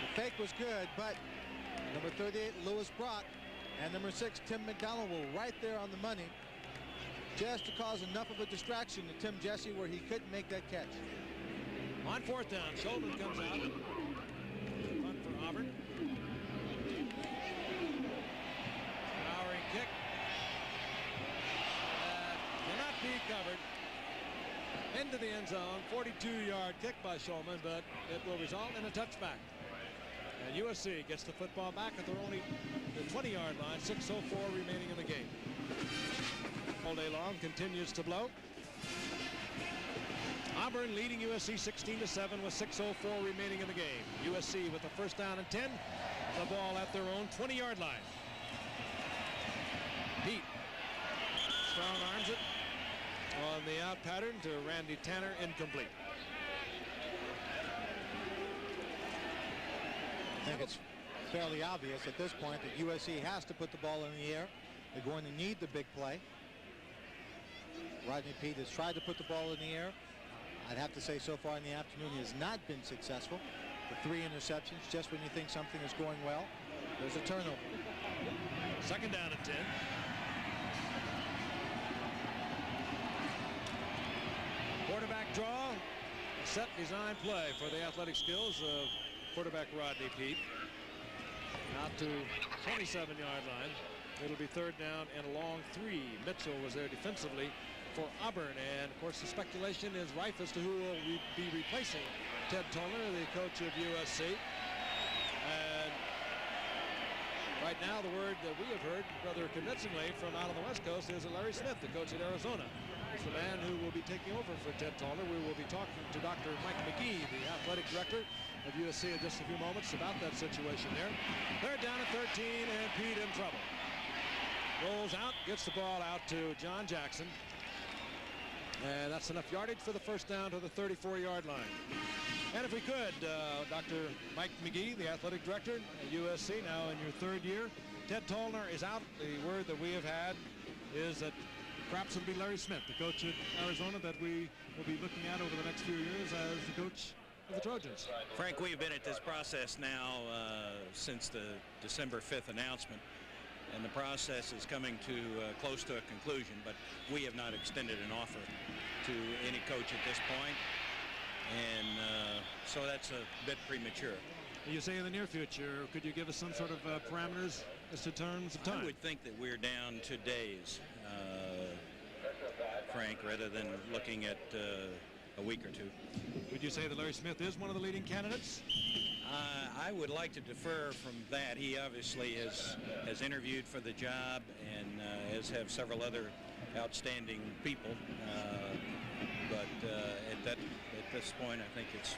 The fake was good, but number 38, Lewis Brock, and number 6, Tim McDonald, were right there on the money, just to cause enough of a distraction to Tim Jesse where he couldn't make that catch. On fourth down, Shulman comes out. Punt for Auburn. Powering kick. Cannot be covered. Into the end zone. 42-yard kick by Shulman, but it will result in a touchback. And USC gets the football back at their only 20-yard line. 6:04 remaining in the game. All day long continues to blow. Auburn leading USC 16-7 with 6:04 remaining in the game. USC with a first down and 10. The ball at their own 20-yard line. Pete strong arms it on the out pattern to Randy Tanner, incomplete. I think it's fairly obvious at this point that USC has to put the ball in the air. They're going to need the big play. Rodney Pete has tried to put the ball in the air. I'd have to say so far in the afternoon he has not been successful. The 3 interceptions, just when you think something is going well, there's a turnover. Second down and 10. Quarterback draw. Set design play for the athletic skills of quarterback Rodney Pete. Out to 27-yard line. It'll be third down and a long 3. Mitchell was there defensively for Auburn, and of course the speculation is rife as to who will be replacing Ted Toller, the coach of USC. And right now the word that we have heard rather convincingly from out on the West Coast is that Larry Smith, the coach at Arizona, is the man who will be taking over for Ted Toller. We will be talking to Dr. Mike McGee, the athletic director of USC, in just a few moments about that situation there. Third down at 13, and Pete in trouble. Rolls out, gets the ball out to John Jackson. And that's enough yardage for the first down to the 34-yard line. And if we could, Dr. Mike McGee, the athletic director at USC, now in your third year. Ted Toller is out. The word that we have had is that perhaps it'll be Larry Smith, the coach at Arizona, that we will be looking at over the next few years as the coach of the Trojans. Frank, we've been at this process now since the December 5th announcement. And the process is coming to close to a conclusion, but we have not extended an offer to any coach at this point. And so that's a bit premature. You say in the near future, could you give us some sort of parameters as to terms of time? I would think that we're down to days, Frank, rather than looking at a week or two. Would you say that Larry Smith is one of the leading candidates? I would like to defer from that. He obviously has interviewed for the job, and as have several other outstanding people. But at this point, I think it's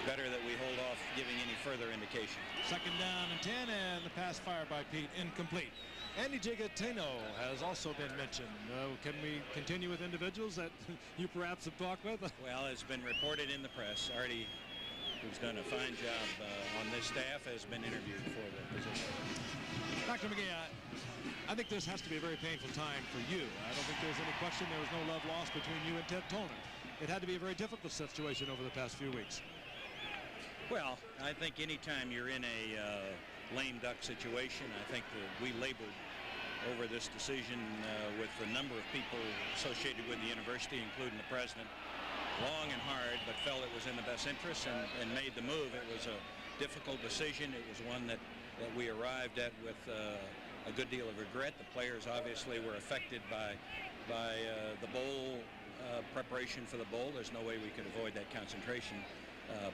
better that we hold off giving any further indication. Second down and 10, and the pass fired by Pete, incomplete. Andy Gigatino has also been mentioned. Can we continue with individuals that you perhaps have talked with? Well, it's been reported in the press. Artie, who's done a fine job on this staff, has been interviewed for the position. Dr. McGee, I think this has to be a very painful time for you. I don't think there's any question there was no love lost between you and Ted Toller. It had to be a very difficult situation over the past few weeks. Well, I think anytime you're in a lame duck situation, I think that we labored over this decision with a number of people associated with the university, including the president, long and hard, but felt it was in the best interest and made the move. It was a difficult decision. It was one that we arrived at with a good deal of regret. The players obviously were affected by the bowl preparation for the bowl. There's no way we could avoid that concentration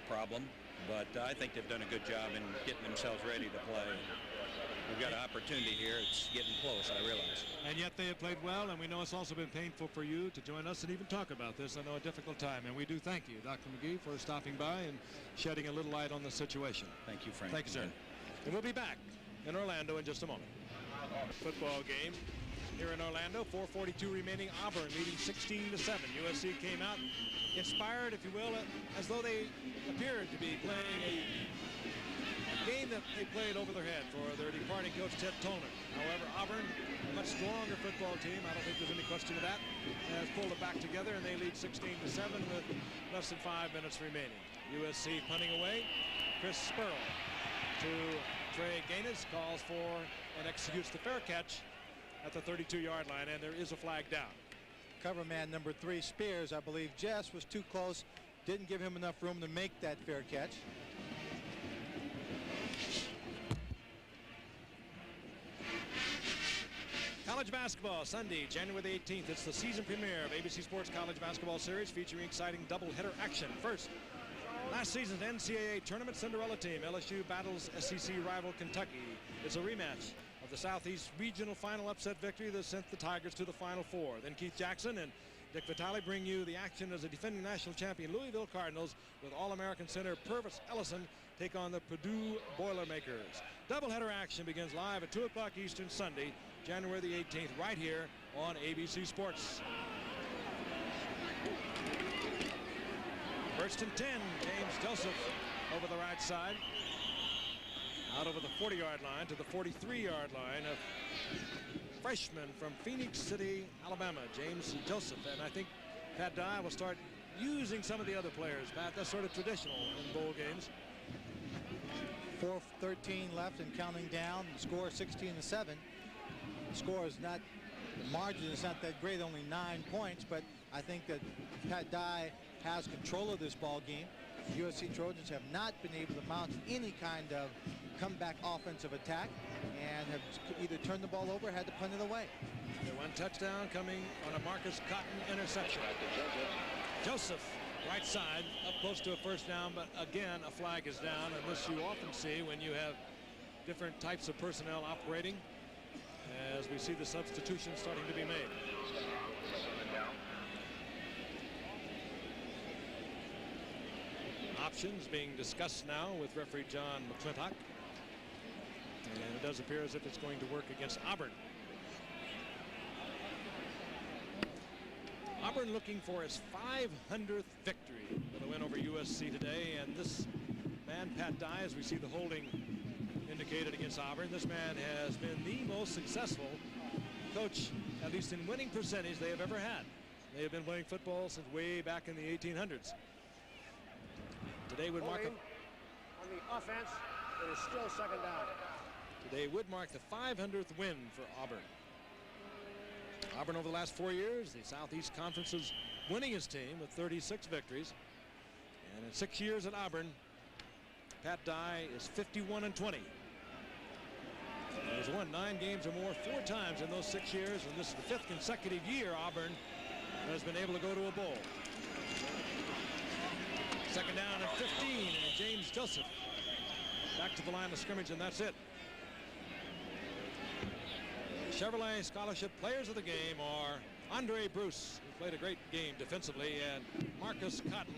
problem. but I think they've done a good job in getting themselves ready to play. We've got an opportunity here. It's getting close, I realize. And yet they have played well, and we know it's also been painful for you to join us and even talk about this. I know a difficult time, and we do thank you, Dr. McGee, for stopping by and shedding a little light on the situation. Thank you, Frank. Thank you, sir. And we'll be back in Orlando in just a moment. Football game here in Orlando, 4:42 remaining. Auburn leading 16-7. USC came out inspired, if you will, as though they appeared to be playing a game that they played over their head for their departing coach, Ted Tolman. However, Auburn, a much stronger football team, I don't think there's any question of that, has pulled it back together, and they lead 16-7 with less than 5 minutes remaining. USC punting away. Chris Spurl to Trey Gaines, calls for and executes the fair catch at the 32-yard line, and there is a flag down. Cover man number 3, Spears, I believe Jess was too close, didn't give him enough room to make that fair catch. College basketball, Sunday, January the 18th. It's the season premiere of ABC Sports College Basketball Series featuring exciting doubleheader action. First, last season's NCAA Tournament Cinderella team, LSU battles SEC rival Kentucky. It's a rematch of the Southeast Regional Final upset victory that sent the Tigers to the Final Four. Then Keith Jackson and Dick Vitale bring you the action as the defending national champion Louisville Cardinals with All-American center Purvis Ellison take on the Purdue Boilermakers. Doubleheader action begins live at 2 o'clock Eastern Sunday, January the 18th, right here on ABC Sports. First and 10, James Joseph over the right side. Out over the 40-yard line to the 43-yard line. A freshman from Phoenix City, Alabama, James Joseph. And I think Pat Dye will start using some of the other players. Pat, that's sort of traditional in bowl games. 4:13 left and counting down. The score 16-7. The score is not, the margin is not that great, only 9 points, but I think that Pat Dye has control of this ball game. The USC Trojans have not been able to mount any kind of comeback offensive attack and have either turned the ball over or had to punt it away. The one touchdown coming on a Marcus Cotton interception. Joseph, right side, up close to a first down, but again, a flag is down, and this you often see when you have different types of personnel operating, as we see the substitution starting to be made. Options being discussed now with referee John McClintock, and it does appear as if it's going to work against Auburn. Auburn looking for its 500th victory with a win over USC today, and this man Pat Dye, as we see the holding indicated against Auburn, this man has been the most successful coach, at least in winning percentage, they have ever had. They have been playing football since way back in the 1800s. Today would mark on the offense. It is still second down. Today would mark the 500th win for Auburn. Auburn over the last 4 years, the Southeast Conference's winningest team with 36 victories. And in 6 years at Auburn, Pat Dye is 51-20. He has won 9 games or more 4 times in those 6 years, and this is the 5th consecutive year Auburn has been able to go to a bowl. Second down and 15, and James Joseph back to the line of scrimmage, and that's it. Chevrolet Scholarship players of the game are Andre Bruce, who played a great game defensively, and Marcus Cotton.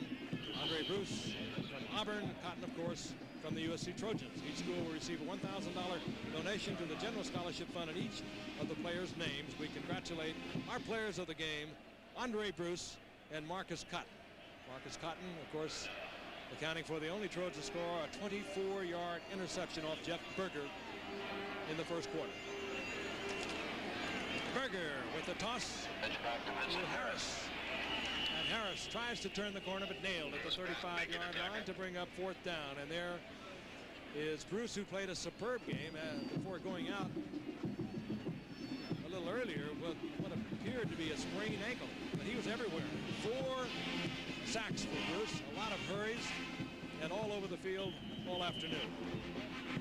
Andre Bruce from Auburn, Cotton, of course, from the USC Trojans. Each school will receive a $1,000 donation to the General Scholarship Fund in each of the players' names. We congratulate our players of the game, Andre Bruce and Marcus Cotton. Marcus Cotton, of course, accounting for the only Trojan score, a 24-yard interception off Jeff Berger in the first quarter. Berger with the toss to Harris. And Harris tries to turn the corner, but nailed at the 35-yard line to bring up 4th down. And there is Bruce, who played a superb game before going out a little earlier with what appeared to be a sprained ankle. But he was everywhere. 4 sacks for Bruce, a lot of hurries, and all over the field all afternoon.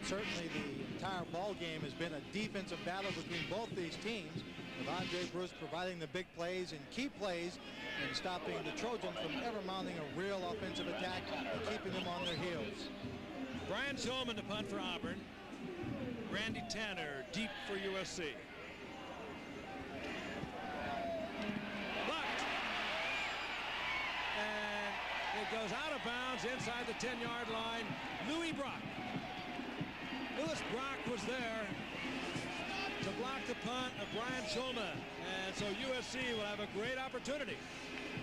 Certainly the entire ball game has been a defensive battle between both these teams, with Andre Bruce providing the big plays and key plays and stopping the Trojans from ever mounting a real offensive attack and keeping them on their heels. Brian Shulman to punt for Auburn. Randy Tanner deep for USC. Blocked. And it goes out of bounds inside the 10-yard line. Louis Brock. Louis Brock was there to block the punt of Brian Shulman. And so USC will have a great opportunity.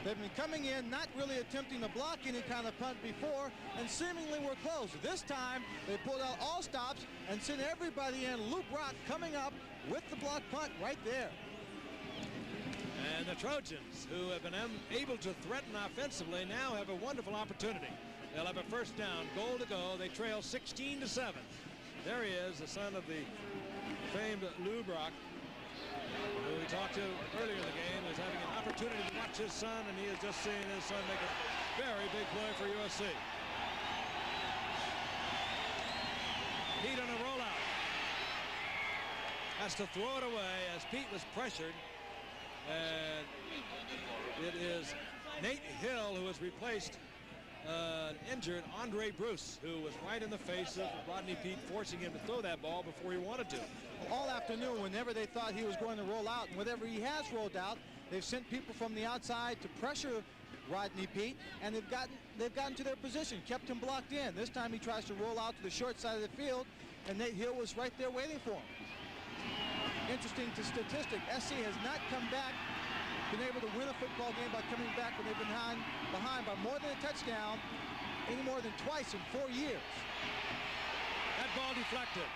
They've been coming in, not really attempting to block any kind of punt before, and seemingly were close. This time, they pulled out all stops and sent everybody in. Lou Brock coming up with the block punt right there. And the Trojans, who have been able to threaten offensively, now have a wonderful opportunity. They'll have a first down, goal to go. They trail 16-7. There he is, the son of the famed Lou Brock, who we talked to earlier in the game, is having an opportunity to watch his son, and he has just seen his son make a very big play for USC. Pete on a rollout. Has to throw it away as Pete was pressured. And it is Nate Hill who has replaced an injured Andre Bruce, who was right in the face of Rodney Peete, forcing him to throw that ball before he wanted to. All afternoon, whenever they thought he was going to roll out, and whenever he has rolled out, they've sent people from the outside to pressure Rodney Peete, and they've gotten to their position, kept him blocked in. This time he tries to roll out to the short side of the field, and Nate Hill was right there waiting for him. Interesting statistic, SC has not come back, been able to win a football game by coming back when they've been behind by more than a touchdown any more than twice in 4 years. That ball deflected.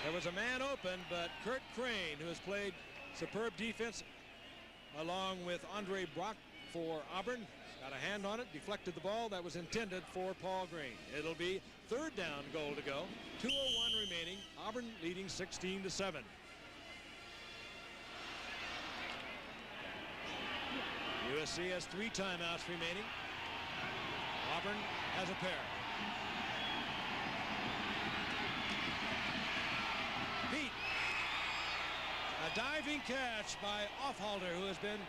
There was a man open, but Kurt Crane, who has played superb defense along with Andre Brock for Auburn, got a hand on it, deflected the ball. That was intended for Paul Green. It'll be third down, goal to go. 2:01 remaining. Auburn leading 16-7. USC has 3 timeouts remaining. Auburn has a pair. Pete. A diving catch by Offhalder, who has been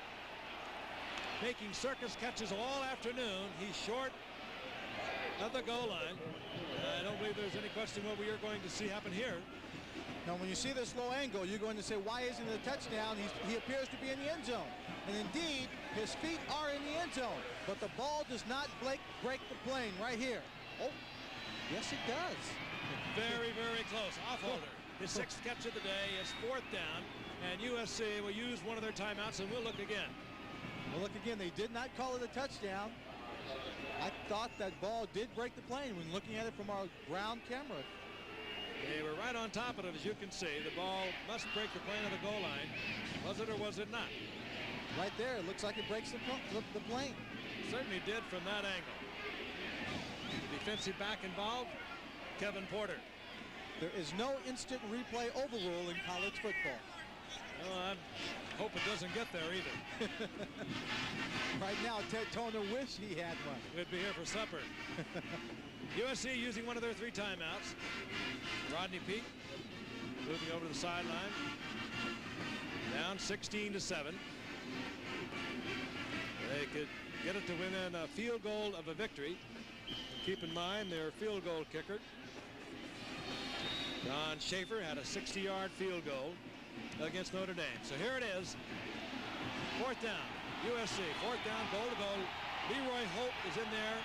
making circus catches all afternoon. He's short of the goal line. I don't believe there's any question what we are going to see happen here. Now, when you see this low angle, you're going to say, why isn't it a touchdown? He appears to be in the end zone. And indeed, his feet are in the end zone. But the ball does not break the plane right here. Oh, yes, it does. Very, very close. Offholder. His 6th catch of the day is 4th down. And USC will use one of their timeouts, and we'll look again. Well, look again. They did not call it a touchdown. I thought that ball did break the plane when looking at it from our ground camera. They were right on top of it, as you can see. The ball must break the plane of the goal line. Was it or was it not? Right there. It looks like it breaks the plane. It certainly did from that angle. Defensive back involved, Kevin Porter. There is no instant replay overrule in college football. Well, I hope it doesn't get there either. Right now, Ted Toner wish he had one. We'd be here for supper. USC using one of their 3 timeouts. Rodney Peete moving over to the sideline. Down 16-7. They could get it to within a field goal of a victory. Keep in mind their field goal kicker, Don Schaefer, had a 60-yard field goal against Notre Dame. So here it is. 4th down. USC. 4th down, goal to go. Leroy Holt is in there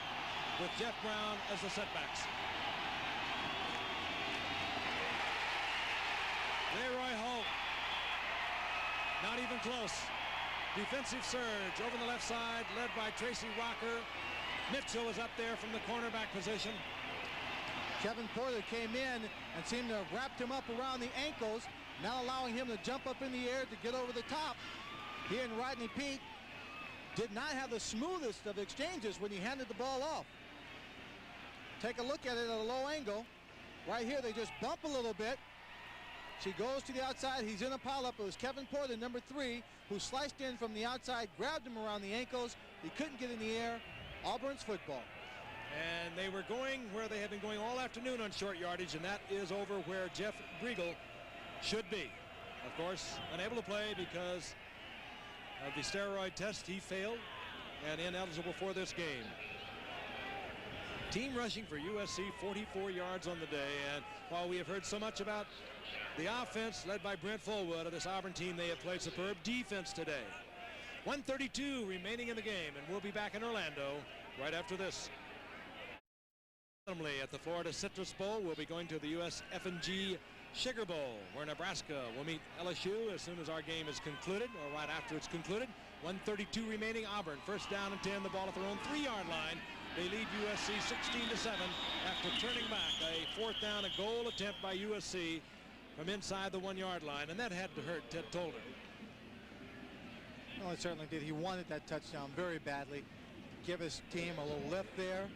with Jeff Brown as the setbacks. Leroy Holt. Not even close. Defensive surge over the left side, led by Tracy Rocker. Mitchell was up there from the cornerback position. Kevin Porter came in and seemed to have wrapped him up around the ankles, now allowing him to jump up in the air to get over the top. He and Rodney Peete did not have the smoothest of exchanges when he handed the ball off. Take a look at it at a low angle. Right here, they just bump a little bit. She goes to the outside. He's in a pileup. It was Kevin Porter, number 3, who sliced in from the outside, grabbed him around the ankles. He couldn't get in the air. Auburn's football. And they were going where they have been going all afternoon on short yardage, and that is over where Jeff Briegel should be. Of course, unable to play because of the steroid test. He failed and ineligible for this game. Team rushing for USC, 44 yards on the day. And while we have heard so much about the offense led by Brent Fullwood of this Auburn team, they have played superb defense today. 1:32 remaining in the game, and we'll be back in Orlando right after this. At the Florida Citrus Bowl, we'll be going to the USF&G Sugar Bowl, where Nebraska will meet LSU as soon as our game is concluded, or right after it's concluded. 1:32 remaining. Auburn first down and 10, the ball at their own 3-yard line. They lead USC 16-7 after turning back a 4th down, a goal attempt by USC from inside the 1-yard line, and that had to hurt Ted Tolder. Well, it certainly did. He wanted that touchdown very badly. Give his team a little lift there,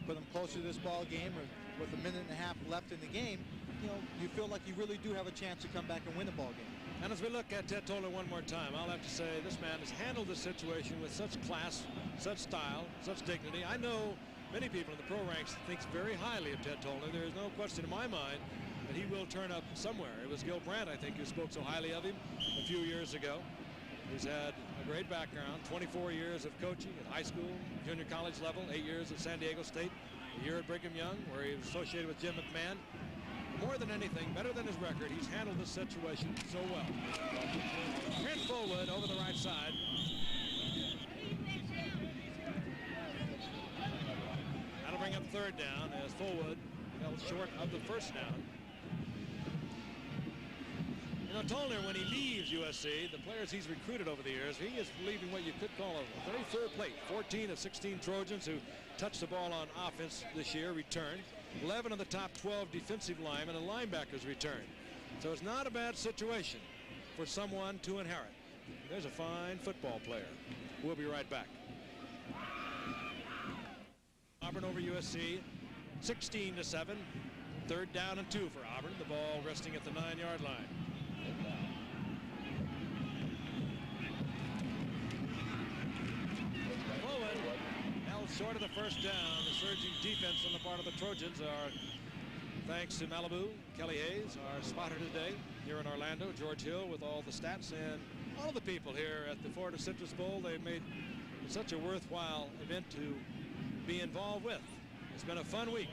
put them closer to this ball game. With a minute and a half left in the game, you know, you feel like you really do have a chance to come back and win the ball game. And as we look at Ted Tolder one more time, I'll have to say this man has handled the situation with such class, such style, such dignity. I know many people in the pro ranks thinks very highly of Ted Tolder. There is no question in my mind that he will turn up somewhere. It was Gil Brandt, I think, who spoke so highly of him a few years ago. He's had a great background, 24 years of coaching at high school, junior college level, 8 years at San Diego State, a year at Brigham Young, where he was associated with Jim McMahon. More than anything, better than his record, he's handled this situation so well. Brent Fullwood over the right side. That'll bring up 3rd down as Fullwood fell short of the 1st down. You know, Tolner, when he leaves USC, the players he's recruited over the years, he is leaving what you could call a very full plate. 14 of 16 Trojans who touched the ball on offense this year returned. 11 of the top 12 defensive linemen and linebackers returned. So it's not a bad situation for someone to inherit. There's a fine football player. We'll be right back. Auburn over USC, 16-7. 3rd down and 2 for Auburn. The ball resting at the 9-yard line. Short of the 1st down. The surging defense on the part of the Trojans are thanks to Malibu, Kelly Hayes, our spotter today here in Orlando, George Hill with all the stats, and all of the people here at the Florida Citrus Bowl. They've made such a worthwhile event to be involved with. It's been a fun week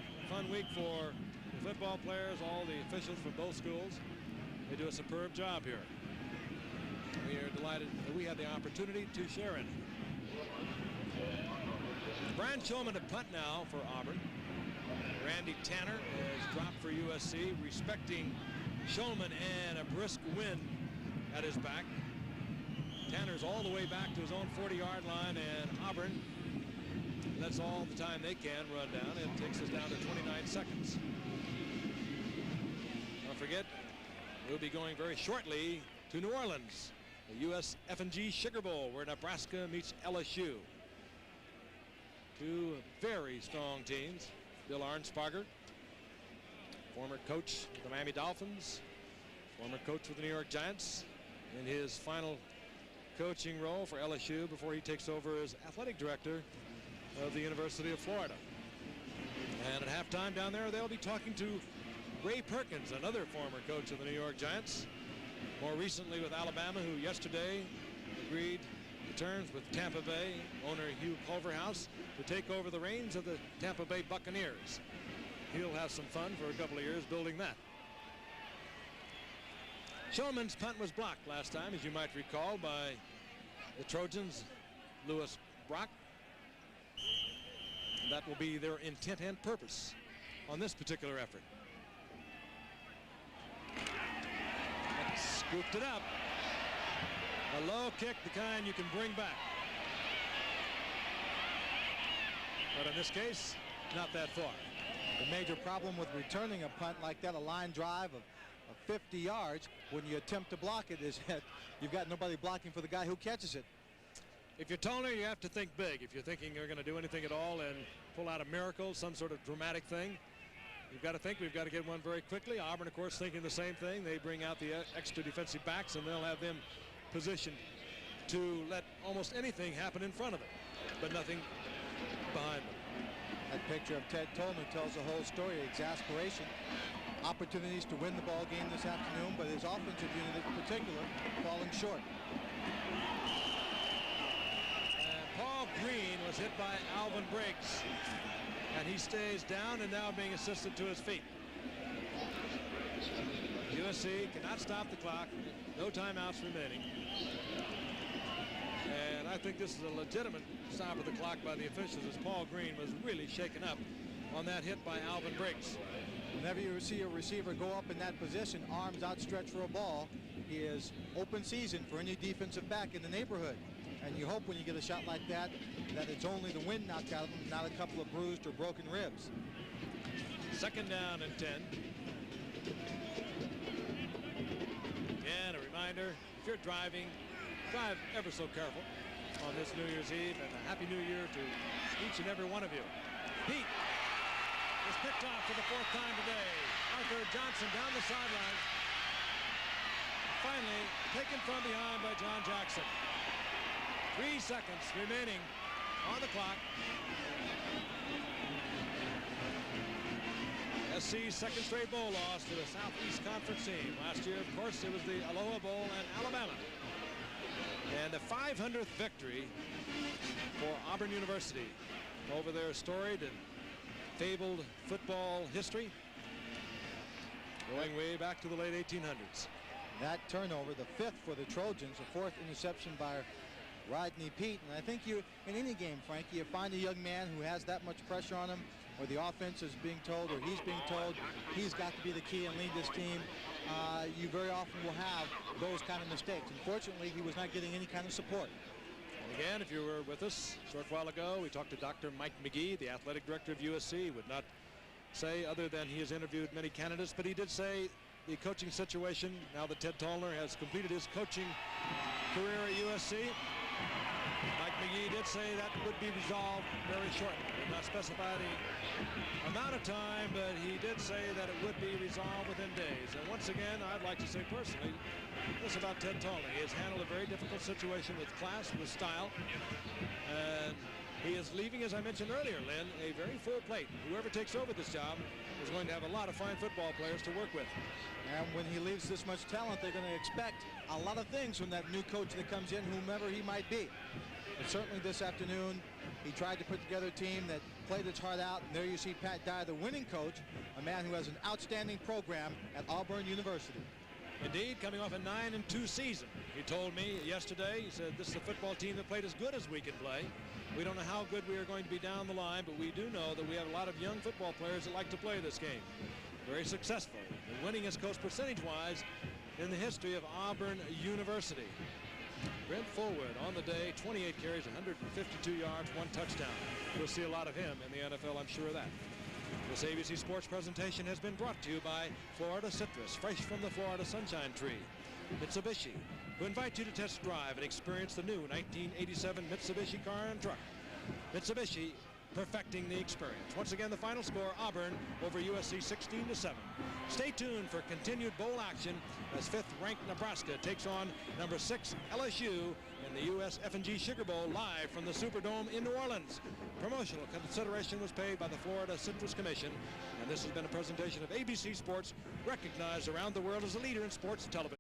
for the football players, all the officials from both schools. They do a superb job here. We are delighted that we had the opportunity to share in it. Brian Shulman to punt now for Auburn. Randy Tanner has dropped for USC, respecting Shulman and a brisk wind at his back. Tanner's all the way back to his own 40-yard line, and Auburn, that's all the time they can run down. It takes us down to 29 seconds. Don't forget, we'll be going very shortly to New Orleans, the USF&G Sugar Bowl, where Nebraska meets LSU. Two very strong teams. Bill Arnsparger, former coach of the Miami Dolphins, former coach with the New York Giants, in his final coaching role for LSU before he takes over as athletic director of the University of Florida. And at halftime down there, they'll be talking to Ray Perkins, another former coach of the New York Giants, more recently with Alabama, who yesterday agreed terms with Tampa Bay owner Hugh Culverhouse to take over the reins of the Tampa Bay Buccaneers. He'll have some fun for a couple of years building that. Shulman's punt was blocked last time, as you might recall, by the Trojans' Lewis Brock. And that will be their intent and purpose on this particular effort. Scooped it up. A low kick, the kind you can bring back. But in this case, not that far. The major problem with returning a punt like that, a line drive of 50 yards, when you attempt to block it, is that you've got nobody blocking for the guy who catches it. If you're Tolner, you have to think big. If you're thinking you're going to do anything at all and pull out a miracle, some sort of dramatic thing, you've got to think we've got to get one very quickly. Auburn, of course, thinking the same thing. They bring out the extra defensive backs, and they'll have them positioned to let almost anything happen in front of them, but nothing behind them. That picture of Ted Tollner tells the whole story. Exasperation, opportunities to win the ball game this afternoon, but his offensive unit in particular falling short. Paul Green was hit by Alvin Briggs, and he stays down and now being assisted to his feet. USC cannot stop the clock. No timeouts remaining. And I think this is a legitimate stop of the clock by the officials, as Paul Green was really shaken up on that hit by Alvin Briggs. Whenever you see a receiver go up in that position, arms outstretched for a ball, he is open season for any defensive back in the neighborhood. And you hope when you get a shot like that, that it's only the wind knocked out of him, not a couple of bruised or broken ribs. Second down and 10. Again, a reminder, if you're driving, drive ever so careful on this New Year's Eve, and a Happy New Year to each and every one of you. Pete is picked off for the 4th time today. Arthur Johnson down the sideline. Finally taken from behind by John Jackson. 3 seconds remaining on the clock. SC's second straight bowl loss to the Southeast Conference team. Last year, of course, it was the Aloha Bowl and Alabama. And the 500th victory for Auburn University over their storied and fabled football history, going way back to the late 1800s. That turnover, the 5th for the Trojans, the 4th interception by Rodney Peete. And I think you, in any game, Frankie, you find a young man who has that much pressure on him, or the offense is being told, or he's being told he's got to be the key and lead this team. You very often will have those kind of mistakes. Unfortunately, he was not getting any kind of support. And again, if you were with us a short while ago, we talked to Dr. Mike McGee, the athletic director of USC. Would not say other than he has interviewed many candidates, but he did say the coaching situation, now that Ted Tollner has completed his coaching career at USC, Mike McGee did say that would be resolved very shortly. Did not specify the amount of time, but he did say that it would be resolved within days. And once again, I'd like to say personally this about Ted Tollner. He has handled a very difficult situation with class, with style, and he is leaving, as I mentioned earlier, Lynn, a very full plate. Whoever takes over this job is going to have a lot of fine football players to work with. And when he leaves this much talent, they're going to expect a lot of things from that new coach that comes in, whomever he might be. But certainly this afternoon, he tried to put together a team that played its heart out. And there you see Pat Dye, the winning coach, a man who has an outstanding program at Auburn University. Indeed, coming off a 9-2 season. He told me yesterday, he said, this is a football team that played as good as we can play. We don't know how good we are going to be down the line, but we do know that we have a lot of young football players that like to play this game. Very successful. The winningest coach percentage-wise in the history of Auburn University. Brent Fullwood on the day, 28 carries, 152 yards, 1 touchdown. We'll see a lot of him in the NFL, I'm sure of that. This ABC Sports presentation has been brought to you by Florida Citrus, fresh from the Florida Sunshine Tree. Mitsubishi, who invite you to test drive and experience the new 1987 Mitsubishi car and truck. Mitsubishi, perfecting the experience. Once again, the final score, Auburn over USC 16-7. Stay tuned for continued bowl action as 5th-ranked Nebraska takes on number 6 LSU in the US F&G Sugar Bowl live from the Superdome in New Orleans. Promotional consideration was paid by the Florida Citrus Commission, and this has been a presentation of ABC Sports, recognized around the world as a leader in sports television.